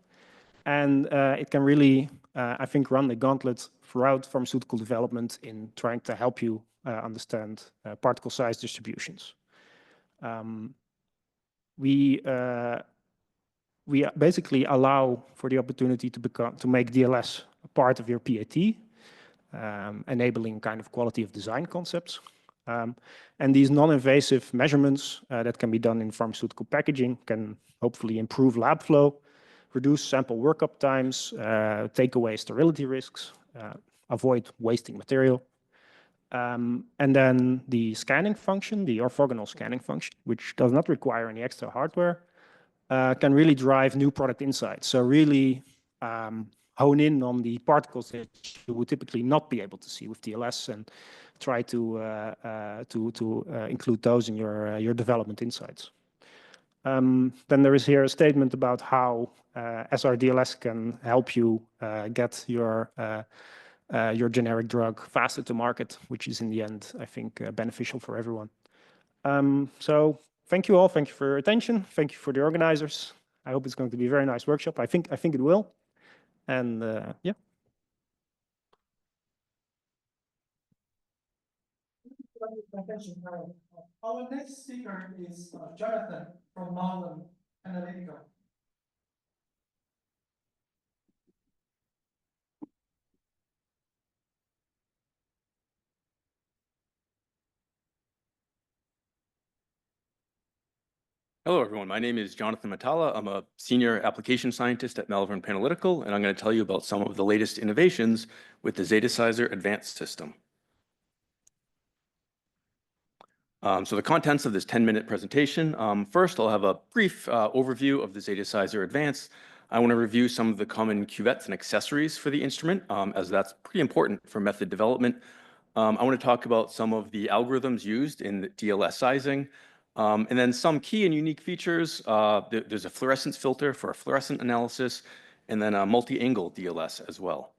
S9: And it can really, I think, run the gauntlet throughout pharmaceutical development in trying to help you understand particle size distributions. We basically allow for the opportunity to make DLS a part of your PAT, enabling kind of quality of design concepts. And these non-invasive measurements that can be done in pharmaceutical packaging can hopefully improve lab flow, reduce sample workup times, take away sterility risks, avoid wasting material. And then the scanning function, the orthogonal scanning function, which does not require any extra hardware, can really drive new product insights. So really hone in on the particles that you would typically not be able to see with DLS and try to include those in your development insights. Then there is here a statement about how SRDLS can help you get your generic drug faster to market, which is in the end, I think, beneficial for everyone. So thank you all. Thank you for your attention. Thank you for the organizers. I hope it's going to be a very nice workshop. I think it will. And yeah.
S6: Our next speaker is Jonathan from Malvern Analytical.
S10: Hello, everyone. My name is Jonathan Matala. I'm a senior application scientist at Malvern Panalytical, and I'm going to tell you about some of the latest innovations with the Zetasizer Advanced System. So the contents of this 10-minute presentation. First, I'll have a brief overview of the Zetasizer Advanced. I want to review some of the common cuvettes and accessories for the instrument, as that's pretty important for method development. I want to talk about some of the algorithms used in the DLS sizing, and then some key and unique features. There's a fluorescence filter for a fluorescent analysis, and then a multi-angle DLS as well.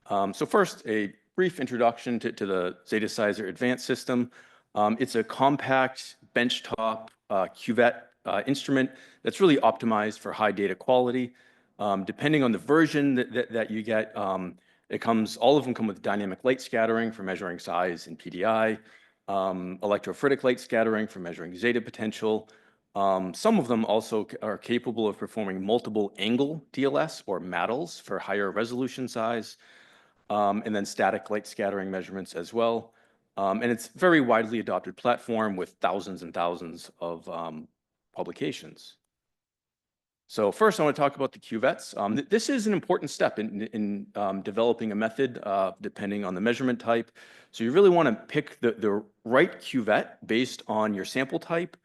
S10: So first, a brief introduction to the Zetasizer Advanced System. It's a compact benchtop cuvette instrument that's really optimized for high data quality. Depending on the version that you get, all of them come with dynamic light scattering for measuring size and PDI, electrophoretic light scattering for measuring zeta potential. Some of them also are capable of performing multiple angle DLS or MADLs for higher resolution size, and then static light scattering measurements as well. And it's a very widely adopted platform with thousands and thousands of publications. So first, I want to talk about the cuvettes. This is an important step in developing a method depending on the measurement type. So you really want to pick the right cuvette based on your sample type,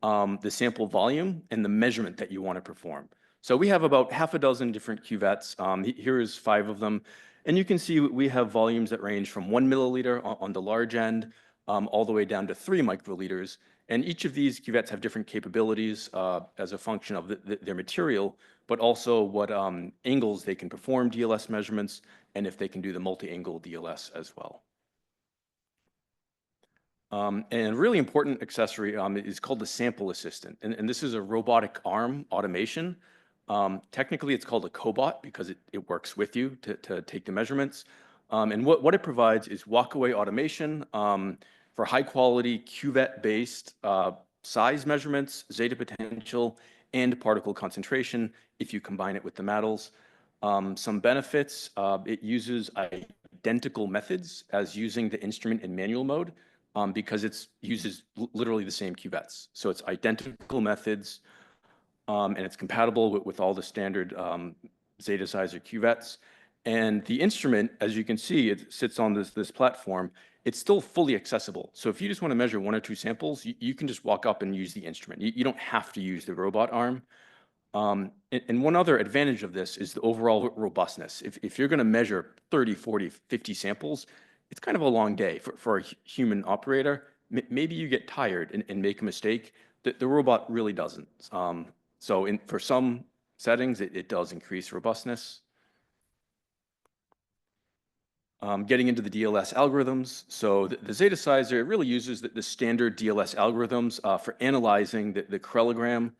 S10: the sample volume, and the measurement that you want to perform. So we have about half a dozen different cuvettes. Here's 5 of them. And you can see we have volumes that range from 1 milliliter on the large end all the way down to 3 microliters. And each of these cuvettes have different capabilities as a function of their material, but also what angles they can perform DLS measurements and if they can do the multi-angle DLS as well. And a really important accessory is called the sample assistant. And this is a robotic arm automation. Technically, it's called a cobot because it works with you to take the measurements. And what it provides is walkaway automation for high quality cuvette-based size measurements, zeta potential, and particle concentration if you combine it with the MADLs. Some benefits, it uses identical methods as using the instrument in manual mode because it uses literally the same cuvettes. So it's identical methods and it's compatible with all the standard Zetasizer cuvettes. And the instrument, as you can see, it sits on this platform. It's still fully accessible. So if you just want to measure 1 or 2 samples, you can just walk up and use the instrument. You don't have to use the robot arm. And one other advantage of this is the overall robustness. If you're going to measure 30, 40, 50 samples, it's kind of a long day for a human operator. Maybe you get tired and make a mistake. The robot really doesn't. So for some settings, it does increase robustness. Getting into the DLS algorithms. So the Zetasizer really uses the standard DLS algorithms for analyzing the correlogram.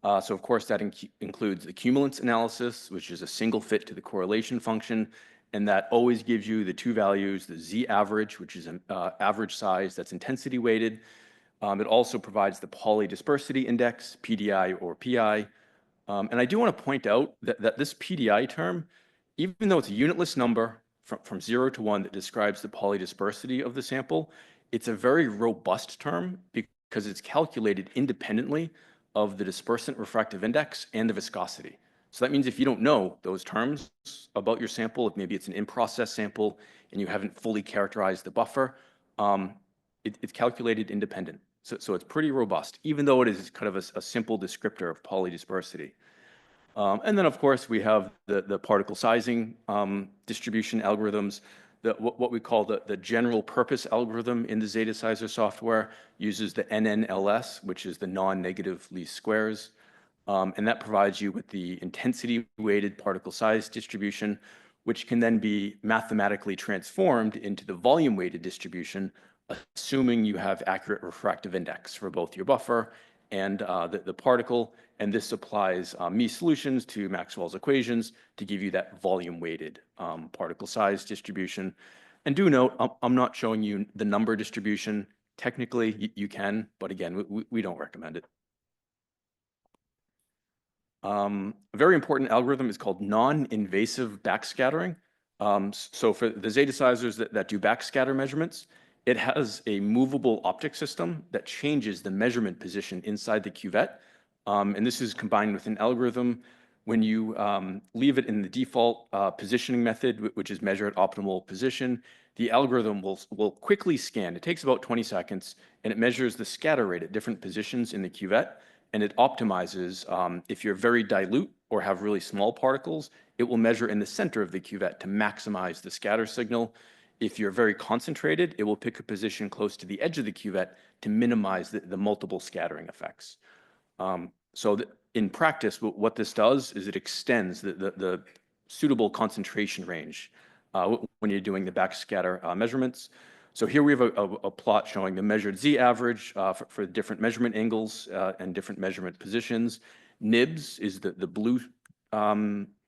S10: So of course, that includes the cumulance analysis, which is a single fit to the correlation function. And that always gives you the 2 values, the Z average, which is an average size that's intensity weighted. It also provides the polydispersity index, PDI or PI. And I do want to point out that this PDI term, even though it's a unitless number from 0 to 1 that describes the polydispersity of the sample, it's a very robust term because it's calculated independently of the dispersant refractive index and the viscosity. So that means if you don't know those terms about your sample, if maybe it's an in-process sample and you haven't fully characterized the buffer, it's calculated independent. So it's pretty robust, even though it is kind of a simple descriptor of polydispersity. And then, of course, we have the particle sizing distribution algorithms. What we call the general purpose algorithm in the Zetasizer software uses the NNLS, which is the non-negative least squares. And that provides you with the intensity-weighted particle size distribution, which can then be mathematically transformed into the volume-weighted distribution, assuming you have accurate refractive index for both your buffer and the particle. And this applies Mies solutions to Maxwell's equations to give you that volume-weighted particle size distribution. And do note, I'm not showing you the number distribution. Technically, you can, but again, we don't recommend it. A very important algorithm is called non-invasive backscattering. So for the Zetasizers that do backscatter measurements, it has a movable optic system that changes the measurement position inside the cuvette. And this is combined with an algorithm. When you leave it in the default positioning method, which is measure at optimal position, the algorithm will quickly scan. It takes about 20 seconds, and it measures the scatter rate at different positions in the cuvette. And it optimizes, if you're very dilute or have really small particles, it will measure in the center of the cuvette to maximize the scatter signal. If you're very concentrated, it will pick a position close to the edge of the cuvette to minimize the multiple scattering effects. In practice, what this does is it extends the suitable concentration range. when you're doing the backscatter measurements. So here we have a plot showing the measured Z average for different measurement angles and different measurement positions. Nibs is the blue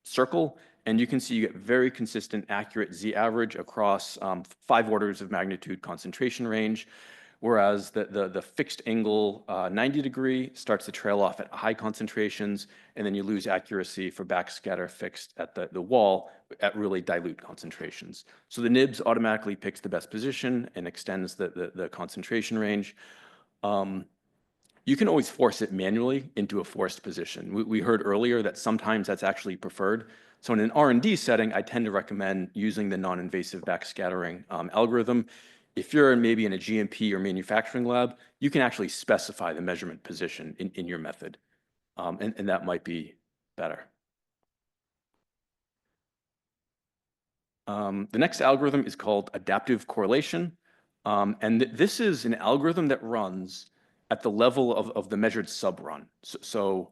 S10: circle, and you can see you get very consistent, accurate Z average across 5 orders of magnitude concentration range, whereas the fixed angle 90-degree starts to trail off at high concentrations, and then you lose accuracy for backscatter fixed at the wall at really dilute concentrations. So the nibs automatically picks the best position and extends the concentration range. You can always force it manually into a forced position. We heard earlier that sometimes that's actually preferred. So in an R&D setting, I tend to recommend using the non-invasive backscattering algorithm. If you're maybe in a GMP or manufacturing lab, you can actually specify the measurement position in your method, and that might be better. The next algorithm is called adaptive correlation, and this is an algorithm that runs at the level of the measured subrun. So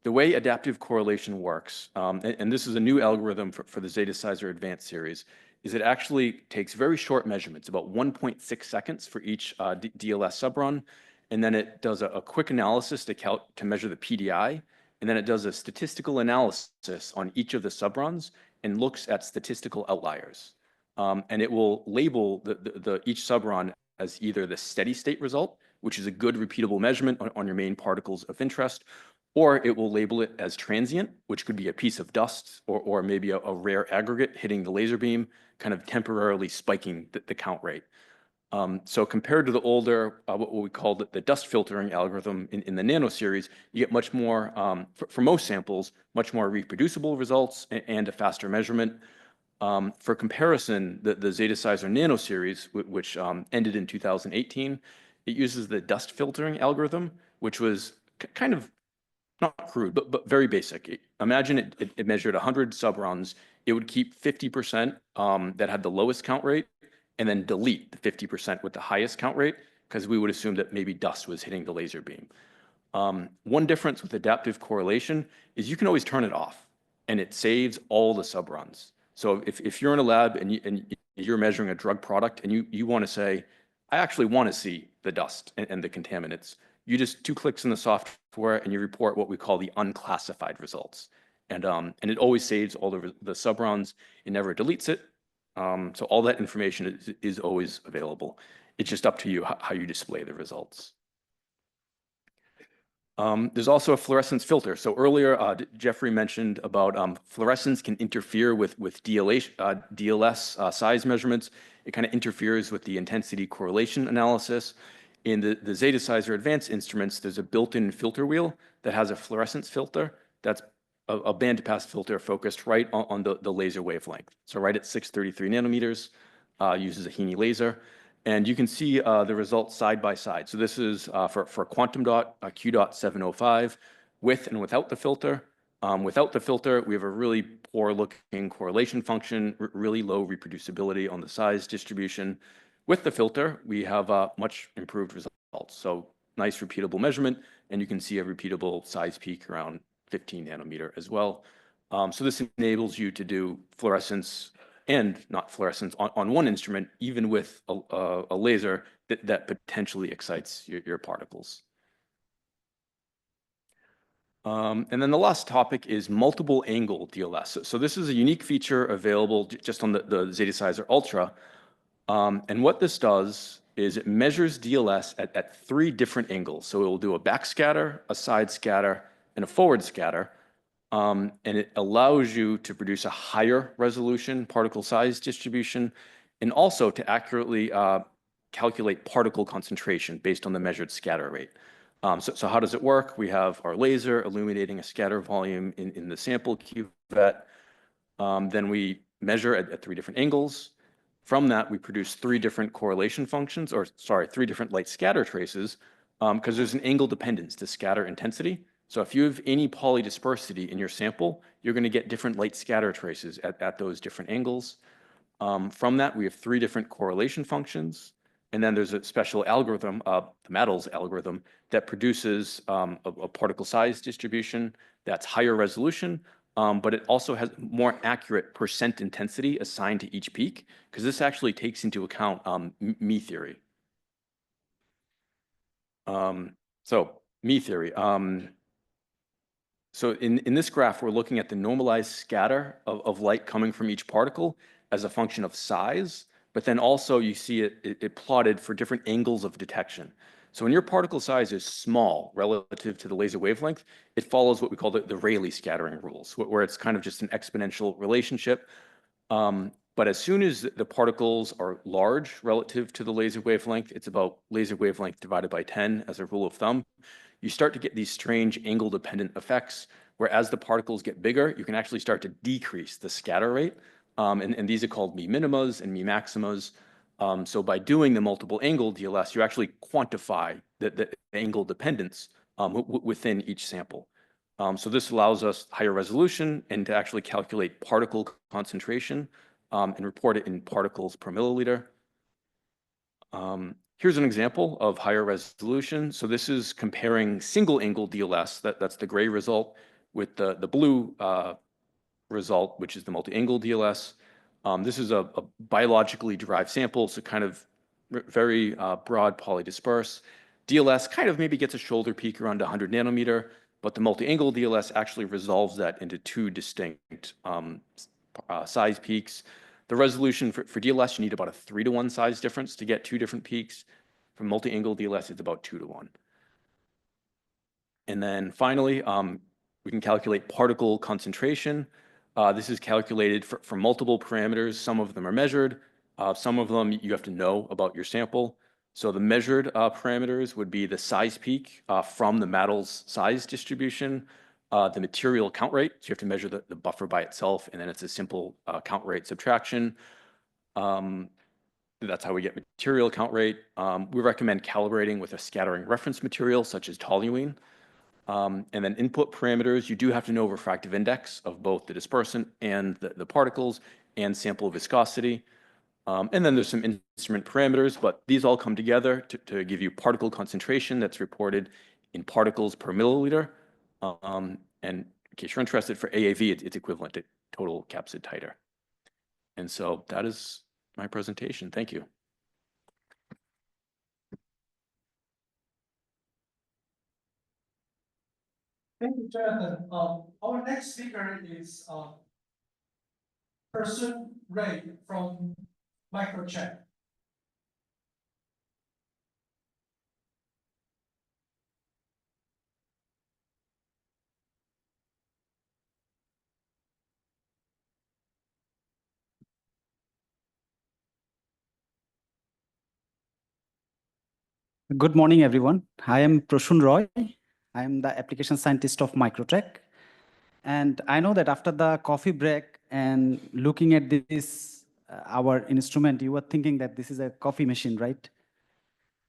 S10: the way adaptive correlation works, and this is a new algorithm for the Zetasizer Advanced series, is it actually takes very short measurements, about 1.6 seconds for each DLS subrun, and then it does a quick analysis to measure the PDI, and then it does a statistical analysis on each of the subruns and looks at statistical outliers. And it will label each subrun as either the steady state result, which is a good repeatable measurement on your main particles of interest, or it will label it as transient, which could be a piece of dust or maybe a rare aggregate hitting the laser beam, kind of temporarily spiking the count rate. So compared to the older, what we called the dust filtering algorithm in the Nano series, you get much more, for most samples, much more reproducible results and a faster measurement. For comparison, the Zetasizer Nano series, which ended in 2018, it uses the dust filtering algorithm, which was kind of not crude, but very basic. Imagine it measured 100 subruns. It would keep 50% that had the lowest count rate, and then delete the 50% with the highest count rate, because we would assume that maybe dust was hitting the laser beam. One difference with adaptive correlation is you can always turn it off, and it saves all the subruns. So if you're in a lab and you're measuring a drug product and you want to say, I actually want to see the dust and the contaminants, you just 2 clicks in the software and you report what we call the unclassified results. And it always saves all the subruns. It never deletes it. So all that information is always available. It's just up to you how you display the results. There's also a fluorescence filter. So earlier, Jeffrey mentioned about fluorescence can interfere with DLS size measurements. It kind of interferes with the intensity correlation analysis. In the Zetasizer Advanced instruments, there's a built-in filter wheel that has a fluorescence filter that's a band-pass filter focused right on the laser wavelength. So right at 633 nanometers, uses a Heaney laser. And you can see the results side by side. So this is for quantum dot, Q dot 705, with and without the filter. Without the filter, we have a really poor looking correlation function, really low reproducibility on the size distribution. With the filter, we have much improved results. So nice repeatable measurement, and you can see a repeatable size peak around 15 nanometer as well. So this enables you to do fluorescence and not fluorescence on one instrument, even with a laser that potentially excites your particles. And then the last topic is multiple angle DLS. So this is a unique feature available just on the Zetasizer Ultra. And what this does is it measures DLS at 3 different angles. So it will do a back scatter, a side scatter, and a forward scatter. And it allows you to produce a higher resolution particle size distribution, and also to accurately calculate particle concentration based on the measured scatter rate. So how does it work? We have our laser illuminating a scatter volume in the sample cuvette. Then we measure at 3 different angles. From that, we produce 3 different correlation functions, or sorry, 3 different light scatter traces, because there's an angle dependence to scatter intensity. So if you have any polydispersity in your sample, you're going to get different light scatter traces at those different angles. From that, we have 3 different correlation functions. And then there's a special algorithm, the Maddles algorithm, that produces a particle size distribution that's higher resolution, but it also has more accurate percent intensity assigned to each peak, because this actually takes into account me theory. So me theory. So in this graph, we're looking at the normalized scatter of light coming from each particle as a function of size, but then also you see it plotted for different angles of detection. So when your particle size is small relative to the laser wavelength, it follows what we call the Rayleigh scattering rules, where it's kind of just an exponential relationship. But as soon as the particles are large relative to the laser wavelength, it's about laser wavelength divided by 10 as a rule of thumb, you start to get these strange angle-dependent effects, where as the particles get bigger, you can actually start to decrease the scatter rate. And these are called me minimas and me maximas. So by doing the multiple angle DLS, you actually quantify the angle dependence within each sample. So this allows us higher resolution and to actually calculate particle concentration and report it in particles per milliliter. Here's an example of higher resolution. So this is comparing single angle DLS, that's the gray result, with the blue result, which is the multi-angle DLS. This is a biologically derived sample, so kind of very broad polydisperse. DLS kind of maybe gets a shoulder peak around 100 nanometer, but the multi-angle DLS actually resolves that into two distinct size peaks. The resolution for DLS, you need about a 3-to-1 size difference to get two different peaks. For multi-angle DLS, it's about 2-to-1. And then finally, we can calculate particle concentration. This is calculated for multiple parameters. Some of them are measured. Some of them you have to know about your sample. So the measured parameters would be the size peak from the Mattels size distribution, the material count rate. So you have to measure the buffer by itself, and then it's a simple count rate subtraction. That's how we get material count rate. We recommend calibrating with a scattering reference material such as toluene. And then input parameters, you do have to know refractive index of both the dispersant and the particles and sample viscosity. And then there's some instrument parameters, but these all come together to give you particle concentration that's reported in particles per milliliter. And in case you're interested, for AAV, it's equivalent to total capsid titer. And so that is my presentation. Thank you.
S6: Thank you, Jonathan. Our next speaker is Person Ray from Microcheck.
S11: Good morning, everyone. I am Prashun Roy. I am the application scientist of Microcheck. And I know that after the coffee break and looking at this, our instrument, you were thinking that this is a coffee machine, right?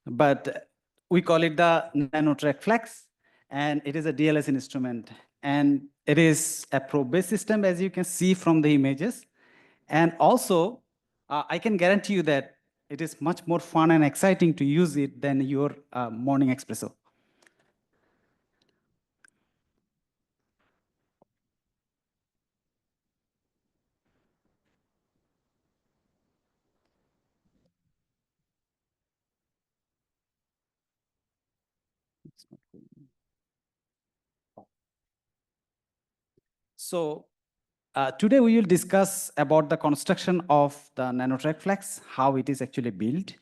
S11: But we call it the NanoTrack Flex, and it is a DLS instrument. And it is a probe-based system, as you can see from the images. And also, I can guarantee you that it is much more fun and exciting to use it than your morning espresso. So today we will discuss about the construction of the NanoTrack Flex, how it is actually built,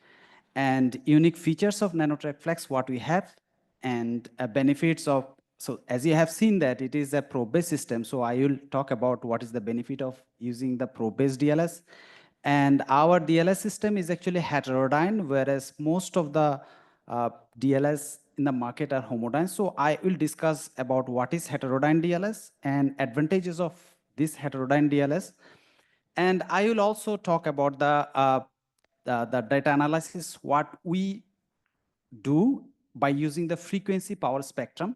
S11: and unique features of NanoTrack Flex, what we have, and benefits of, so as you have seen that it is a probe-based system, so I will talk about what is the benefit of using the probe-based DLS. And our DLS system is actually heterodyne, whereas most of the DLS in the market are homodyne. So I will discuss about what is heterodyne DLS and advantages of this heterodyne DLS. And I will also talk about the data analysis, what we do by using the frequency power spectrum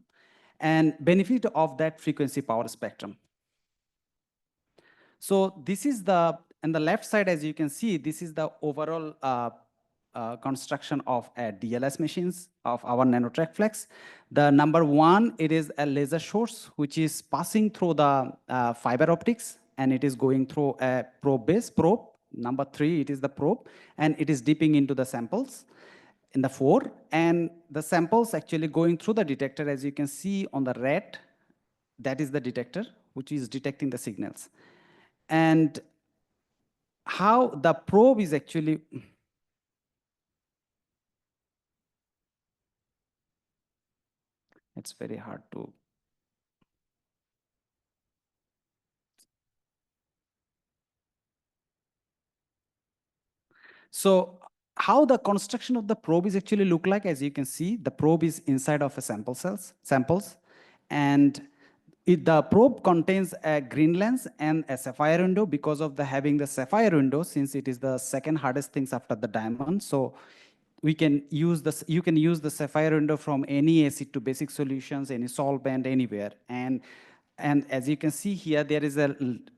S11: and benefit of that frequency power spectrum. So this is the, on the left side, as you can see, this is the overall construction of DLS machines of our nanotrack flex. The number one, it is a laser source, which is passing through the fiber optics, and it is going through a probe-based probe. Number three, it is the probe, and it is dipping into the samples in the 4, and the samples actually going through the detector, as you can see on the red, that is the detector, which is detecting the signals. And how the probe is actually, it's very hard to. So how the construction of the probe is actually look like, as you can see, the probe is inside of a samples, and the probe contains a green lens and a sapphire window. Because of the having the sapphire window, since it is the second hardest things after the diamond, so we can use this. You can use the sapphire window from any acid to basic solutions, any solvent, anywhere. And as you can see here, there is a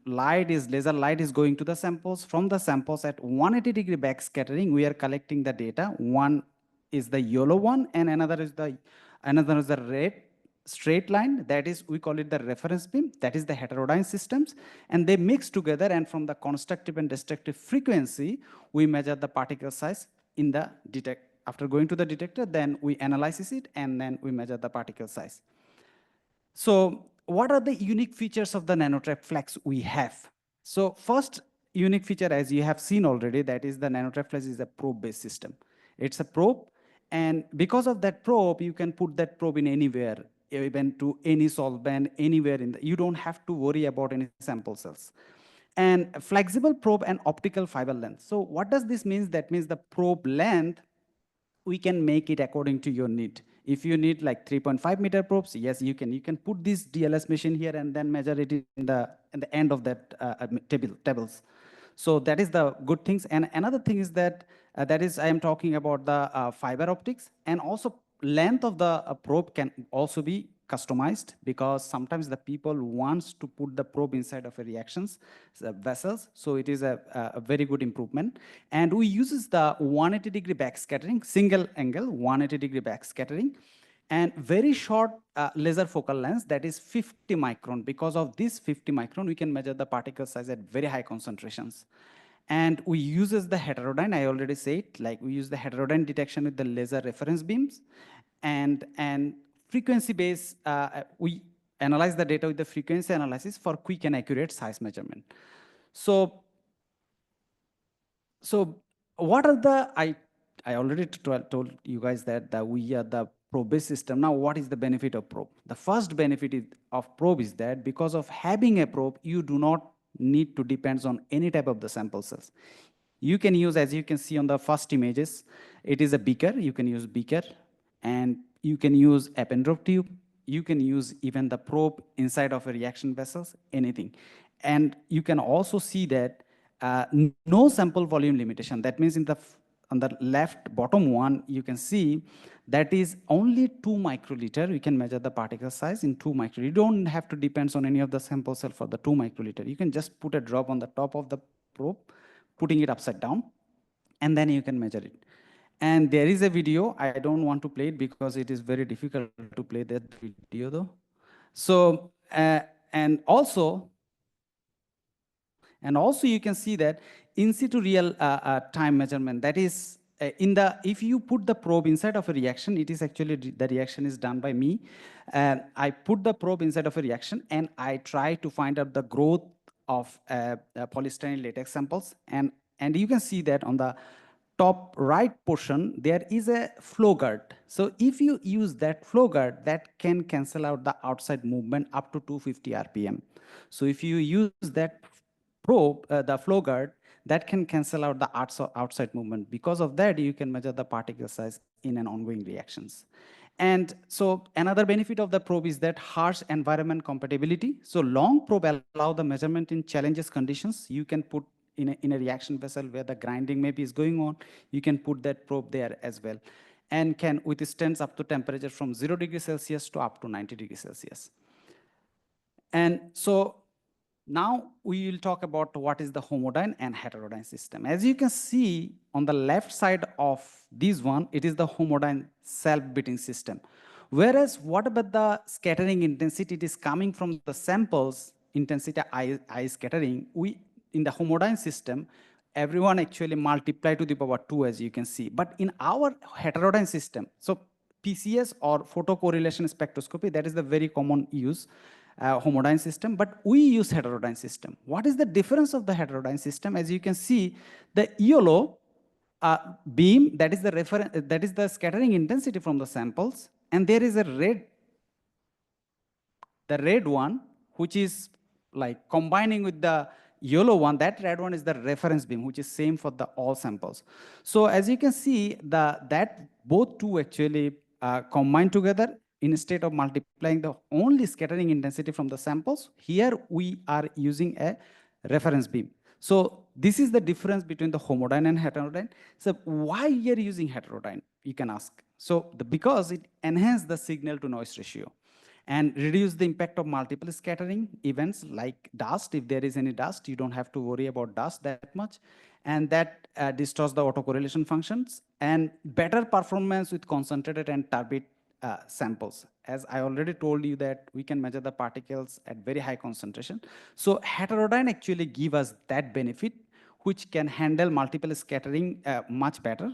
S11: laser light is going to the samples. From the samples at 180-degree backscattering, we are collecting the data. One is the yellow one, and another is the red straight line. That is, we call it the reference beam. That is the heterodyne systems, and they mix together. And from the constructive and destructive frequency, we measure the particle size in the detector. After going to the detector, then we analyze it, and then we measure the particle size. So what are the unique features of the nanotrap flex we have? So first unique feature, as you have seen already, that is the nanotrap flex is a probe-based system. It's a probe, and because of that probe, you can put that probe in anywhere, even to any solvent, anywhere you don't have to worry about any sample cells. And flexible probe and optical fiber length. So what does this mean? That means the probe length, we can make it according to your need. If you need like 3.5 meter probes, yes, you can. You can put this DLS machine here and then measure it in the end of that tables. So that is the good things. And another thing is that I am talking about the fiber optics, and also length of the probe can also be customized, because sometimes the people wants to put the probe inside of a reactions vessels. So it is a very good improvement. And we uses the 180-degree backscattering, single angle 180-degree backscattering, and very short laser focal length, that is 50 micron. Because of this 50 micron, we can measure the particle size at very high concentrations. And we uses the heterodyne, I already said, like we use the heterodyne detection with the laser reference beams, and frequency-based, we analyze the data with the frequency analysis for quick and accurate size measurement. So what are the, I already told you guys that we are the probe-based system. Now, what is the benefit of probe? The first benefit of probe is that because of having a probe, you do not need to depend on any type of the sample cells. You can use, as you can see on the first images, it is a beaker. You can use beaker, and you can use Eppendorf tube. You can use even the probe inside of a reaction vessels, anything. And you can also see that no sample volume limitation. That means on the left bottom one, you can see that is only 2 microliter. You can measure the particle size in 2 microliter. You don't have to depend on any of the sample cell for the 2 microliter. You can just put a drop on the top of the probe, putting it upside down, and then you can measure it. And there is a video. I don't want to play it because it is very difficult to play that video though. So, and also you can see that in situ real time measurement, that is if you put the probe inside of a reaction, it is actually, the reaction is done by me. I put the probe inside of a reaction, and I try to find out the growth of polystyrene latex samples. And you can see that on the top right portion, there is a flow guard. So if you use that flow guard, that can cancel out the outside movement up to 250 RPM. So if you use that probe, the flow guard, that can cancel out the outside movement. Because of that, you can measure the particle size in an ongoing reactions. And so another benefit of the probe is that harsh environment compatibility. So long probe allow the measurement in challenges conditions. You can put in a reaction vessel where the grinding maybe is going on, you can put that probe there as well, and can withstand up to temperature from 0 degrees Celsius to up to 90 degrees Celsius. And so Now we will talk about what is the homodyne and heterodyne system. As you can see on the left side of this one, it is the homodyne self-beating system. Whereas what about the scattering intensity? It is coming from the samples intensity I scattering. We in the homodyne system, everyone actually multiply to the power 2, as you can see. But in our heterodyne system, so PCS or photocorrelation spectroscopy, that is the very common use. Homodyne system, but we use heterodyne system. What is the difference of the heterodyne system? As you can see, the yellow beam, that is the reference, that is the scattering intensity from the samples, and there is a red, the red one, which is like combining with the yellow one. That red one is the reference beam, which is same for the all samples. So as you can see, that both two actually combine together. Instead of multiplying the only scattering intensity from the samples, here we are using a reference beam. So this is the difference between the homodyne and heterodyne. So why we are using heterodyne, you can ask. So because it enhances the signal to noise ratio and reduce the impact of multiple scattering events like dust. If there is any dust, you don't have to worry about dust that much. And that distorts the autocorrelation functions, and better performance with concentrated and turbid samples. As I already told you that we can measure the particles at very high concentration. So heterodyne actually give us that benefit, which can handle multiple scattering much better.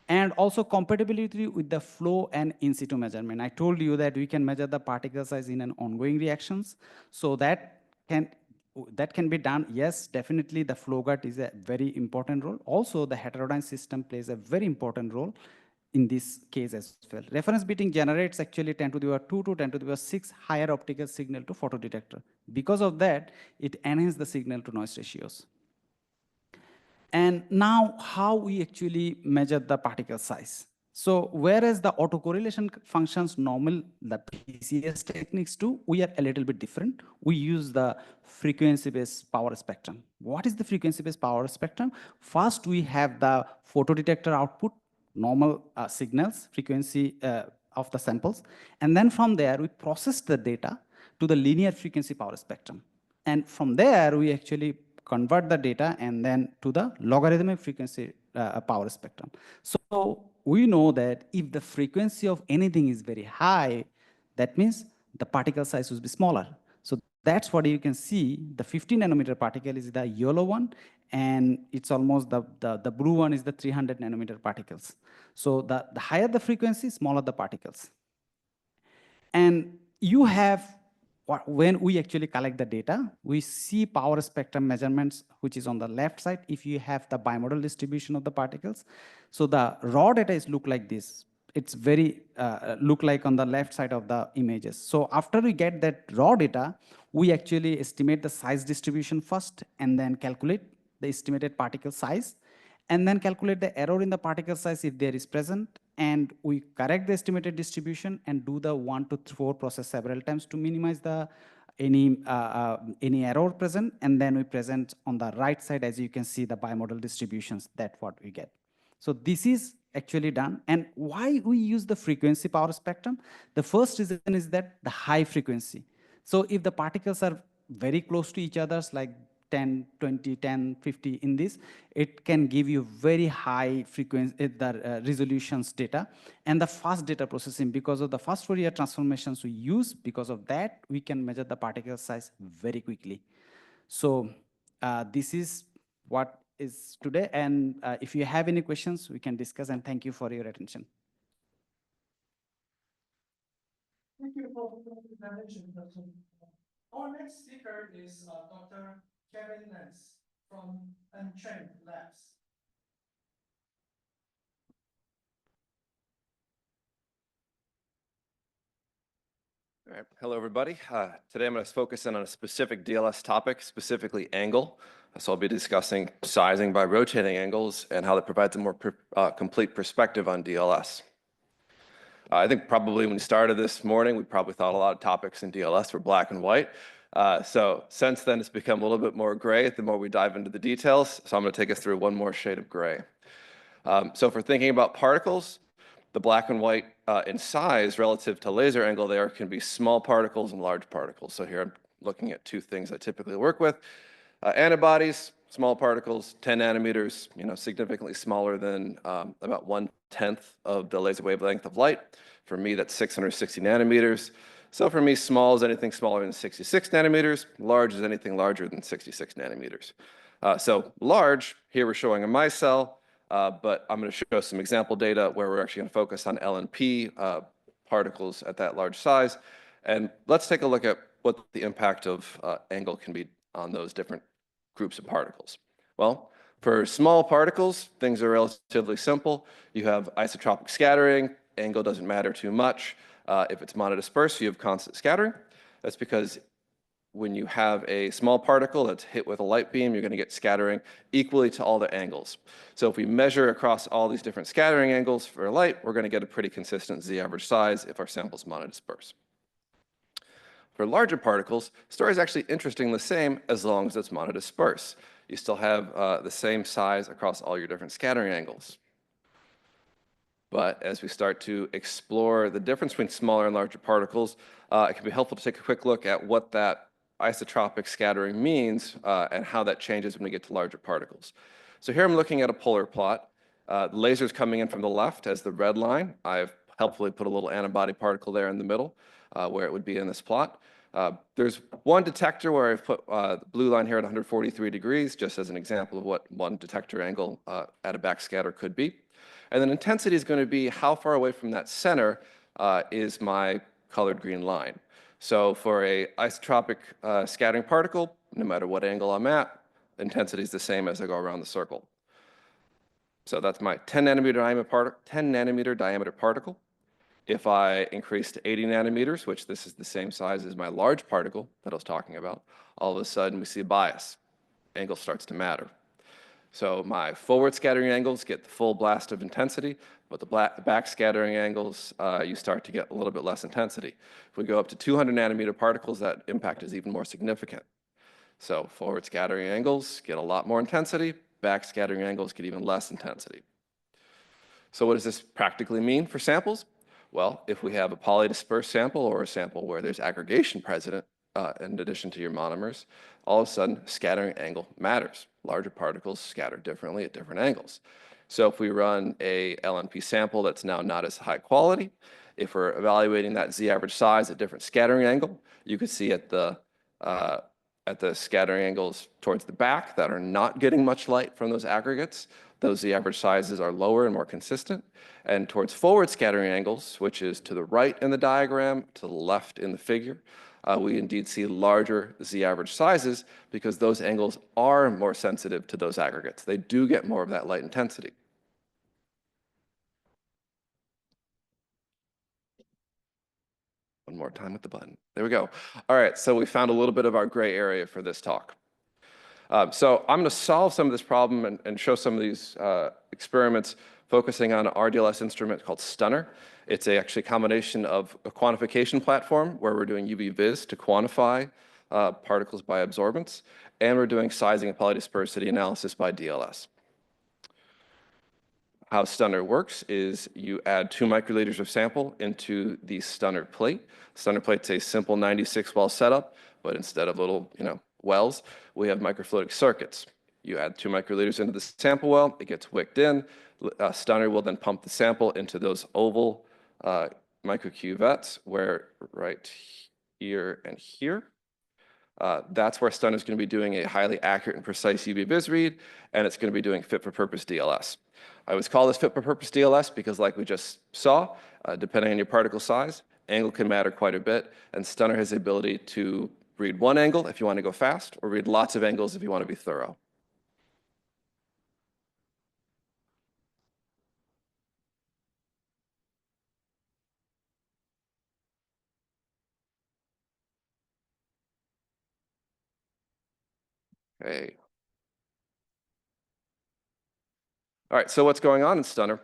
S11: And also compatibility with the flow and in situ measurement. I told you that we can measure the particle size in an ongoing reactions. So that can be done. Yes, definitely the flow gut is a very important role. Also, the heterodyne system plays a very important role in this case as well. Reference beating generates actually 10 to the power 2 to 10 to the power 6 higher optical signal to photodetector. Because of that, it enhances the signal to noise ratios. And now how we actually measure the particle size. So whereas the autocorrelation functions normal, the PCS techniques too, we are a little bit different. We use the frequency-based power spectrum. What is the frequency-based power spectrum? First, we have the photodetector output, normal signals, frequency of the samples. And then from there, we process the data to the linear frequency power spectrum. And from there, we actually convert the data and then to the logarithmic frequency power spectrum. So we know that if the frequency of anything is very high, that means the particle size will be smaller. So that's what you can see. The 50 nanometer particle is the yellow one, and it's almost the blue one is the 300 nanometer particles. So the higher the frequency, smaller the particles. And you have, when we actually collect the data, we see power spectrum measurements, which is on the left side, if you have the bimodal distribution of the particles. So the raw data is look like this. It's very look like on the left side of the images. So after we get that raw data, we actually estimate the size distribution first, and then calculate the estimated particle size, and then calculate the error in the particle size if there is present, and we correct the estimated distribution and do the 1 to 4 process several times to minimize the any error present, and then we present on the right side, as you can see, the bimodal distributions. That's what we get. So this is actually done. And why we use the frequency power spectrum? The first reason is that the high frequency. So if the particles are very close to each other, like 10, 20, 10, 50 in this, it can give you very high frequency, the resolutions data, and the fast data processing. Because of the fast Fourier transformations we use, because of that, we can measure the particle size very quickly. So this is what is today. And if you have any questions, we can discuss, and thank you for your attention.
S6: Thank you for the presentation, Dr. Our next speaker is Dr. Kevin Lenz from Unchained Labs.
S12: All right. Hello, everybody. Today I'm going to focus in on a specific DLS topic, specifically angle. So I'll be discussing sizing by rotating angles and how that provides a more complete perspective on DLS. I think probably when we started this morning, we probably thought a lot of topics in DLS were black and white. So since then, it's become a little bit more gray the more we dive into the details. So I'm going to take us through one more shade of gray. So if we're thinking about particles, the black and white in size relative to laser angle there can be small particles and large particles. So here I'm looking at two things I typically work with. Antibodies, small particles, 10 nanometers, significantly smaller than about 1/10 of the laser wavelength of light. For me, that's 660 nanometers. So for me, small is anything smaller than 66 nanometers. Large is anything larger than 66 nanometers. So large, here we're showing a micelle, but I'm going to show some example data where we're actually going to focus on LNP particles at that large size. And let's take a look at what the impact of angle can be on those different groups of particles. Well, for small particles, things are relatively simple. You have isotropic scattering. Angle doesn't matter too much. If it's monodisperse, you have constant scattering. That's because when you have a small particle that's hit with a light beam, you're going to get scattering equally to all the angles. So if we measure across all these different scattering angles for light, we're going to get a pretty consistent z-average size if our sample is monodisperse. For larger particles, the story is actually interesting the same as long as it's monodisperse. You still have the same size across all your different scattering angles. But as we start to explore the difference between smaller and larger particles, it can be helpful to take a quick look at what that isotropic scattering means and how that changes when we get to larger particles. So here I'm looking at a polar plot. The laser's coming in from the left as the red line. I've helpfully put a little antibody particle there in the middle where it would be in this plot. There's one detector where I've put the blue line here at 143 degrees, just as an example of what one detector angle at a backscatter could be. And then intensity is going to be how far away from that center is my colored green line. So for a isotropic scattering particle, no matter what angle I'm at, intensity is the same as I go around the circle. So that's my 10 nanometer diameter particle. If I increase to 80 nanometers, which this is the same size as my large particle that I was talking about, all of a sudden we see a bias. Angle starts to matter. So my forward scattering angles get the full blast of intensity, but the back scattering angles, you start to get a little bit less intensity. If we go up to 200 nanometer particles, that impact is even more significant. So forward scattering angles get a lot more intensity, back scattering angles get even less intensity. So what does this practically mean for samples? Well, if we have a polydispersed sample or a sample where there's aggregation present in addition to your monomers, all of a sudden scattering angle matters. Larger particles scatter differently at different angles. So if we run a LNP sample that's now not as high quality, if we're evaluating that z-average size at different scattering angle, you could see at the scattering angles towards the back that are not getting much light from those aggregates, those z-average sizes are lower and more consistent. And towards forward scattering angles, which is to the right in the diagram, to the left in the figure, we indeed see larger z-average sizes because those angles are more sensitive to those aggregates. They do get more of that light intensity. One more time with the button. There we go. All right, so we found a little bit of our gray area for this talk. So I'm going to solve some of this problem and show some of these experiments focusing on an RDLS instrument called Stunner. It's actually a combination of a quantification platform where we're doing UV vis to quantify particles by absorbance, and we're doing sizing and polydispersity analysis by DLS. How Stunner works is you add 2 microliters of sample into the Stunner plate. Stunner plate's a simple 96-well setup, but instead of little, wells, we have microfluidic circuits. You add 2 microliters into the sample well, it gets wicked in. Stunner will then pump the sample into those oval microcuvettes, where right here and here. That's where Stunner is going to be doing a highly accurate and precise UV vis read, and it's going to be doing fit-for-purpose DLS. I always call this fit-for-purpose DLS because, like we just saw, depending on your particle size, angle can matter quite a bit, and Stunner has the ability to read one angle if you want to go fast, or read lots of angles if you want to be thorough. Okay. All right, so what's going on in Stunner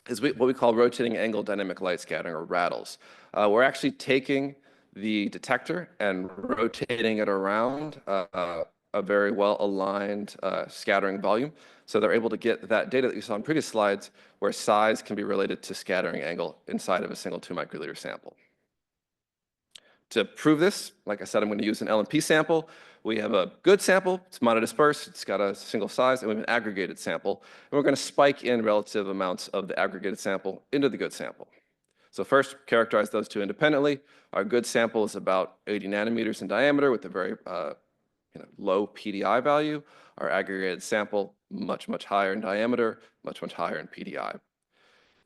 S12: is what we call rotating angle dynamic light scattering, or RADLs. We're actually taking the detector and rotating it around a very well-aligned scattering volume. So they're able to get that data that you saw in previous slides, where size can be related to scattering angle inside of a single 2 microliter sample. To prove this, like I said, I'm going to use an LNP sample. We have a good sample, it's monodispersed, it's got a single size, and we have an aggregated sample. And we're going to spike in relative amounts of the aggregated sample into the good sample. So first, characterize those two independently. Our good sample is about 80 nanometers in diameter with a very low PDI value. Our aggregated sample, much, much higher in diameter, much, much higher in PDI.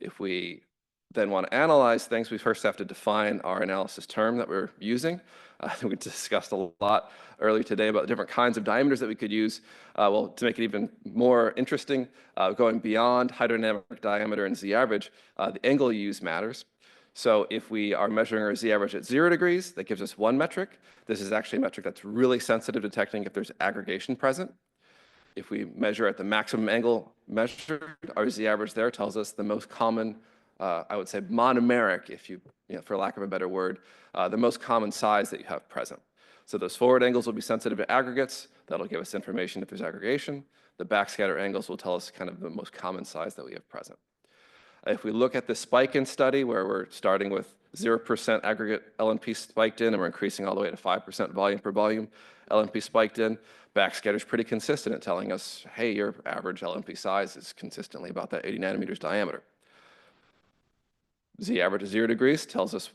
S12: If we then want to analyze things, we first have to define our analysis term that we're using. We discussed a lot earlier today about the different kinds of diameters that we could use. Well, to make it even more interesting, going beyond hydrodynamic diameter and z-average, the angle you use matters. So if we are measuring our z-average at 0 degrees, that gives us one metric. This is actually a metric that's really sensitive to detecting if there's aggregation present. If we measure at the maximum angle measured, our z-average there tells us the most common, I would say monomeric, if you know, for lack of a better word, the most common size that you have present. So those forward angles will be sensitive to aggregates. That'll give us information if there's aggregation. The backscatter angles will tell us kind of the most common size that we have present. If we look at the spike-in study, where we're starting with 0% aggregate LNP spiked in, and we're increasing all the way to 5% volume per volume LNP spiked in, backscatter is pretty consistent at telling us, hey, your average LNP size is consistently about that 80 nanometers diameter. Z-average of 0 degrees tells us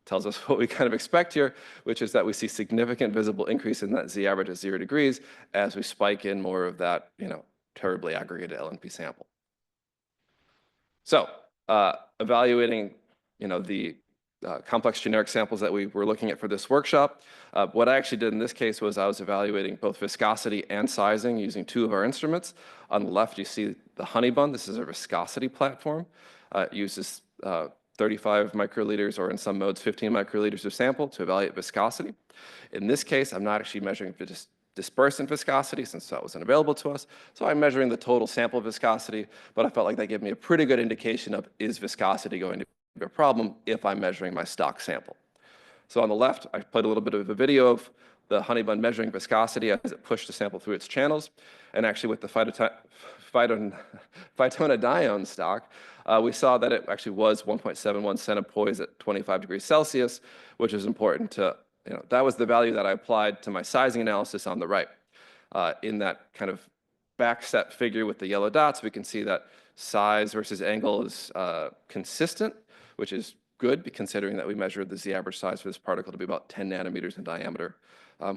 S12: tells us what we kind of expect here, which is that we see significant visible increase in that z-average at 0 degrees as we spike in more of that, terribly aggregated LNP sample. So evaluating, the complex generic samples that we were looking at for this workshop, what I actually did in this case was I was evaluating both viscosity and sizing using two of our instruments. On the left, you see the Honeybun. This is a viscosity platform. It uses 35 microliters, or in some modes, 15 microliters of sample to evaluate viscosity. In this case, I'm not actually measuring dispersant viscosity, since that wasn't available to us. So I'm measuring the total sample viscosity, but I felt like that gave me a pretty good indication of, is viscosity going to be a problem if I'm measuring my stock sample. So on the left, I played a little bit of a video of the Honeybun measuring viscosity as it pushed the sample through its channels. And actually with the phytonadione stock, we saw that it actually was 1.71 centipoise at 25 degrees Celsius, which is important to, that was the value that I applied to my sizing analysis on the right. In that kind of backset figure with the yellow dots, we can see that size versus angle is consistent, which is good, considering that we measured the z-average size for this particle to be about 10 nanometers in diameter,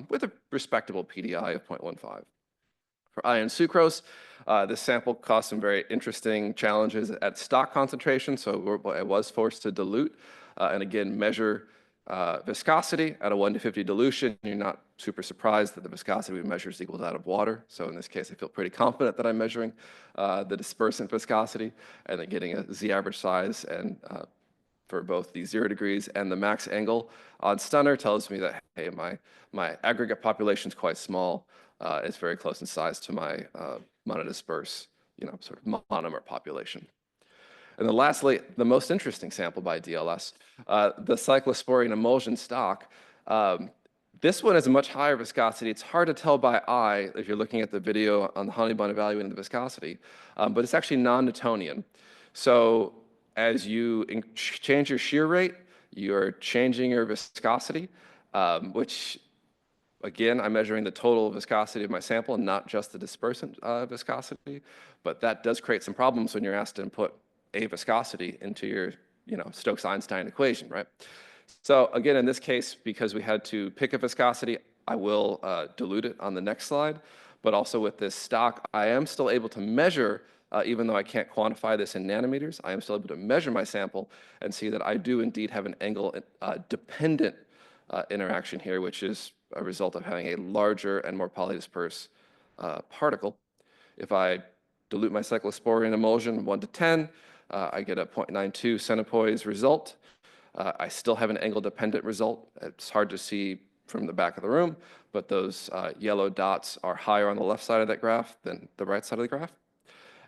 S12: with a respectable PDI of 0.15. For iron sucrose, this sample caused some very interesting challenges at stock concentration, so I was forced to dilute and again measure viscosity at a 1:50 dilution. You're not super surprised that the viscosity we measure is equal to that of water. So in this case, I feel pretty confident that I'm measuring the dispersant viscosity and then getting a z-average size and for both the 0 degrees and the max angle on Stunner tells me that, hey, my aggregate population is quite small. It's very close in size to my monodisperse, sort of monomer population. And then lastly, the most interesting sample by DLS, the cyclosporine emulsion stock. This one has a much higher viscosity. It's hard to tell by eye if you're looking at the video on the Honeybun evaluating the viscosity, but it's actually non-Newtonian. So as you change your shear rate, you're changing your viscosity, which, again, I'm measuring the total viscosity of my sample and not just the dispersant viscosity, but that does create some problems when you're asked to input a viscosity into your, Stokes-Einstein equation, right? So again, in this case, because we had to pick a viscosity, I will dilute it on the next slide. But also with this stock, I am still able to measure, even though I can't quantify this in nanometers, I am still able to measure my sample and see that I do indeed have an angle-dependent interaction here, which is a result of having a larger and more polydisperse particle. If I dilute my cyclosporine emulsion 1 to 10, I get a 0.92 centipoise result. I still have an angle-dependent result. It's hard to see from the back of the room, but those yellow dots are higher on the left side of that graph than the right side of the graph.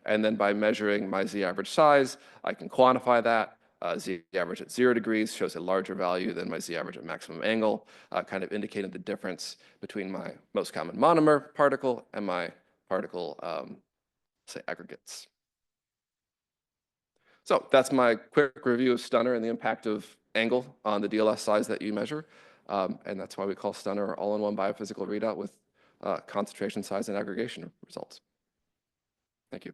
S12: And then by measuring my z-average size, I can quantify that. Z-average at 0 degrees shows a larger value than my z-average at maximum angle, kind of indicating the difference between my most common monomer particle and my particle, say, aggregates. So that's my quick review of Stunner and the impact of angle on the DLS size that you measure. And that's why we call Stunner our all-in-one biophysical readout with concentration, size, and aggregation results. Thank you.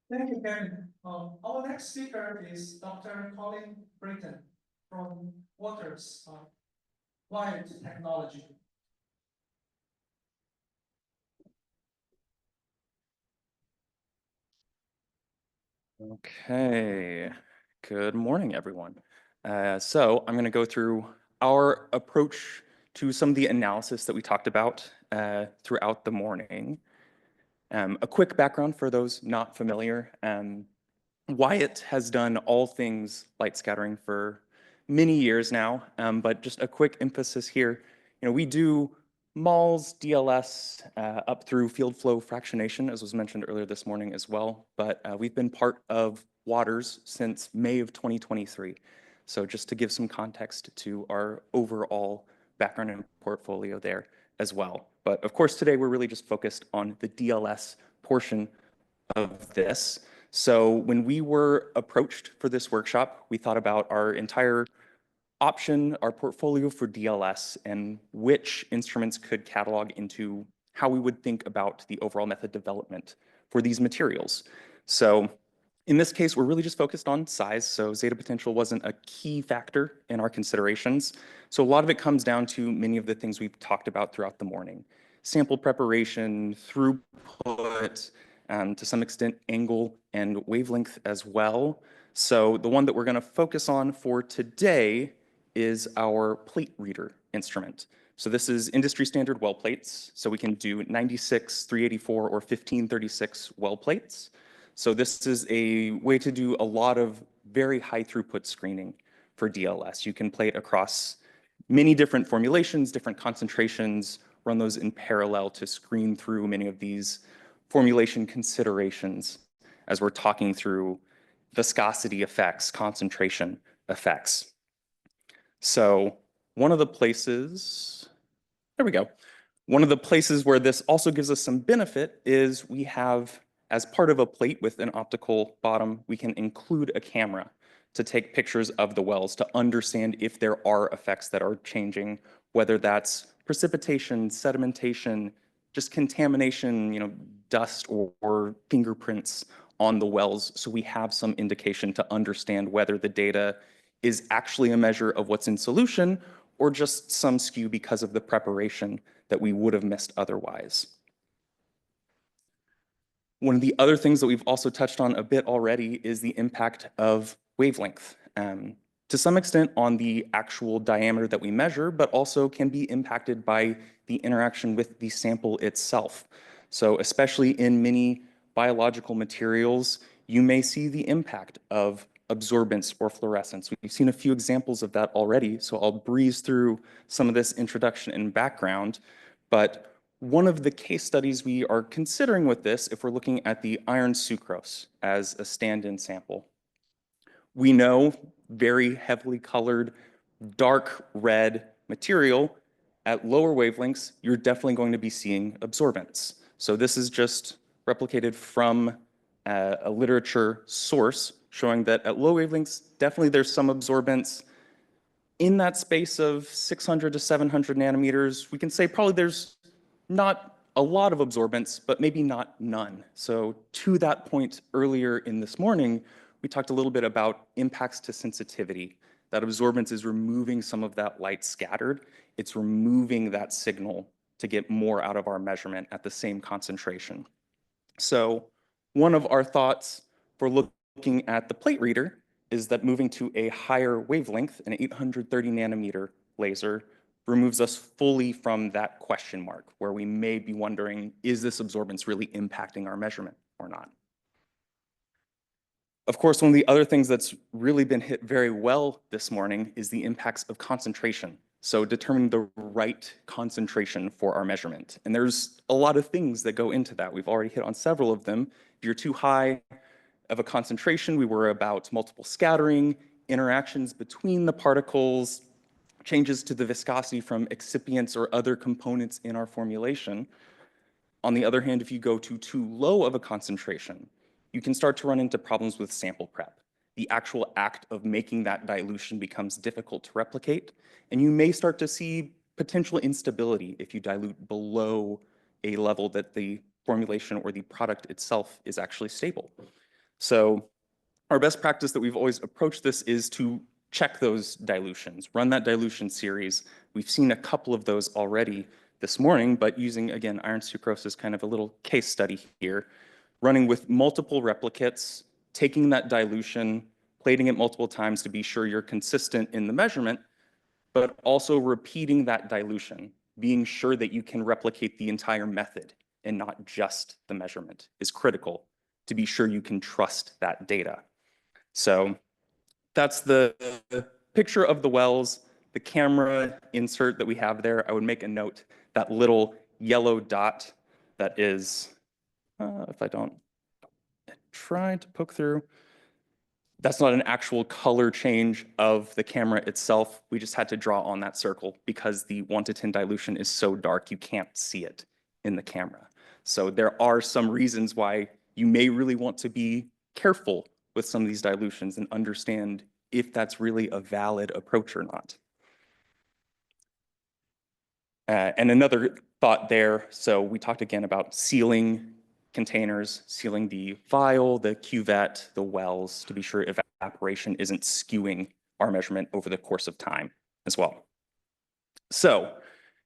S6: Thank you, Kevin. Our next speaker is Dr. Colin Britton from Waters Wired Technology.
S13: Okay, good morning, everyone. So I'm going to go through our approach to some of the analysis that we talked about throughout the morning. A quick background for those not familiar. Wyatt has done all things light scattering for many years now, but just a quick emphasis here. We do MALS, DLS, up through field flow fractionation, as was mentioned earlier this morning as well. But we've been part of Waters since May of 2023. So just to give some context to our overall background and portfolio there as well. But of course, today we're really just focused on the DLS portion of this. So when we were approached for this workshop, we thought about our entire option, our portfolio for DLS, and which instruments could catalog into how we would think about the overall method development for these materials. So in this case, we're really just focused on size, so zeta potential wasn't a key factor in our considerations. So a lot of it comes down to many of the things we've talked about throughout the morning. Sample preparation, throughput, to some extent angle and wavelength as well. So the one that we're going to focus on for today is our plate reader instrument. So this is industry standard well plates. So we can do 96, 384, or 1536 well plates. So this is a way to do a lot of very high throughput screening for DLS. You can plate across many different formulations, different concentrations, run those in parallel to screen through many of these formulation considerations as we're talking through viscosity effects, concentration effects. So one of the places, there we go. One of the places where this also gives us some benefit is we have, as part of a plate with an optical bottom, we can include a camera to take pictures of the wells to understand if there are effects that are changing, whether that's precipitation, sedimentation, just contamination, dust or fingerprints on the wells. So we have some indication to understand whether the data is actually a measure of what's in solution or just some skew because of the preparation that we would have missed otherwise. One of the other things that we've also touched on a bit already is the impact of wavelength. To some extent on the actual diameter that we measure, but also can be impacted by the interaction with the sample itself. So especially in many biological materials, you may see the impact of absorbance or fluorescence. We've seen a few examples of that already, so I'll breeze through some of this introduction and background. But one of the case studies we are considering with this, if we're looking at the iron sucrose as a stand-in sample, we know very heavily colored, dark red material at lower wavelengths, you're definitely going to be seeing absorbance. So this is just replicated from a literature source showing that at low wavelengths, definitely there's some absorbance. In that space of 600 to 700 nanometers, we can say probably there's not a lot of absorbance, but maybe not none. So to that point earlier in this morning, we talked a little bit about impacts to sensitivity. That absorbance is removing some of that light scattered. It's removing that signal to get more out of our measurement at the same concentration. So one of our thoughts for looking at the plate reader is that moving to a higher wavelength, an 830 nanometer laser, removes us fully from that question mark where we may be wondering, is this absorbance really impacting our measurement or not? Of course, one of the other things that's really been hit very well this morning is the impacts of concentration. So determining the right concentration for our measurement. And there's a lot of things that go into that. We've already hit on several of them. If you're too high of a concentration, we worry about multiple scattering, interactions between the particles, changes to the viscosity from excipients or other components in our formulation. On the other hand, if you go to too low of a concentration, you can start to run into problems with sample prep. The actual act of making that dilution becomes difficult to replicate, and you may start to see potential instability if you dilute below a level that the formulation or the product itself is actually stable. So our best practice that we've always approached this is to check those dilutions, run that dilution series. We've seen a couple of those already this morning, but using, again, iron sucrose as kind of a little case study here, running with multiple replicates, taking that dilution, plating it multiple times to be sure you're consistent in the measurement, but also repeating that dilution, being sure that you can replicate the entire method and not just the measurement is critical to be sure you can trust that data. So that's the picture of the wells, the camera insert that we have there. I would make a note, that little yellow dot that is, if I don't try to poke through, that's not an actual color change of the camera itself. We just had to draw on that circle because the 1 to 10 dilution is so dark you can't see it in the camera. So there are some reasons why you may really want to be careful with some of these dilutions and understand if that's really a valid approach or not. And another thought there, so we talked again about sealing containers, sealing the vial, the cuvette, the wells, to be sure evaporation isn't skewing our measurement over the course of time as well. So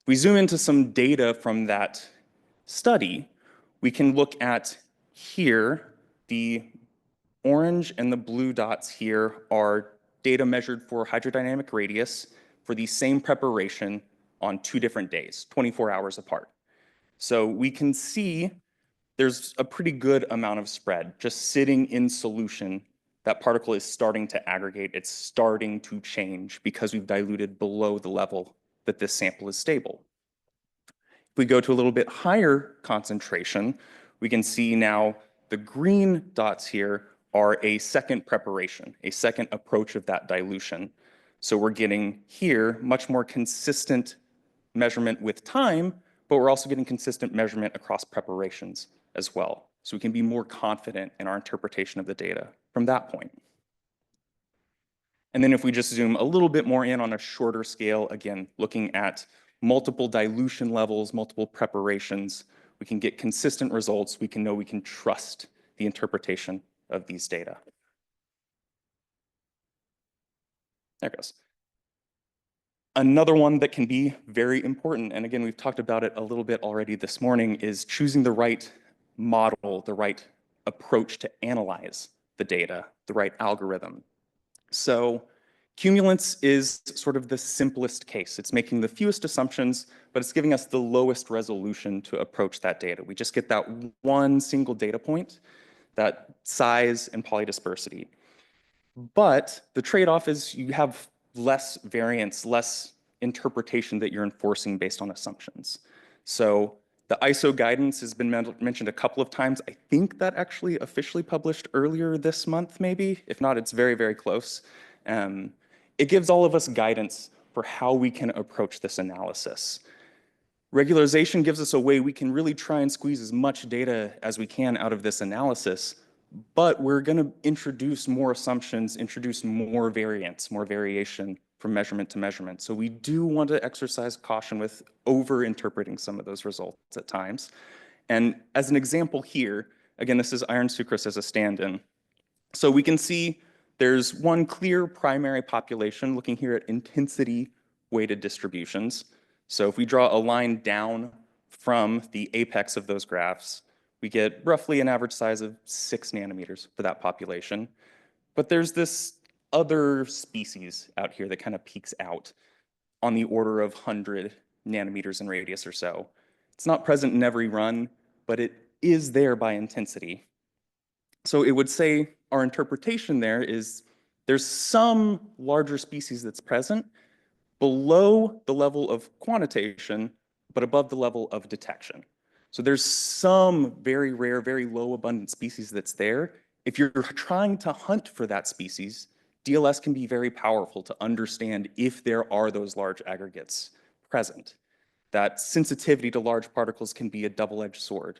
S13: if we zoom into some data from that study, we can look at here, the orange and the blue dots here are data measured for hydrodynamic radius for the same preparation on 2 different days, 24 hours apart. So we can see there's a pretty good amount of spread just sitting in solution. That particle is starting to aggregate. It's starting to change because we've diluted below the level that this sample is stable. If we go to a little bit higher concentration, we can see now the green dots here are a second preparation, a second approach of that dilution. So we're getting here much more consistent measurement with time, but we're also getting consistent measurement across preparations as well. So we can be more confident in our interpretation of the data from that point. And then if we just zoom a little bit more in on a shorter scale, again, looking at multiple dilution levels, multiple preparations, we can get consistent results. We can know we can trust the interpretation of these data. There it goes. Another one that can be very important, and again, we've talked about it a little bit already this morning, is choosing the right model, the right approach to analyze the data, the right algorithm. So cumulance is sort of the simplest case. It's making the fewest assumptions, but it's giving us the lowest resolution to approach that data. We just get that one single data point, that size and polydispersity. But the trade-off is you have less variance, less interpretation that you're enforcing based on assumptions. So the ISO guidance has been mentioned a couple of times. I think that actually officially published earlier this month, maybe. If not, it's very, very close. It gives all of us guidance for how we can approach this analysis. Regularization gives us a way we can really try and squeeze as much data as we can out of this analysis, but we're going to introduce more assumptions, introduce more variance, more variation from measurement to measurement. So we do want to exercise caution with over-interpreting some of those results at times. And as an example here, again, this is iron sucrose as a stand-in. So we can see there's one clear primary population, looking here at intensity-weighted distributions. So if we draw a line down from the apex of those graphs, we get roughly an average size of 6 nanometers for that population. But there's this other species out here that kind of peaks out on the order of 100 nanometers in radius or so. It's not present in every run, but it is there by intensity. So it would say our interpretation there is there's some larger species that's present below the level of quantitation, but above the level of detection. So there's some very rare, very low abundant species that's there. If you're trying to hunt for that species, DLS can be very powerful to understand if there are those large aggregates present. that sensitivity to large particles can be a double-edged sword,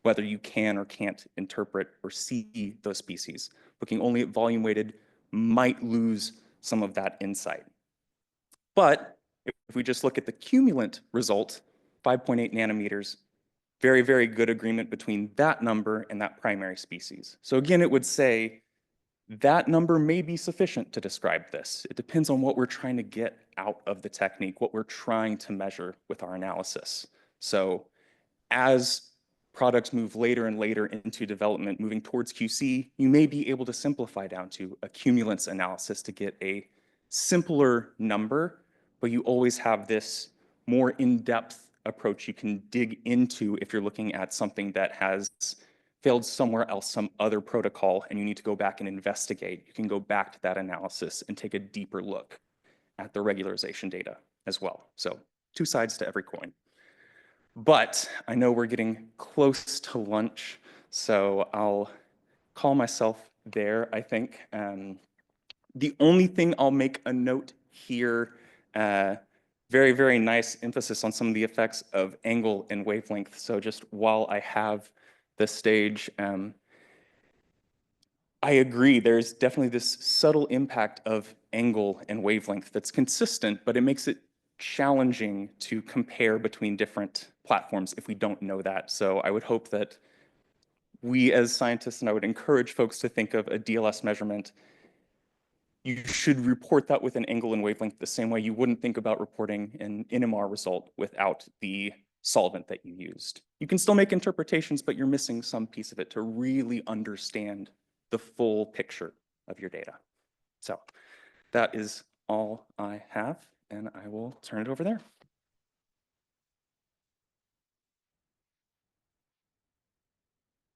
S13: whether you can or can't interpret or see those species. Looking only at volume weighted might lose some of that insight. But if we just look at the cumulant result, 5.8 nanometers, very, very good agreement between that number and that primary species. So again, it would say that number may be sufficient to describe this. It depends on what we're trying to get out of the technique, what we're trying to measure with our analysis. So as products move later and later into development, moving towards QC, you may be able to simplify down to a cumulance analysis to get a simpler number, but you always have this more in-depth approach you can dig into if you're looking at something that has failed somewhere else, some other protocol, and you need to go back and investigate. You can go back to that analysis and take a deeper look at the regularization data as well. So two sides to every coin. But I know we're getting close to lunch, so I'll call myself there, I think. The only thing I'll make a note here, very, very nice emphasis on some of the effects of angle and wavelength. So just while I have the stage, I agree, there's definitely this subtle impact of angle and wavelength that's consistent, but it makes it challenging to compare between different platforms if we don't know that. So I would hope that we as scientists, and I would encourage folks to think of a DLS measurement, you should report that with an angle and wavelength the same way you wouldn't think about reporting an NMR result without the solvent that you used. You can still make interpretations, but you're missing some piece of it to really understand the full picture of your data. So that is all I have, and I will turn it over there.